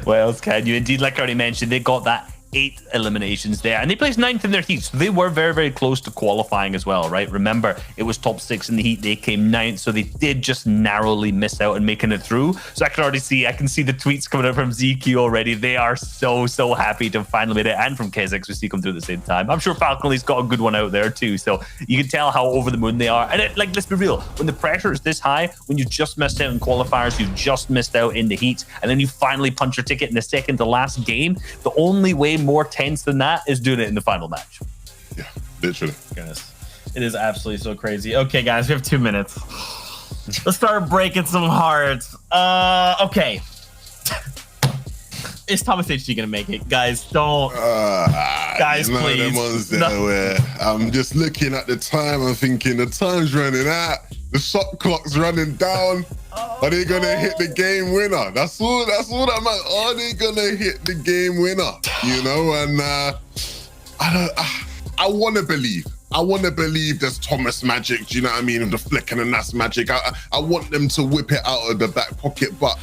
S3: What else can you? Indeed, like I already mentioned, they got that 8 eliminations there, and they placed 9th in their heat, so they were very, very close to qualifying as well, right? Remember, it was top 6 in the heat, they came 9th, so they did just narrowly miss out on making it through. So I can see the tweets coming out from ZQ already. They are so happy to have finally made it, and from Kha'Zix, we see come through at the same time. I'm sure Falconly's got a good one out there too, so you can tell how over the moon they are. And let's be real, when the pressure is this high, when you just missed out in qualifiers, you just missed out in the heat, and then you finally punch your ticket in the second to last game, the only way more tense than that is doing it in the final match.
S2: Yeah, literally.
S1: Goodness, it is absolutely so crazy. Okay, guys, we have 2 minutes. Let's start breaking some hearts. Okay. Is Thomas HD gonna make it? Guys, don't. Guys,
S2: you know,
S1: please.
S2: them ones there where I'm just looking at the time. I'm thinking the time's running out. The shot clock's running down. Are they gonna hit the game winner? That's all that matters. Are they gonna hit the game winner? You know, and I want to believe. I want to believe there's Thomas magic. Do you know what I mean? The flick and the Nas magic. I want them to whip it out of the back pocket, but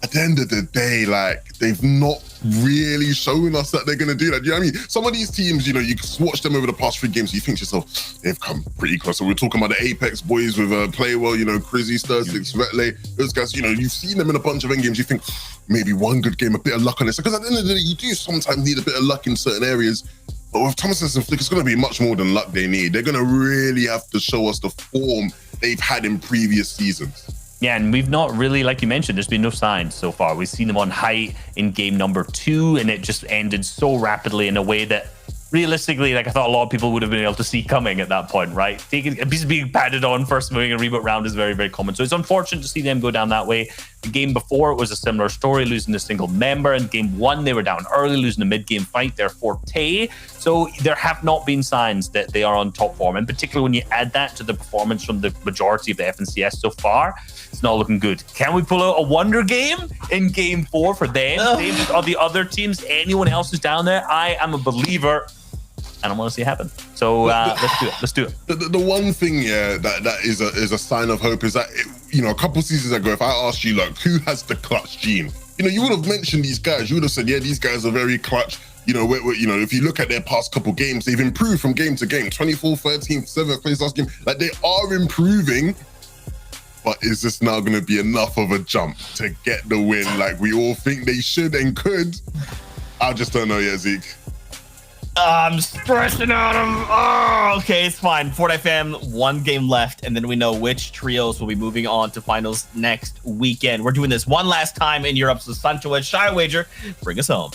S2: at the end of the day, like, they've not really shown us that they're going to do that. Do you know what I mean? Some of these teams, you know, you watch them over the past 3 games, you think to yourself, they've come pretty close. So we're talking about the Apex boys with Playwell, you know, Crizzy, Stursix, Retley, those guys, you know, you've seen them in a bunch of end games. You think maybe one good game, a bit of luck on this. Because at the end of the day, you do sometimes need a bit of luck in certain areas. But with Thomas and Flick, it's going to be much more than luck they need. They're going to really have to show us the form they've had in previous seasons.
S3: Yeah, and we've not really, like you mentioned, there's been no signs so far. We've seen them on height in game number 2, and it just ended so rapidly in a way that realistically, like, I thought a lot of people would have been able to see coming at that point, right? Being patted on first moving a reboot round is very, very common. So it's unfortunate to see them go down that way. The game before, it was a similar story, losing a single member. In game 1, they were down early, losing a mid-game fight, their forte. So there have not been signs that they are on top form. And particularly when you add that to the performance from the majority of the FNCS so far, it's not looking good. Can we pull out a wonder game in game 4 for them? Same or the other teams, anyone else who's down there? I am a believer, and I want to see it happen. So let's do it.
S2: The one thing, yeah, that is a sign of hope is that, you know, a couple seasons ago, if I asked you, like, who has the clutch gene? You know, you would have mentioned these guys. You would have said, yeah, these guys are very clutch. You know, you know, if you look at their past couple games, they've improved from game to game. 24, 13, 7th place last game. Like, they are improving. But is this now going to be enough of a jump to get the win like we all think they should and could? I just don't know yet, Zeke.
S1: I'm stressing out. Okay, it's fine. Fortnite fam, 1 game left, and then we know which trios will be moving on to finals next weekend. We're doing this one last time in Europe, so C2S7, Shy Wager, bring us home.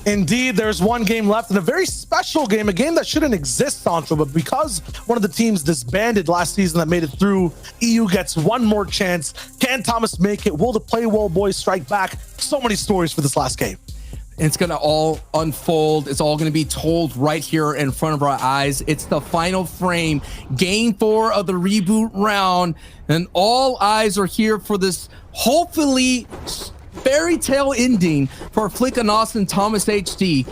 S4: Indeed, there's 1 game left and a very special game, a game that shouldn't exist, Sancho, but because one of the teams disbanded last season that made it through, EU gets 1 more chance. Can Thomas make it? Will the Playwell boys strike back? So many stories for this last game.
S5: It's going to all unfold. It's all going to be told right here in front of our eyes. It's the final frame, game 4 of the reboot round, and all eyes are here for this, hopefully, fairy tale ending for Flick and Austin Thomas HD.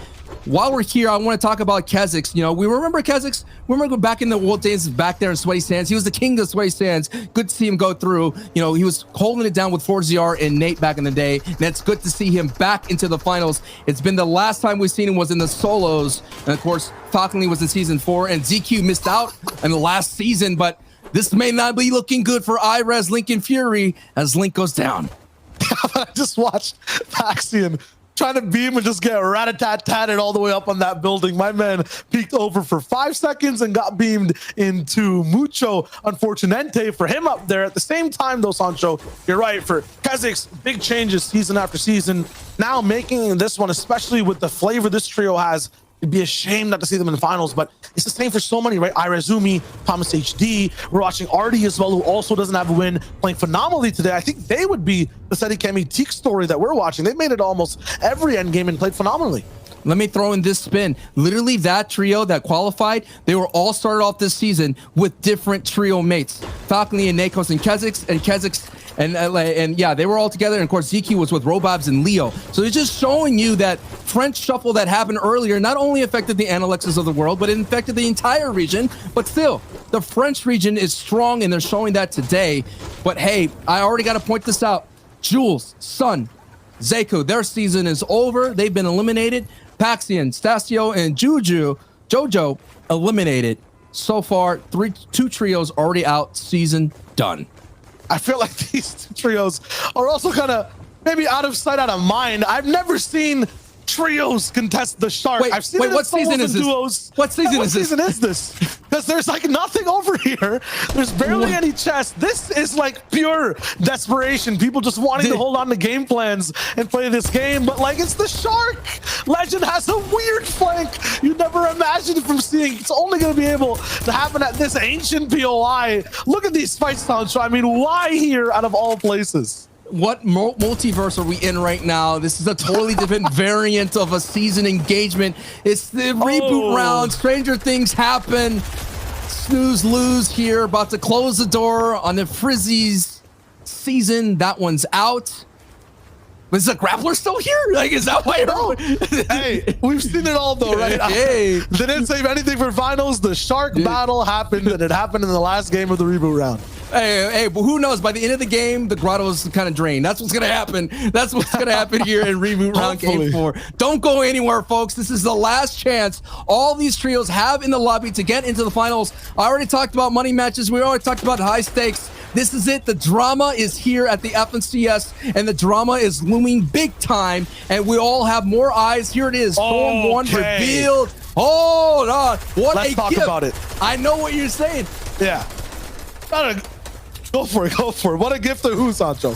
S5: While we're here, I want to talk about Kezix. You know, we remember Kezix. Remember back in the old days, back there in Sweaty Sands. He was the king of Sweaty Sands. Good to see him go through. You know, he was holding it down with 4ZR and Nate back in the day. And it's good to see him back into the finals. It's been the last time we've seen him was in the solos. And of course, Falconly was in season 4, and ZQ missed out in the last season. But this may not be looking good for IRES Lincoln Fury as Link goes down.
S4: I just watched Paxian trying to beam and just get rat-a-tat-tatted all the way up on that building. My man peeked over for 5 seconds and got beamed into mucho unfortunante for him up there. At the same time, though, Sancho, you're right. For Kezix, big changes season after season. Now making this one, especially with the flavor this trio has, it'd be a shame not to see them in the finals, but it's the same for so many, right? Irezumi, Thomas HD. We're watching Artie as well, who also doesn't have a win, playing phenomenally today. I think they would be the Seti Kemi Teak story that we're watching. They've made it almost every end game and played phenomenally.
S5: Let me throw in this spin. Literally, that trio that qualified, they were all started off this season with different trio mates. Falconly and Nakos and Kezix, and yeah, they were all together. And of course, ZQ was with Robobs and Leo. So it's just showing you that French shuffle that happened earlier not only affected the Analexes of the world, but it affected the entire region. But still, the French region is strong, and they're showing that today. But hey, I already got to point this out. Jules, Sun, Zeku, their season is over. They've been eliminated. Paxian, Stasio, and Jojo eliminated. So far, 2 trios already out, season done.
S4: I feel like these 2 trios are also kind of maybe out of sight, out of mind. I've never seen trios contest the Shark.
S5: Wait,
S4: I've seen it
S5: what season is this?
S4: duos.
S5: What season is
S4: this? Because there's like nothing over here. There's barely any chest. This is like pure desperation. People just wanting to hold on to game plans and play this game. But like, it's the Shark. Legend has a weird flank you never imagined from seeing. It's only going to be able to happen at this ancient POI. Look at these fights, Sancho. I mean, why here out of all places?
S5: What multiverse are we in right now? This is a totally different variant of a season engagement. It's the reboot round. Stranger things happen. Snooze lose here. About to close the door on the Frizzy's season. That one's out. Is the grappler still here? Like, is that why?
S4: Hey, we've seen it all though, right?
S5: Hey.
S4: They didn't save anything for finals. The shark battle happened, and it happened in the last game of the reboot round.
S5: Hey, but who knows? By the end of the game, the grotto is kind of drained. That's what's going to happen. That's what's going to happen here in Reboot Round Game 4. Don't go anywhere, folks. This is the last chance all these trios have in the lobby to get into the finals. I already talked about money matches. We already talked about high stakes. This is it. The drama is here at the FNCS, and the drama is looming big time, and we all have more eyes. Here it is. Form 1 revealed. Hold on.
S4: Let's talk about it.
S5: I know what you're saying.
S4: Yeah. Go for it. Go for it. What a gift to who, Sancho?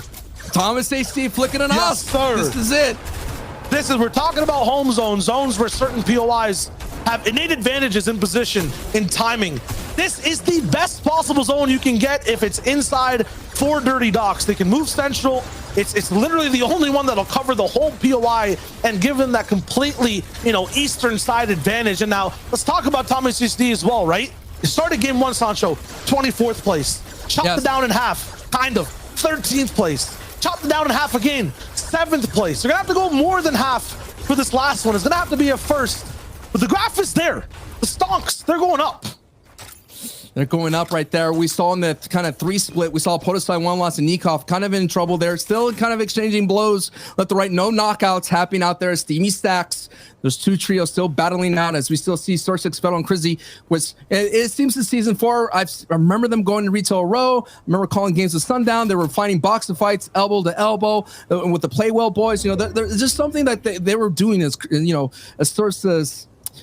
S5: Thomas HC flicking an us.
S4: Sir.
S5: This is it.
S4: We're talking about home zones where certain POIs have innate advantages in position, in timing. This is the best possible zone you can get if it's inside 4 dirty docks. They can move central. It's literally the only one that'll cover the whole POI and give them that completely, eastern side advantage. And now let's talk about Thomas HC as well, right? You started game 1, Sancho, 24th place. Chopped it down in half, kind of. 13th place. Chopped it down in half again. 7th place. You're gonna have to go more than half for this last one. It's gonna have to be a first. But the graph is there. The stonks, they're going up.
S5: They're going up right there. We saw in the kind of 3 split, we saw Podesai 1 loss and Nikov kind of in trouble there. Still kind of exchanging blows left to right. No knockouts happening out there. Steamy stacks. There's 2 trios still battling out as we still see Sorsix, Fettel, and Crizzy. Which it seems in season 4, I remember them going to retail row. I remember calling games with Sundown. They were fighting boxing fights, elbow to elbow, with the Playwell boys. There's just something that they were doing as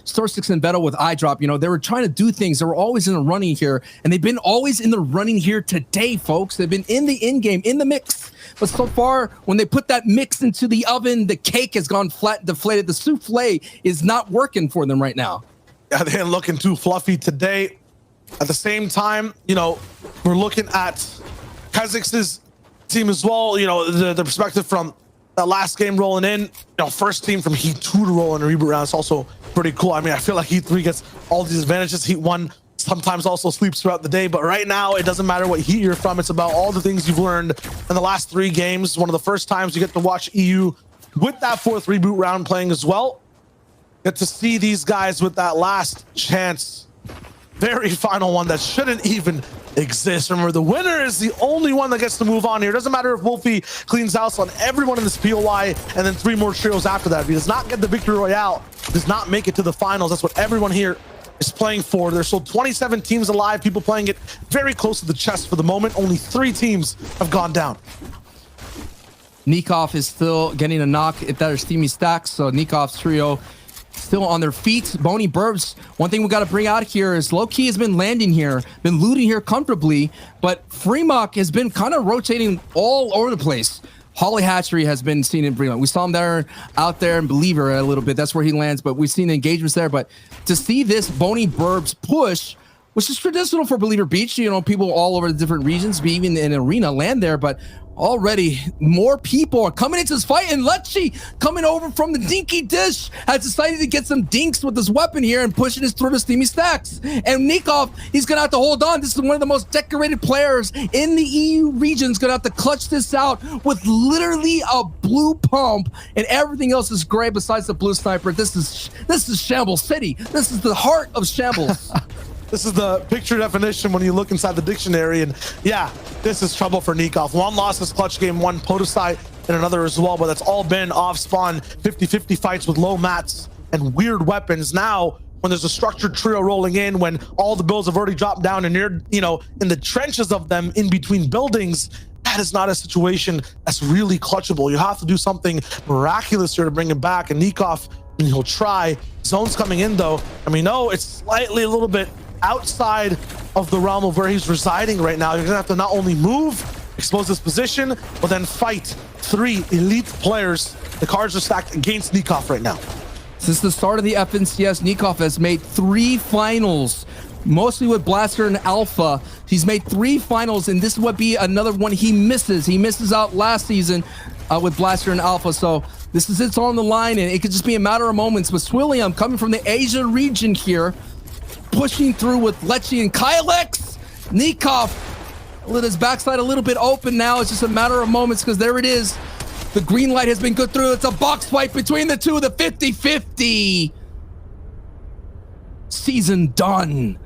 S5: Sorsix and Vettel with iDrop, they were trying to do things. They were always in the running here, and they've been always in the running here today, folks. They've been in the in-game, in the mix. But so far, when they put that mix into the oven, the cake has gone flat, deflated. The souffle is not working for them right now.
S4: Yeah, they're looking too fluffy today. At the same time, we're looking at Kazakh's team as well. The perspective from that last game rolling in, first team from Heat 2 to roll in a reboot round. It's also pretty cool. I mean, I feel like Heat 3 gets all these advantages. Heat 1 sometimes also sleeps throughout the day, but right now it doesn't matter what heat you're from. It's about all the things you've learned in the last 3 games. One of the first times you get to watch EU with that 4th reboot round playing as well. Get to see these guys with that last chance. Very final one that shouldn't even exist. Remember, the winner is the only one that gets to move on here. It doesn't matter if Wolfie cleans house on everyone in this POI and then 3 more trios after that. If he does not get the victory royale, does not make it to the finals. That's what everyone here is playing for. There's still 27 teams alive, people playing it very close to the chest for the moment. Only 3 teams have gone down.
S5: Nikov is still getting a knock if that are steamy stacks, so Nikov's trio still on their feet. Bony Burbs, one thing we got to bring out here is low-key has been landing here, been looting here comfortably, but Fremok has been kind of rotating all over the place. Holly Hatchery has been seen in Fremont. We saw him out there in Believer a little bit. That's where he lands, but we've seen engagements there. But to see this Bony Burbs push, which is traditional for Believer Beach, people all over the different regions, be even in arena land there, but already more people are coming into this fight, and Lechi coming over from the dinky dish has decided to get some dinks with his weapon here and pushing his through the steamy stacks. And Nikov, he's gonna have to hold on. This is one of the most decorated players in the EU region. He's gonna have to clutch this out with literally a blue pump, and everything else is gray besides the blue sniper. This is Shambles City. This is the heart of Shambles.
S4: This is the picture definition when you look inside the dictionary, and yeah, this is trouble for Nikov. 1 loss this clutch game, 1 Podesai, and another as well, but that's all been off-spawn 50-50 fights with low mats and weird weapons. Now, when there's a structured trio rolling in, when all the builds have already dropped down and you're, in the trenches of them in between buildings, that is not a situation that's really clutchable. You have to do something miraculous here to bring him back, and Nikov, and he'll try. Zone's coming in though, and we know it's slightly a little bit outside of the realm of where he's residing right now. You're gonna have to not only move, expose his position, but then fight 3 elite players. The cards are stacked against Nikov right now.
S5: Since the start of the FNCS, Nikov has made 3 finals, mostly with Blaster and Alpha. He's made 3 finals, and this would be another one he misses. He misses out last season with Blaster and Alpha, so this is it's on the line, and it could just be a matter of moments. But Swilliam coming from the Asia region here, pushing through with Lecce and Kylex. Nikov let his backside a little bit open now. It's just a matter of moments because there it is. The green light has been good through. It's a box fight between the two. The 50-50. Season done.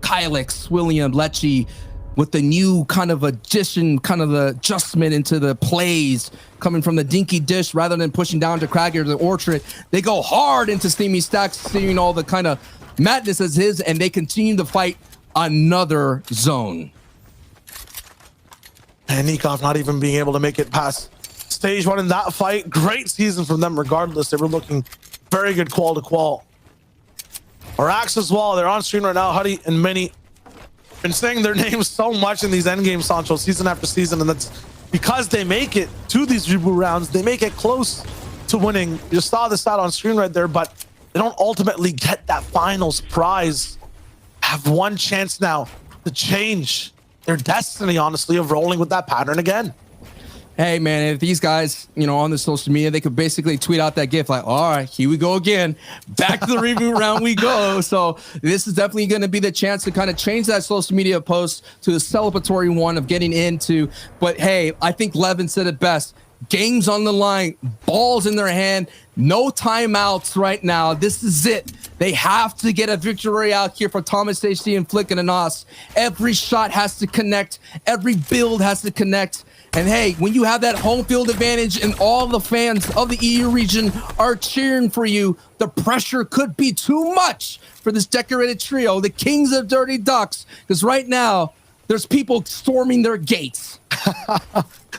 S5: Kylex, William, Lecce with the new kind of addition, kind of the adjustment into the plays coming from the dinky dish rather than pushing down to Craggy or the Orchard. They go hard into Steamy Stacks, seeing all the kind of madness as his, and they continue to fight another zone.
S4: And Nikov not even being able to make it past stage 1 in that fight. Great season from them regardless. They were looking very good qual to qual. Arax as well. They're on screen right now. Huddy and Minnie. Been saying their names so much in these endgame Sancho season after season, and that's because they make it to these reboot rounds. They make it close to winning. You just saw this out on screen right there, but they don't ultimately get that finals prize. Have one chance now to change their destiny, honestly, of rolling with that pattern again.
S5: Hey, man, if these guys, you know, on the social media, they could basically tweet out that gif like, all right, here we go again. Back to the reboot round we go. So this is definitely going to be the chance to kind of change that social media post to a celebratory one of getting into. But, hey, I think Levin said it best. Games on the line, balls in their hand, no timeouts right now. This is it. They have to get a victory out here for Thomas HD and Flick and Anas. Every shot has to connect. Every build has to connect. And hey, when you have that home field advantage and all the fans of the EU region are cheering for you, the pressure could be too much for this decorated trio, the Kings of Dirty Ducks, because right now there's people storming their gates.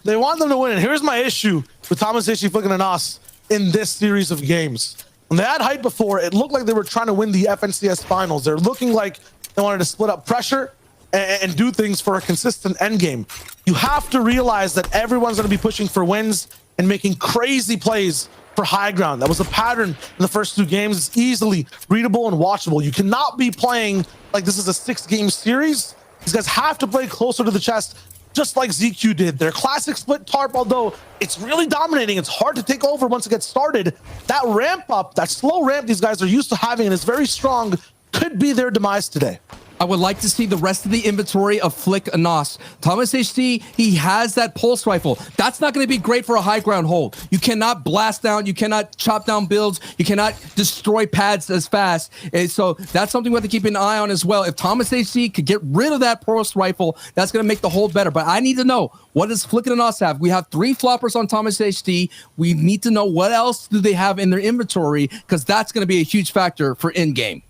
S4: They want them to win. And here's my issue with Thomas Ishi, Flick, and Anas in this series of games. When they had hype before, it looked like they were trying to win the FNCS finals. They're looking like they wanted to split up pressure and do things for a consistent end game. You have to realize that everyone's going to be pushing for wins and making crazy plays for high ground. That was a pattern in the first 2 games. It's easily readable and watchable. You cannot be playing like this is a 6-game series. These guys have to play closer to the chest, just like ZQ did. Their classic split tarp, although it's really dominating, it's hard to take over once it gets started. That ramp up, that slow ramp these guys are used to having and is very strong, could be their demise today.
S5: I would like to see the rest of the inventory of Flick Anas. Thomas HD, he has that pulse rifle. That's not going to be great for a high ground hold. You cannot blast down, you cannot chop down builds, you cannot destroy pads as fast. And so that's something we have to keep an eye on as well. If Thomas HD could get rid of that pulse rifle, that's going to make the hold better. But I need to know, what does Flick and Anas have? We have 3 floppers on Thomas HD. We need to know what else do they have in their inventory, because that's going to be a huge factor for in-game.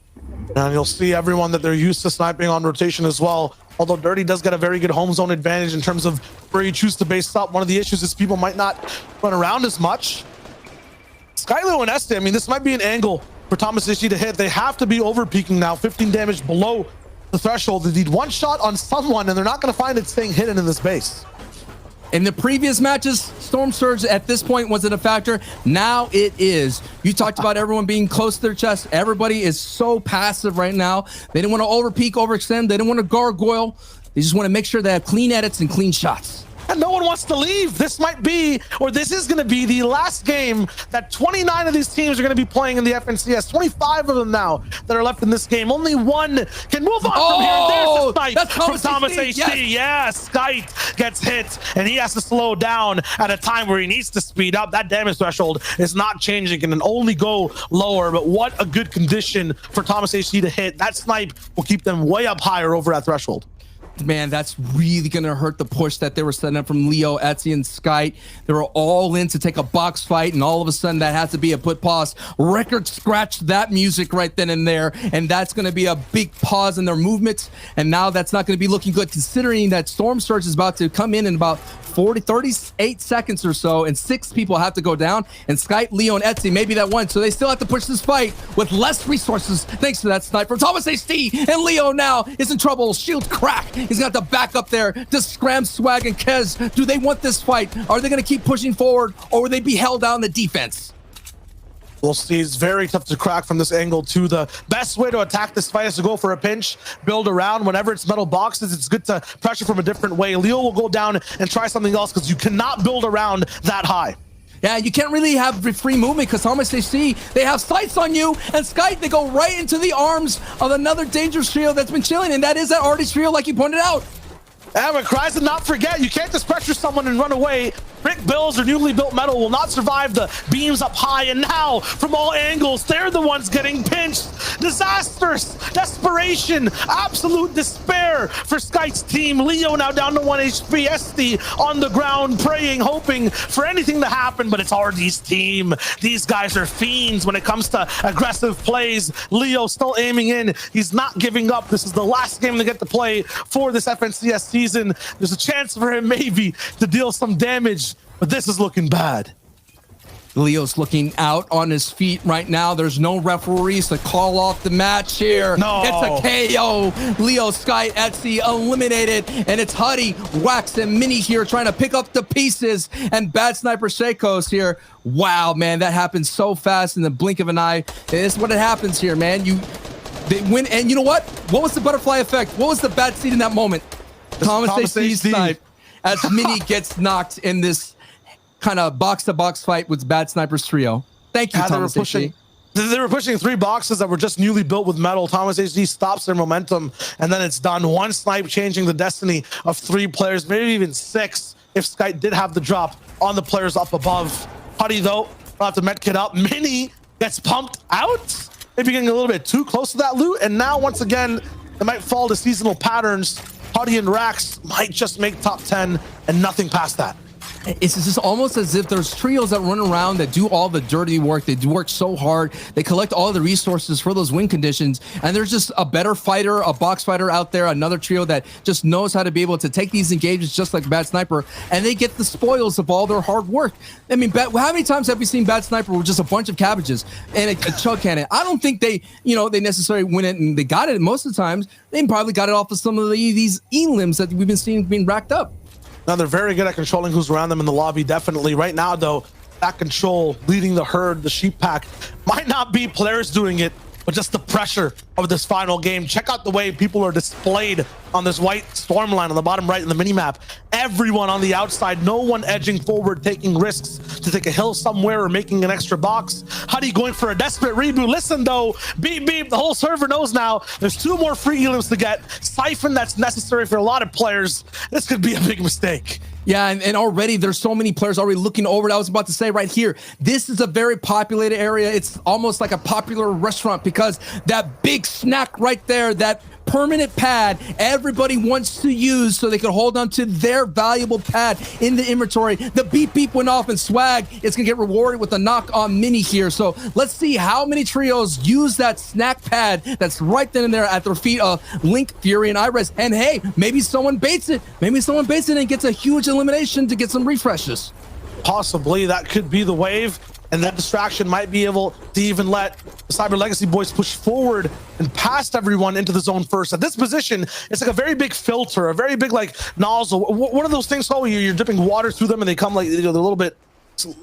S4: And you'll see everyone that they're used to sniping on rotation as well. Although Dirty does get a very good home zone advantage in terms of where you choose to base up. One of the issues is people might not run around as much. Skylo and Este, I mean, this might be an angle for Thomas Ishi to hit. They have to be over peaking now, 15 damage below the threshold. They need one shot on someone, and they're not going to find it staying hidden in this base.
S5: In the previous matches, Storm Surge at this point wasn't a factor. Now it is. You talked about everyone being close to their chest. Everybody is so passive right now. They didn't want to overpeak, overextend. They didn't want to gargoyle. They just want to make sure they have clean edits and clean shots.
S4: And no one wants to leave. This might be, or this is going to be the last game that 29 of these teams are going to be playing in the FNCS. 25 of them now that are left in this game. Only one can move on from here. There's a snipe from Thomas HD. Yes, Skype gets hit, and he has to slow down at a time where he needs to speed up. That damage threshold is not changing, and can only go lower. But what a good condition for Thomas HD to hit. That snipe will keep them way up higher over that threshold.
S5: Man, that's really going to hurt the push that they were setting up from Leo, Etsy, and Skype. They were all in to take a box fight, and all of a sudden that has to be a put pause. Record scratch that music right then and there, and that's going to be a big pause in their movements, and now that's not going to be looking good considering that Storm Surge is about to come in about 38 seconds or so, and 6 people have to go down, and Skype, Leo, and Etsy maybe that one, so they still have to push this fight with less resources thanks to that snipe from Thomas HD, and Leo now is in trouble. Shield crack. He's got the back up there to Scram, Swag, and Kez. Do they want this fight? Are they going to keep pushing forward, or will they be held down the defense?
S4: We'll see. It's very tough to crack from this angle too. The best way to attack this fight is to go for a pinch, build around. Whenever it's metal boxes, it's good to pressure from a different way. Leo will go down and try something else because you cannot build around that high.
S5: Yeah, you can't really have free movement because how much they see, they have sights on you, and Sky, they go right into the arms of another dangerous trio that's been chilling, and that is that artist trio, like you pointed out.
S4: And with Cries, and not forget, you can't just pressure someone and run away. Brick builds or newly built metal will not survive the beams up high, and now from all angles they're the ones getting pinched. Disastrous desperation, absolute despair for Sky's team. Leo now down to 1 HP. SD on the ground praying, hoping for anything to happen, but it's RD's team. These guys are fiends when it comes to aggressive plays. Leo still aiming in, he's not giving up. This is the last game to get to play for this FNCS season. There's a chance for him maybe to deal some damage, but this is looking bad.
S5: Leo's looking out on his feet right now. There's no referees to call off the match here.
S4: No.
S5: It's a KO. Leo, Sky, Etsy eliminated, and it's Huddy, Wax, and Mini here trying to pick up the pieces, and Bad Sniper Shakos here. Wow, man, that happened so fast in the blink of an eye. This is what it happens here, man. They win, and you know what? What was the butterfly effect? What was the bad seed in that moment? Thomas AC snipe as Mini gets knocked in this kind of box-to-box fight with Bad Snipers trio. Thank you, Thomas AC.
S4: They were pushing 3 boxes that were just newly built with metal. Thomas HD stops their momentum, and then it's done. 1 snipe changing the destiny of 3 players, maybe even 6 if Sky did have the drop on the players up above. Huddy, though, will have to medkit up. Mini gets pumped out. Maybe getting a little bit too close to that loot, and now once again, they might fall to seasonal patterns. Huddy and Rax might just make top 10 and nothing past that.
S5: It's just almost as if there's trios that run around that do all the dirty work. They do work so hard. They collect all the resources for those win conditions. And there's just a better fighter, a box fighter out there, another trio that just knows how to be able to take these engagements just like Bad Sniper, and they get the spoils of all their hard work. I mean, how many times have we seen Bad Sniper with just a bunch of cabbages and a chug cannon? I don't think they necessarily win it, and they got it most of the times. They probably got it off of some of these elims that we've been seeing being racked up.
S4: Now, they're very good at controlling who's around them in the lobby, definitely. Right now, though, that control, leading the herd, the sheep pack, might not be players doing it, but just the pressure of this final game. Check out the way people are displayed on this white storm line on the bottom right in the minimap. Everyone on the outside, no one edging forward, taking risks to take a hill somewhere or making an extra box. Huddy going for a desperate reboot. Listen, though, beep, beep, the whole server knows now there's 2 more free elims to get. Siphon that's necessary for a lot of players. This could be a big mistake.
S5: Yeah, and already there's so many players already looking over it. I was about to say right here, this is a very populated area. It's almost like a popular restaurant because that big snack right there, that permanent pad everybody wants to use so they can hold on to their valuable pad in the inventory. The beep beep went off, and Swag is gonna get rewarded with a knock on Mini here. So let's see how many trios use that snack pad that's right then and there at their feet of Link, Fury, and Iris. And hey, maybe someone baits it. Maybe someone baits it and gets a huge elimination to get some refreshes.
S4: Possibly that could be the wave, and that distraction might be able to even let the Cyber Legacy boys push forward and past everyone into the zone first. At this position, it's like a very big filter, a very big like nozzle. What are those things called? You're dipping water through them and they come like they're a little bit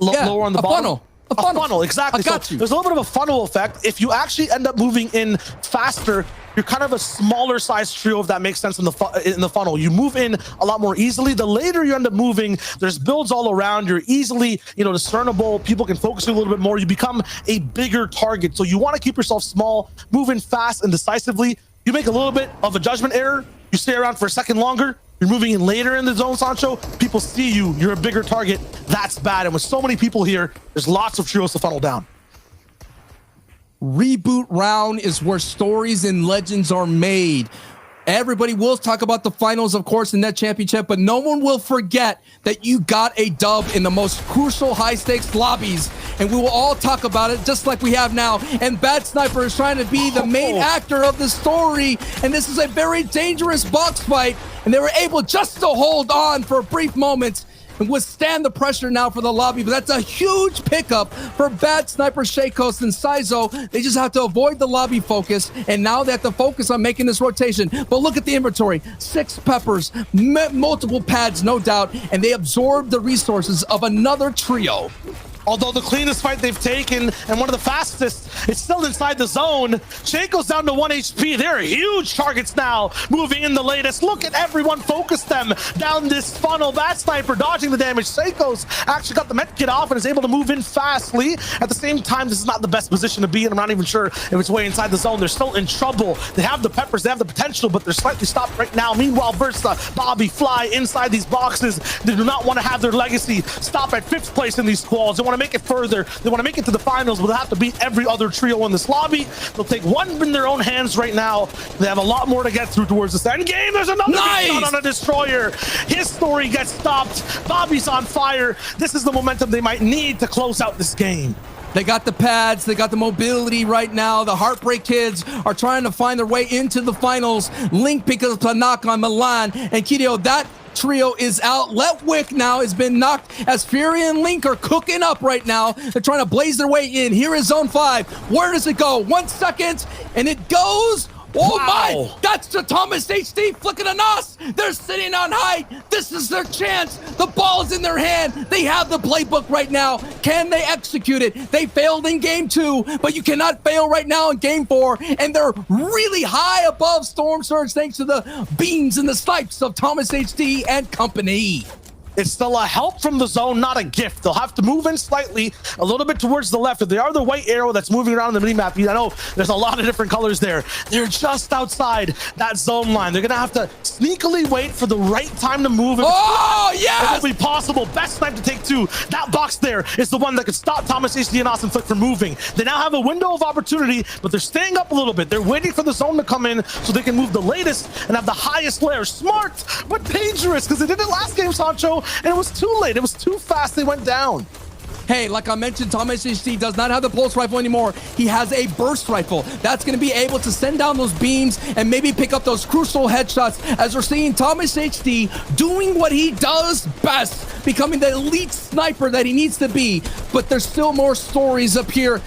S4: lower on the bottom.
S5: Funnel. A funnel,
S4: exactly. So there's a little bit of a funnel effect. If you actually end up moving in faster, you're kind of a smaller size trio, if that makes sense, in the funnel. You move in a lot more easily. The later you end up moving, there's builds all around. You're easily, discernible. People can focus you a little bit more. You become a bigger target. So you want to keep yourself small, move in fast and decisively. You make a little bit of a judgment error. You stay around for a second longer. You're moving in later in the zone, Sancho. People see you. You're a bigger target. That's bad. And with so many people here, there's lots of trios to funnel down.
S5: Reboot Round is where stories and legends are made. Everybody will talk about the finals, of course, in that championship, but no one will forget that you got a dub in the most crucial high-stakes lobbies, and we will all talk about it just like we have now. And Bad Sniper is trying to be the main actor of the story, and this is a very dangerous box fight, and they were able just to hold on for a brief moment and withstand the pressure now for the lobby. But that's a huge pickup for Bad Sniper, Shakos, and Saizo. They just have to avoid the lobby focus, and now they have to focus on making this rotation. But look at the inventory. 6 peppers, multiple pads, no doubt, and they absorb the resources of another trio.
S4: Although the cleanest fight they've taken and one of the fastest, it's still inside the zone. Shaco's down to 1 HP. They're huge targets now, moving in the latest. Look at everyone focus them down this funnel. That sniper dodging the damage. Shaco's actually got the med kit off and is able to move in fastly. At the same time, this is not the best position to be in. I'm not even sure if it's way inside the zone. They're still in trouble. They have the peppers, they have the potential, but they're slightly stopped right now. Meanwhile, Versa, Bobby, Fly inside these boxes. They do not want to have their legacy stop at 5th place in these squads. They want to make it further. They want to make it to the finals, but they have to beat every other trio in this lobby. They'll take one in their own hands right now. They have a lot more to get through towards this end game. There's another shot on a destroyer. His story gets stopped. Bobby's on fire. This is the momentum they might need to close out this game.
S5: They got the pads, they got the mobility right now. The Heartbreak Kids are trying to find their way into the finals. Link picks up a knock on Milan, and Kidio, that trio is out. Letwick now has been knocked as Fury and Link are cooking up right now. They're trying to blaze their way in. Here is Zone 5. Where does it go? 1 second, and it goes. Oh my, that's the Thomas HD flicking a nos. They're sitting on height. This is their chance. The ball's in their hand. They have the playbook right now. Can they execute it? They failed in game 2, but you cannot fail right now in game 4. And they're really high above Storm Surge thanks to the beams and the snipes of Thomas HD and company.
S4: It's still a help from the zone, not a gift. They'll have to move in slightly, a little bit towards the left. If they are the white arrow that's moving around the mini-map, I know there's a lot of different colors there. They're just outside that zone line. They're gonna have to sneakily wait for the right time to move.
S5: Oh, yes!
S4: It'll be possible. Best snipe to take 2. That box there is the one that could stop Thomas HD and Austin Flick from moving. They now have a window of opportunity, but they're staying up a little bit. They're waiting for the zone to come in so they can move the latest and have the highest layer. Smart, but dangerous, because they did it last game, Sancho, and it was too late. It was too fast. They went down.
S5: Hey, like I mentioned, Thomas HD does not have the pulse rifle anymore. He has a burst rifle. That's going to be able to send down those beams and maybe pick up those crucial headshots, as we're seeing Thomas HD doing what he does best, becoming the elite sniper that he needs to be. But there's still more stories up here.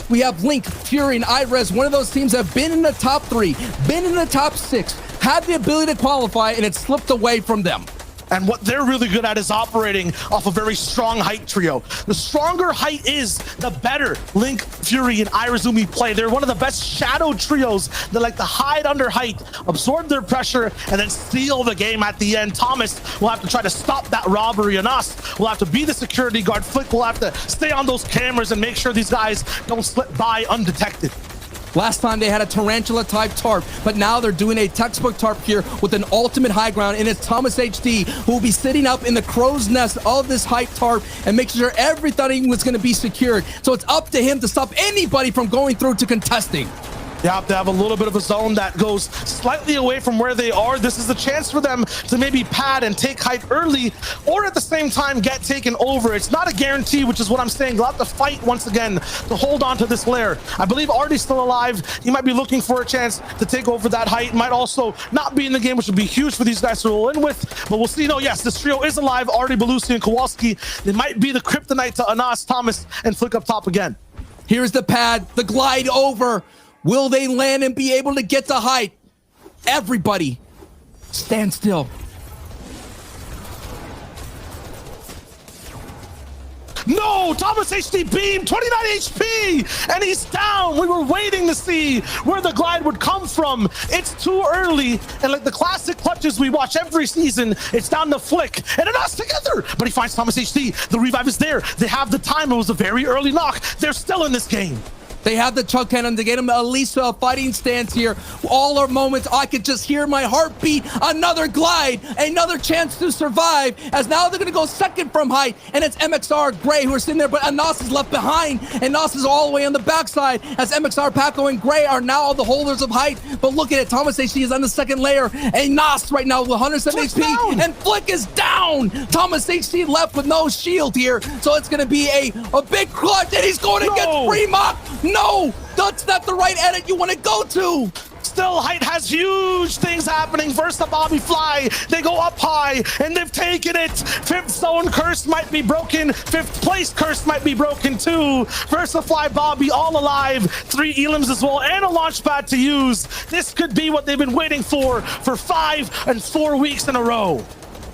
S5: We have Link, Fury, and iRes. One of those teams that have been in the top 3, been in the top 6, had the ability to qualify, and it slipped away from them.
S4: And what they're really good at is operating off a very strong height trio. The stronger height is, the better Link, Fury, and Irizumi play. They're one of the best shadow trios that like to hide under height, absorb their pressure, and then steal the game at the end. Thomas will have to try to stop that robbery, and us will have to be the security guard. Flick will have to stay on those cameras and make sure these guys don't slip by undetected.
S5: Last time they had a tarantula type tarp, but now they're doing a textbook tarp here with an ultimate high ground, and it's Thomas HD who will be sitting up in the crow's nest of this hype tarp and making sure everything was going to be secured. So it's up to him to stop anybody from going through to contesting.
S4: You have to have a little bit of a zone that goes slightly away from where they are. This is a chance for them to maybe pad and take height early, or at the same time get taken over. It's not a guarantee, which is what I'm saying. They'll have to fight once again to hold on to this lair. I believe Artie's still alive. He might be looking for a chance to take over that height. Might also not be in the game, which would be huge for these guys to roll in with. But we'll see. No, yes, this trio is alive. Artie, Belusi, and Kowalski. They might be the kryptonite to Anas, Thomas, and Flick up top again.
S5: Here's the pad, the glide over. Will they land and be able to get the height? Everybody, stand still.
S4: No, Thomas HD beam, 29 HP, and he's down. We were waiting to see where the glide would come from. It's too early, and like the classic clutches we watch every season, it's down to Flick, and it us together. But he finds Thomas HD. The revive is there. They have the time. It was a very early knock. They're still in this game.
S5: They have the chug cannon to get him at least a fighting stance here. All our moments, I could just hear my heartbeat. Another glide, another chance to survive, as now they're going to go second from height, and it's MXR Gray who are sitting there, but Anas is left behind, and Nas is all the way on the backside, as MXR, Paco, and Gray are now the holders of height. But look at it, Thomas HD is on the second layer, and Nas right now with 107 HP, and Flick is down. Thomas HD left with no shield here, so it's going to be a big clutch, and he's going to get Fremont. No, that's not the right edit you want to go to.
S4: Still, height has huge things happening. First, the Bobby Fly. They go up high, and they've taken it. 5th zone curse might be broken. 5th place curse might be broken too. First, the Fly Bobby all alive. 3 elims as well, and a launch pad to use. This could be what they've been waiting for 5 and 4 weeks in a row.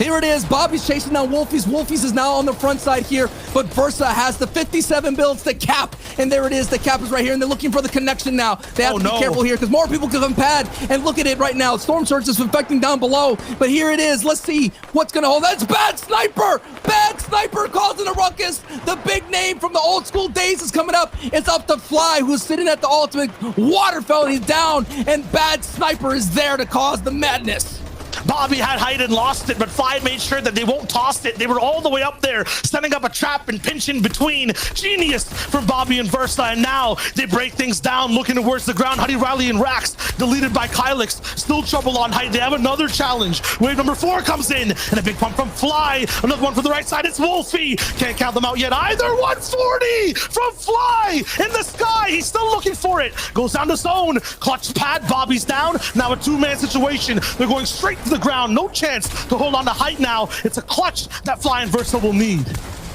S5: Here it is. Bobby's chasing down Wolfies. Wolfies is now on the front side here, but Versa has the 57 builds to Cap, and there it is. The Cap is right here, and they're looking for the connection now. They have to be careful here because more people can come pad, and look at it right now. Storm Surge is infecting down below, but here it is. Let's see what's going to hold. That's Bad Sniper. Bad Sniper causing a ruckus. The big name from the old school days is coming up. It's up to Fly, who's sitting at the ultimate waterfall. He's down, and Bad Sniper is there to cause the madness.
S4: Bobby had height and lost it, but Fly made sure that they won't toss it. They were all the way up there, setting up a trap and pinching between. Genius from Bobby and Versa, and now they break things down, looking towards the ground. Honey Riley and Rax, deleted by Kylix. Still trouble on height. They have another challenge. Wave number 4 comes in, and a big pump from Fly. Another one for the right side. It's Wolfie. Can't count them out yet either. 140 from Fly in the sky. He's still looking for it. Goes down to zone. Clutch pad. Bobby's down. Now a 2-man situation. They're going straight to the ground. No chance to hold on to height now. It's a clutch that Fly and Versa will need.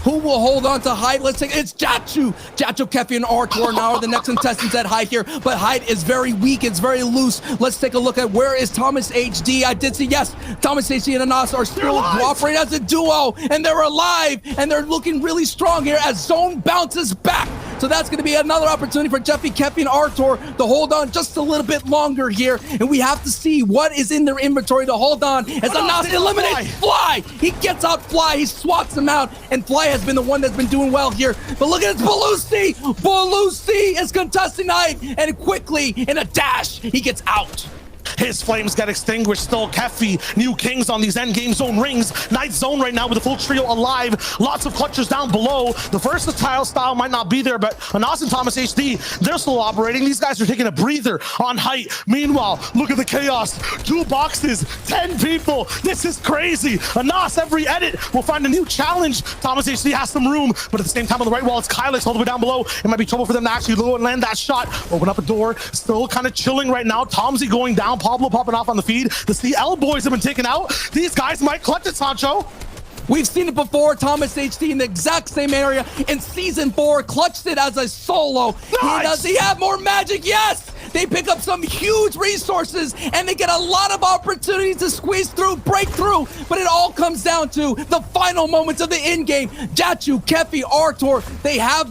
S5: Who will hold on to height? Let's take it's Jachu. Jachu, Kefi, and Artor now are the next contestants at height here, but height is very weak. It's very loose. Let's take a look at where is Thomas HD. I did see, yes, Thomas HD and Anas are still cooperating as a duo, and they're alive, and they're looking really strong here as Zone bounces back. So that's going to be another opportunity for Jeffy, Kefi, and Artor to hold on just a little bit longer here, and we have to see what is in their inventory to hold on as Anas eliminates Fly. He gets out Fly. He swats him out, and Fly has been the one that's been doing well here. But look at it, Belusi! Belusi is contesting height, and quickly, in a dash, he gets out.
S4: His flames get extinguished. Still Kefi, new kings on these end game zone rings. Ninth zone right now with the full trio alive. Lots of clutchers down below. The versatile style might not be there, but Anas and Thomas HD, they're still operating. These guys are taking a breather on height. Meanwhile, look at the chaos. 2 boxes, 10 people. This is crazy. Anas, every edit will find a new challenge. Thomas HD has some room, but at the same time on the right wall, it's Kylix all the way down below. It might be trouble for them to actually go and land that shot. Open up a door. Still kind of chilling right now. Tomsy going down. Pablo popping off on the feed. The CL boys have been taken out. These guys might clutch it, Sancho.
S5: We've seen it before. Thomas HD in the exact same area in season 4 clutched it as a solo.
S4: Nice.
S5: Does he have more magic? Yes! They pick up some huge resources and they get a lot of opportunities to squeeze through, break through, but it all comes down to the final moments of the end game. Jachu, Kefi, Artor, they have,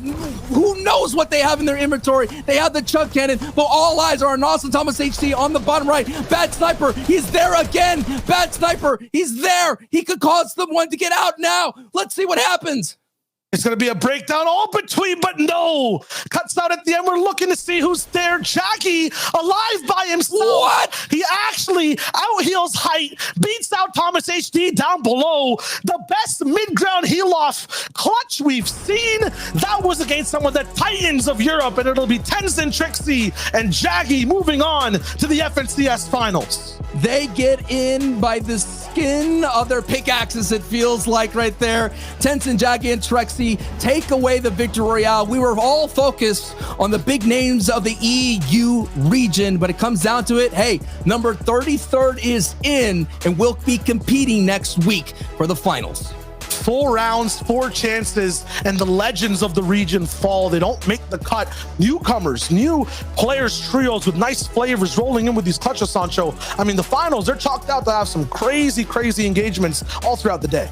S5: who knows what they have in their inventory. They have the chug cannon, but all eyes are on Austin Thomas HD on the bottom right. Bad Sniper, he's there again. Bad Sniper, he's there. He could cause someone to get out now. Let's see what happens.
S4: It's going to be a breakdown all between, but no. Cuts out at the end. We're looking to see who's there. Jackie, alive by himself.
S5: What?
S4: He actually out-heals height, beats out Thomas HD down below. The best mid-ground heal-off clutch we've seen. That was against some of the Titans of Europe, and it'll be Tenzin, Trixie, and Jaggy moving on to the FNCS Finals.
S5: They get in by the skin of their pickaxes, it feels like right there. Tenzin, Jaggy, and Trexie take away the Victory Royale. We were all focused on the big names of the EU region, but it comes down to it. Hey, number 33rd is in, and we'll be competing next week for the finals.
S4: 4 rounds, 4 chances, and the legends of the region fall. They don't make the cut. Newcomers, new players, trios with nice flavors rolling in with these clutches, Sancho. I mean, the finals, they're chalked out to have some crazy, crazy engagements all throughout the day.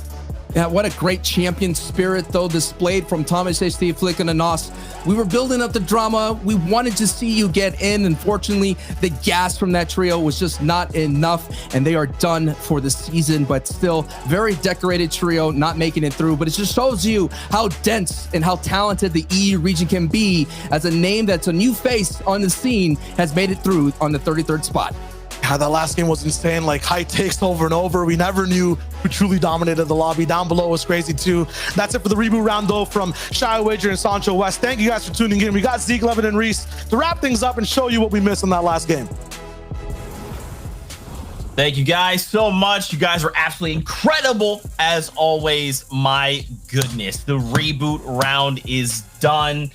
S5: Yeah, what a great champion spirit, though, displayed from Thomas HD, Flick, and Anas. We were building up the drama. We wanted to see you get in. Unfortunately, the gas from that trio was just not enough, and they are done for the season, but still, very decorated trio, not making it through. But it just shows you how dense and how talented the EU region can be, as a name that's a new face on the scene has made it through on the 33rd spot.
S4: Yeah, that last game was insane. Like, high takes over and over. We never knew who truly dominated the lobby. Down below was crazy too. That's it for the reboot round, though, from Shy Wager and Sancho West. Thank you guys for tuning in. We got Zeke, Levin, and Reese to wrap things up and show you what we missed in that last game.
S1: Thank you guys so much. You guys were absolutely incredible as always. My goodness, the reboot round is done.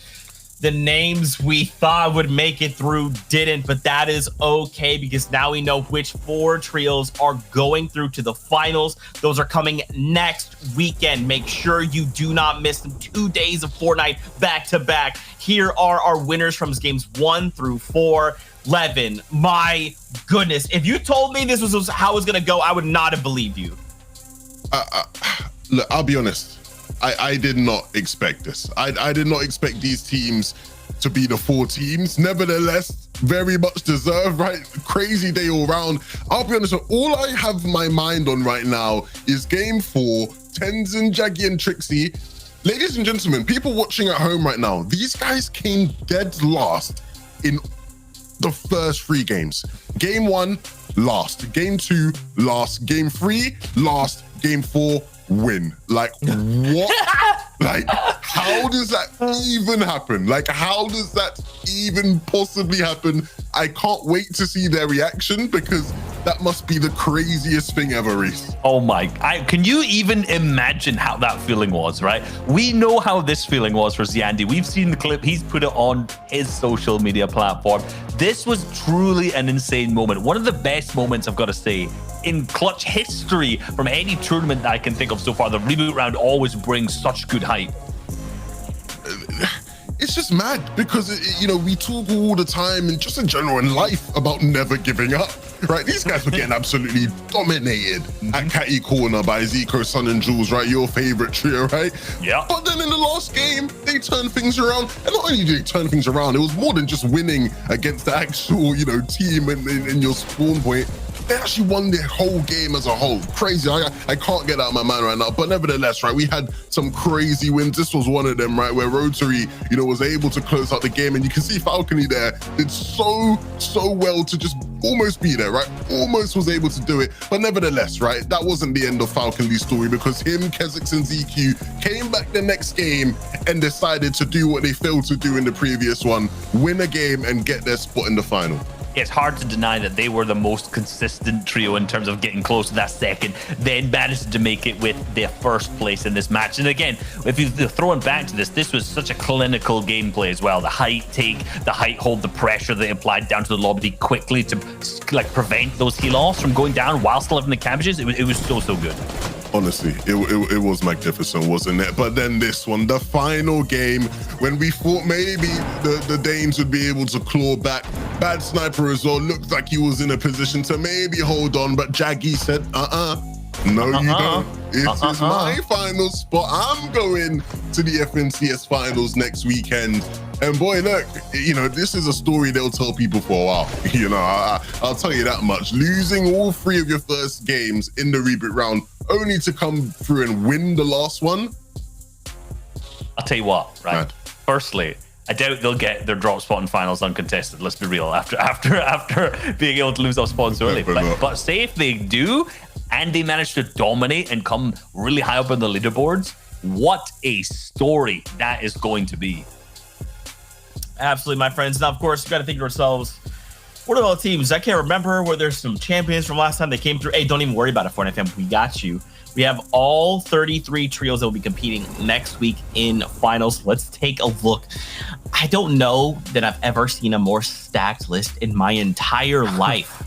S1: The names we thought would make it through didn't, but that is okay because now we know which 4 trios are going through to the finals. Those are coming next weekend. Make sure you do not miss them. 2 days of Fortnite back to back. Here are our winners from games 1 through 4. Levin, my goodness. If you told me this was how it was going to go, I would not have believed you.
S2: Look, I'll be honest. I did not expect this. I did not expect these teams to be the 4 teams. Nevertheless, very much deserved, right? Crazy day all round. I'll be honest, all I have my mind on right now is game 4, Tenzin, Jaggy, and Trixie. Ladies and gentlemen, people watching at home right now, these guys came dead last in the first 3 games. Game 1, last. Game 2, last. Game 3, last. Game 4, win. Like, what? Like, how does that even happen? Like, how does that even possibly happen? I can't wait to see their reaction, because that must be the craziest thing ever, Reese.
S3: Oh my, can you even imagine how that feeling was, right? We know how this feeling was for Ziandi. We've seen the clip. He's put it on his social media platform. This was truly an insane moment. One of the best moments, I've got to say, in clutch history from any tournament that I can think of so far. The reboot round always brings such good hype.
S2: It's just mad because, we talk all the time and just in general in life about never giving up, right? These guys were getting absolutely dominated at Catty Corner by Zico, Sun, and Jules, right? Your favorite trio, right?
S3: Yeah.
S2: But then in the last game, they turned things around. And not only did they turn things around, it was more than just winning against the actual, team in your spawn point. They actually won the whole game as a whole. Crazy. I can't get out of my mind right now. But nevertheless, right, we had some crazy wins. This was one of them, right, where Rotary, was able to close out the game. And you can see Falcony there did so well to just almost be there, right? Almost was able to do it. But nevertheless, right, that wasn't the end of Falconly's story, because him, Kezix, and ZQ came back the next game and decided to do what they failed to do in the previous one, win a game and get their spot in the final.
S3: It's hard to deny that they were the most consistent trio in terms of getting close to that second, then managed to make it with their first place in this match. And again, if you're throwing back to this was such a clinical gameplay as well. The height take, the height hold, the pressure they applied down to the lobby quickly to prevent those heal-offs from going down while still having the cabbages. It was so good.
S2: Honestly, it was magnificent, wasn't it? But then this one, the final game, when we thought maybe the Danes would be able to claw back. Bad sniper as well, looked like he was in a position to maybe hold on, but Jaggy said, no, you don't. This is my final spot. I'm going to the FNCS finals next weekend. And boy, look, this is a story they'll tell people for a while. I'll tell you that much. Losing all 3 of your first games in the reboot round, only to come through and win the last one.
S3: I'll tell you what, right?
S2: Mad.
S3: Firstly, I doubt they'll get their drop spot in finals uncontested. Let's be real. After being able to lose off spawn so early, but say if they do, and they manage to dominate and come really high up on the leaderboards, what a story that is going to be.
S1: Absolutely, my friends. Now, of course, you got to think to yourselves, what are all teams? I can't remember where there's some champions from last time they came through. Hey, don't even worry about it, Fortnite fam. We got you. We have all 33 trios that will be competing next week in finals. Let's take a look. I don't know that I've ever seen a more stacked list in my entire life.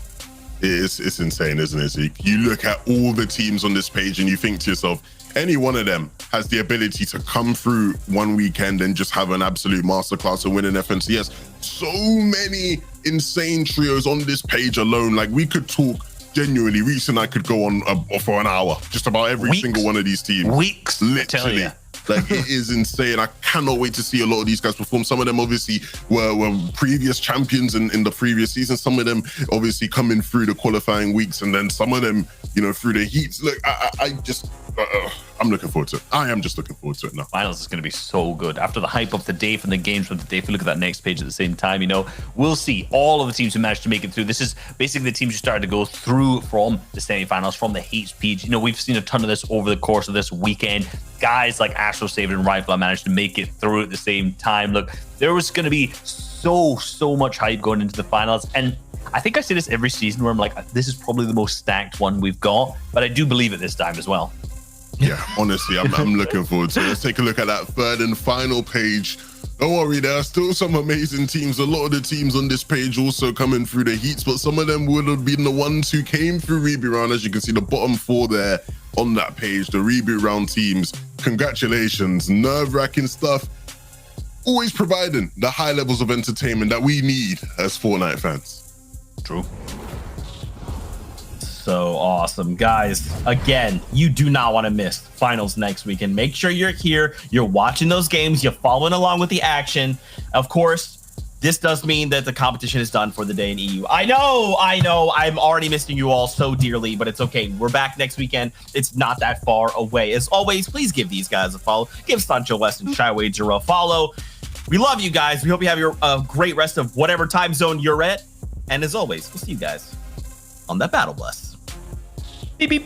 S2: It's insane, isn't it, Zeke? You look at all the teams on this page and you think to yourself, any one of them has the ability to come through one weekend and just have an absolute masterclass and win an FNCS. So many insane trios on this page alone. Like, we could talk genuinely. Reese and I could go on for an hour just about every single one of these teams.
S3: Weeks,
S2: literally. Like, it is insane. I cannot wait to see a lot of these guys perform. Some of them obviously were previous champions in the previous season. Some of them obviously coming through the qualifying weeks, and then some of them, through the heats. Look, I'm looking forward to it. I am just looking forward to it now.
S3: Finals is going to be so good. After the hype of the day from the games from the day, if you look at that next page at the same time, we'll see all of the teams who managed to make it through. This is basically the teams who started to go through from the semifinals, from the HP. We've seen a ton of this over the course of this weekend. Guys like Astro Saver and Rifle managed to make it through at the same time. Look, there was going to be so much hype going into the finals. And I think I say this every season where I'm like, this is probably the most stacked one we've got. But I do believe it this time as well.
S2: Yeah, honestly, I'm looking forward to it. Let's take a look at that third and final page. Don't worry, there are still some amazing teams. A lot of the teams on this page also coming through the heats, but some of them would have been the ones who came through Reboot Round. As you can see, the bottom 4 there on that page, the Reboot Round teams. Congratulations, nerve-wracking stuff. Always providing the high levels of entertainment that we need as Fortnite fans.
S3: True.
S1: So awesome. Guys, again, you do not want to miss finals next weekend. Make sure you're here, you're watching those games, you're following along with the action. Of course, this does mean that the competition is done for the day in EU. I know, I'm already missing you all so dearly, but it's okay. We're back next weekend. It's not that far away. As always, please give these guys a follow. Give Sancho West and Shywager a follow. We love you guys. We hope you have a great rest of whatever time zone you're at. And as always, we'll see you guys on that Battle Bus.
S3: Beep, beep.